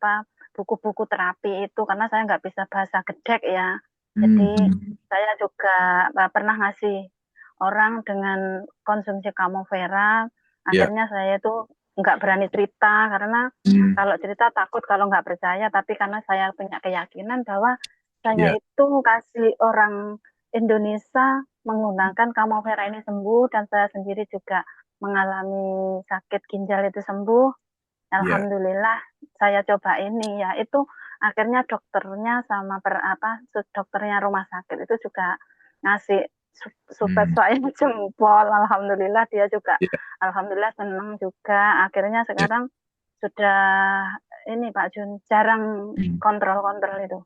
buku-buku terapi itu karena saya nggak bisa bahasa gedek ya. Jadi saya juga pernah ngasih orang dengan konsumsi Camuvera. Akhirnya saya itu nggak berani cerita karena kalau cerita takut kalau nggak percaya. Tapi karena saya punya keyakinan bahwa saya itu kasih orang Indonesia menggunakan Camuvera ini sembuh, dan saya sendiri juga mengalami sakit ginjal itu sembuh. Alhamdulillah saya coba ini ya, itu akhirnya dokternya sama dokternya rumah sakit itu juga ngasih support saya jempol. Alhamdulillah dia juga alhamdulillah senang juga. Akhirnya sekarang sudah ini Pak Jun jarang kontrol itu.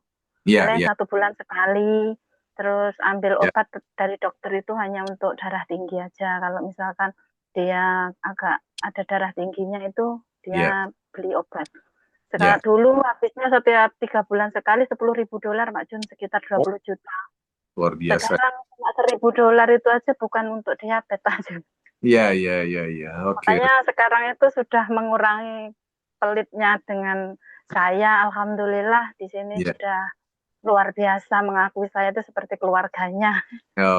Paling 1 bulan sekali, terus ambil obat dari dokter itu hanya untuk darah tinggi aja. Kalau misalkan dia agak ada darah tingginya itu dia beli obat. Sekarang dulu habisnya setiap 3 bulan sekali $10.000 Pak Jun, sekitar 20 juta. Luar biasa. Sekarang cuma $1.000 itu aja bukan untuk diabetes aja. Iya. Oke. Makanya sekarang itu sudah mengurangi pelitnya dengan saya. Alhamdulillah di sini sudah luar biasa, mengakui saya itu seperti keluarganya.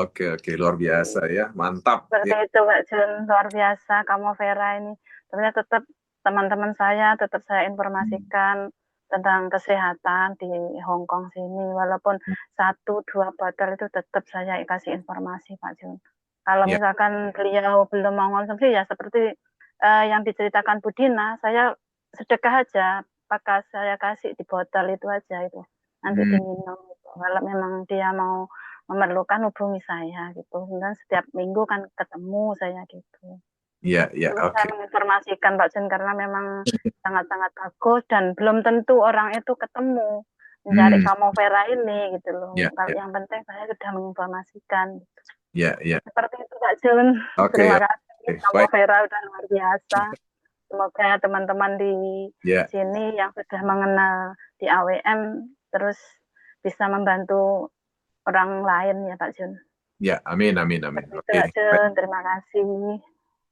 Oke, luar biasa ya, mantap. Seperti itu Pak Jun, luar biasa Camuvera ini. Sebenarnya tetap teman-teman saya tetap saya informasikan tentang kesehatan di Hong Kong sini, walaupun 1-2 botol itu tetap saya kasih informasi Pak Jun. Kalau misalkan beliau belum mau konsumsi ya seperti yang diceritakan Bu Dina, saya sedekah aja, pakai saya kasih di botol itu aja itu, nanti diminum gitu. Kalau memang dia mau memerlukan hubungi saya gitu, dan setiap minggu kan ketemu saya gitu. Iya, oke. Saya menginformasikan Pak Jun karena memang sangat-sangat bagus dan belum tentu orang itu ketemu mencari Camuvera ini gitu loh. Yang penting saya sudah menginformasikan. Seperti itu Pak Jun. Terima kasih. Camuvera udah luar biasa. Semoga teman-teman di sini yang sudah mengenal di AWM terus bisa membantu orang lain ya Pak Jun. Ya, amin. Pak Jun, terima kasih.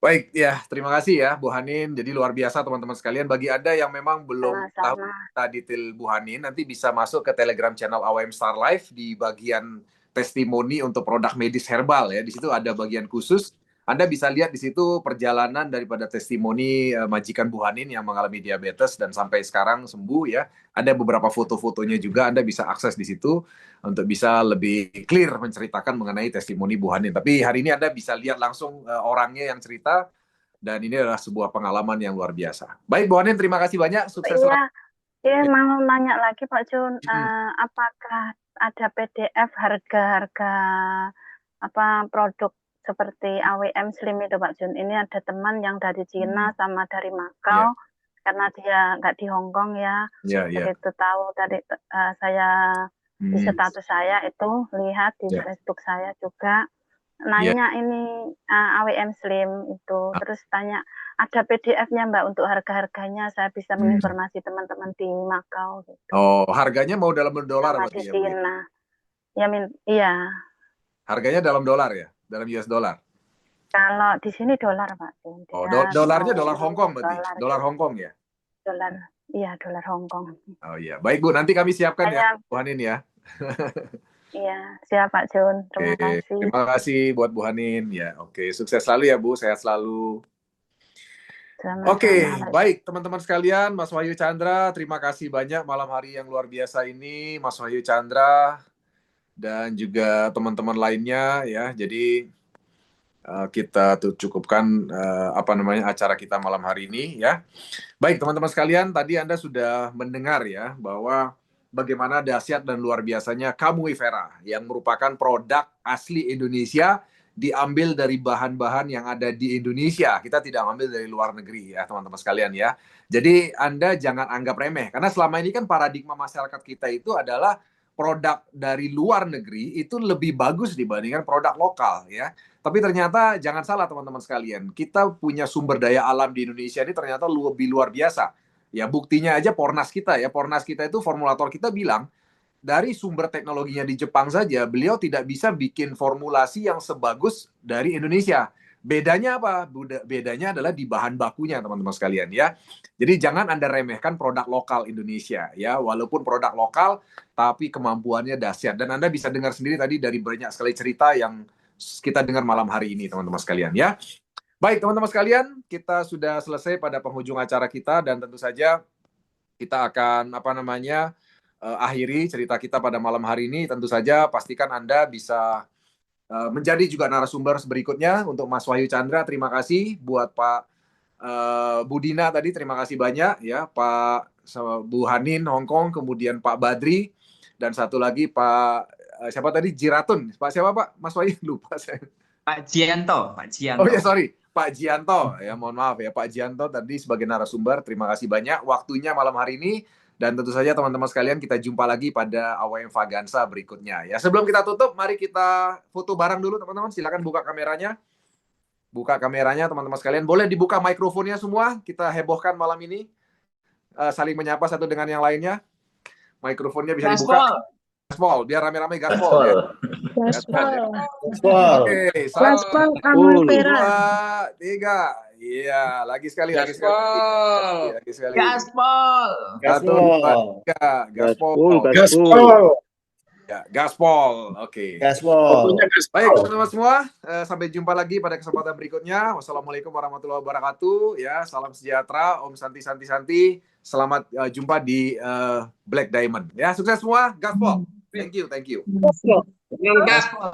Baik, terima kasih ya Bu Hanin. Jadi luar biasa teman-teman sekalian. Bagi Anda yang memang belum tahu detail Bu Hanin, nanti bisa masuk ke Telegram channel AWM Star Life di bagian testimoni untuk produk medis herbal ya. Di situ ada bagian khusus. Anda bisa lihat di situ perjalanan daripada testimoni majikan Bu Hanin yang mengalami diabetes dan sampai sekarang sembuh ya. Ada beberapa foto-fotonya juga, Anda bisa akses di situ untuk bisa lebih clear menceritakan mengenai testimoni Bu Hanin. Tapi hari ini Anda bisa lihat langsung orangnya yang cerita, dan ini adalah sebuah pengalaman yang luar biasa. Baik Bu Hanin, terima kasih banyak. Sukses selalu. Iya, mau nanya lagi Pak Jun, apakah ada PDF harga-harga produk seperti AWM Slim itu Pak Jun? Ini ada teman yang dari Cina sama dari Makau, karena dia nggak di Hong Kong ya. Begitu tahu dari saya di status saya itu lihat di Facebook saya juga nanya ini AWM Slim itu, terus tanya ada PDF-nya Mbak untuk harga-harganya, saya bisa menginformasi teman-teman di Makau gitu. Oh, harganya mau dalam dolar apa di Cina? Ya, iya. Harganya dalam dolar ya, dalam US dollar. Kalau di sini dolar, Pak. Oh, Dia dolarnya mau dolar Hong Kong berarti? dolar, Dolar Hong Kong ya? dolar, iya dolar Hong Kong. Oh iya, baik Bu, nanti kami siapkan ya, Saya, Bu Hanin ya. iya, siap Pak Jun. Terima Oke, kasih. terima kasih buat Bu Hanin ya. Oke, sukses selalu ya Bu, sehat selalu. Oke, Sama-sama. baik teman-teman sekalian, Mas Wahyu Chandra, terima kasih banyak malam hari yang luar biasa ini, Mas Wahyu Chandra dan juga teman-teman lainnya ya. Jadi kita tuh cukupkan acara kita malam hari ini ya. Baik teman-teman sekalian, tadi Anda sudah mendengar ya bahwa bagaimana dahsyat dan luar biasanya Kamui Vera yang merupakan produk asli Indonesia diambil dari bahan-bahan yang ada di Indonesia. Kita tidak ambil dari luar negeri ya teman-teman sekalian ya. Jadi Anda jangan anggap remeh karena selama ini kan paradigma masyarakat kita itu adalah produk dari luar negeri itu lebih bagus dibandingkan produk lokal ya. Tapi ternyata jangan salah teman-teman sekalian, kita punya sumber daya alam di Indonesia ini ternyata lebih luar biasa. Ya buktinya aja Pornas kita ya, Pornas kita itu formulator kita bilang, dari sumber teknologinya di Jepang saja, beliau tidak bisa bikin formulasi yang sebagus dari Indonesia. Bedanya apa? Bedanya adalah di bahan bakunya teman-teman sekalian ya. Jadi jangan Anda remehkan produk lokal Indonesia ya, walaupun produk lokal tapi kemampuannya dahsyat. Dan Anda bisa dengar sendiri tadi dari banyak sekali cerita yang kita dengar malam hari ini teman-teman sekalian ya. Baik teman-teman sekalian, kita sudah selesai pada penghujung acara kita dan tentu saja kita akan akhiri cerita kita pada malam hari ini. Tentu saja pastikan Anda bisa menjadi juga narasumber berikutnya. Untuk Mas Wahyu Chandra, terima kasih. Buat Pak Budina tadi, terima kasih banyak ya. Pak Bu Hanin Hong Kong, kemudian Pak Badri, dan satu lagi Pak siapa tadi? Jiratun. Pak siapa Pak? Mas Wahyu lupa saya. Pak Jianto. Oh ya sorry, Pak Jianto. Ya mohon maaf ya Pak Jianto tadi sebagai narasumber. Terima kasih banyak waktunya malam hari ini. Dan tentu saja teman-teman sekalian kita jumpa lagi pada AWM Vagansa berikutnya. Ya sebelum kita tutup, mari kita foto bareng dulu teman-teman. Silakan buka kameranya. Buka kameranya teman-teman sekalian. Boleh dibuka mikrofonnya semua. Kita hebohkan malam ini. Saling menyapa satu dengan yang lainnya. Mikrofonnya bisa dibuka. Gaspol, biar rame-rame gaspol ya. Gaspol. Oke, Gaspol Kamui Vera. 2, 3. Iya, lagi sekali. Gaspol. 1, 2, 3. Gaspol. Ya, gaspol. Oke. Gaspol. Baik, teman-teman semua, sampai jumpa lagi pada kesempatan berikutnya. Wassalamualaikum warahmatullahi wabarakatuh. Ya, salam sejahtera, Om Santi. Selamat jumpa di Black Diamond. Ya, sukses semua. Gaspol. Thank you. Gaspol.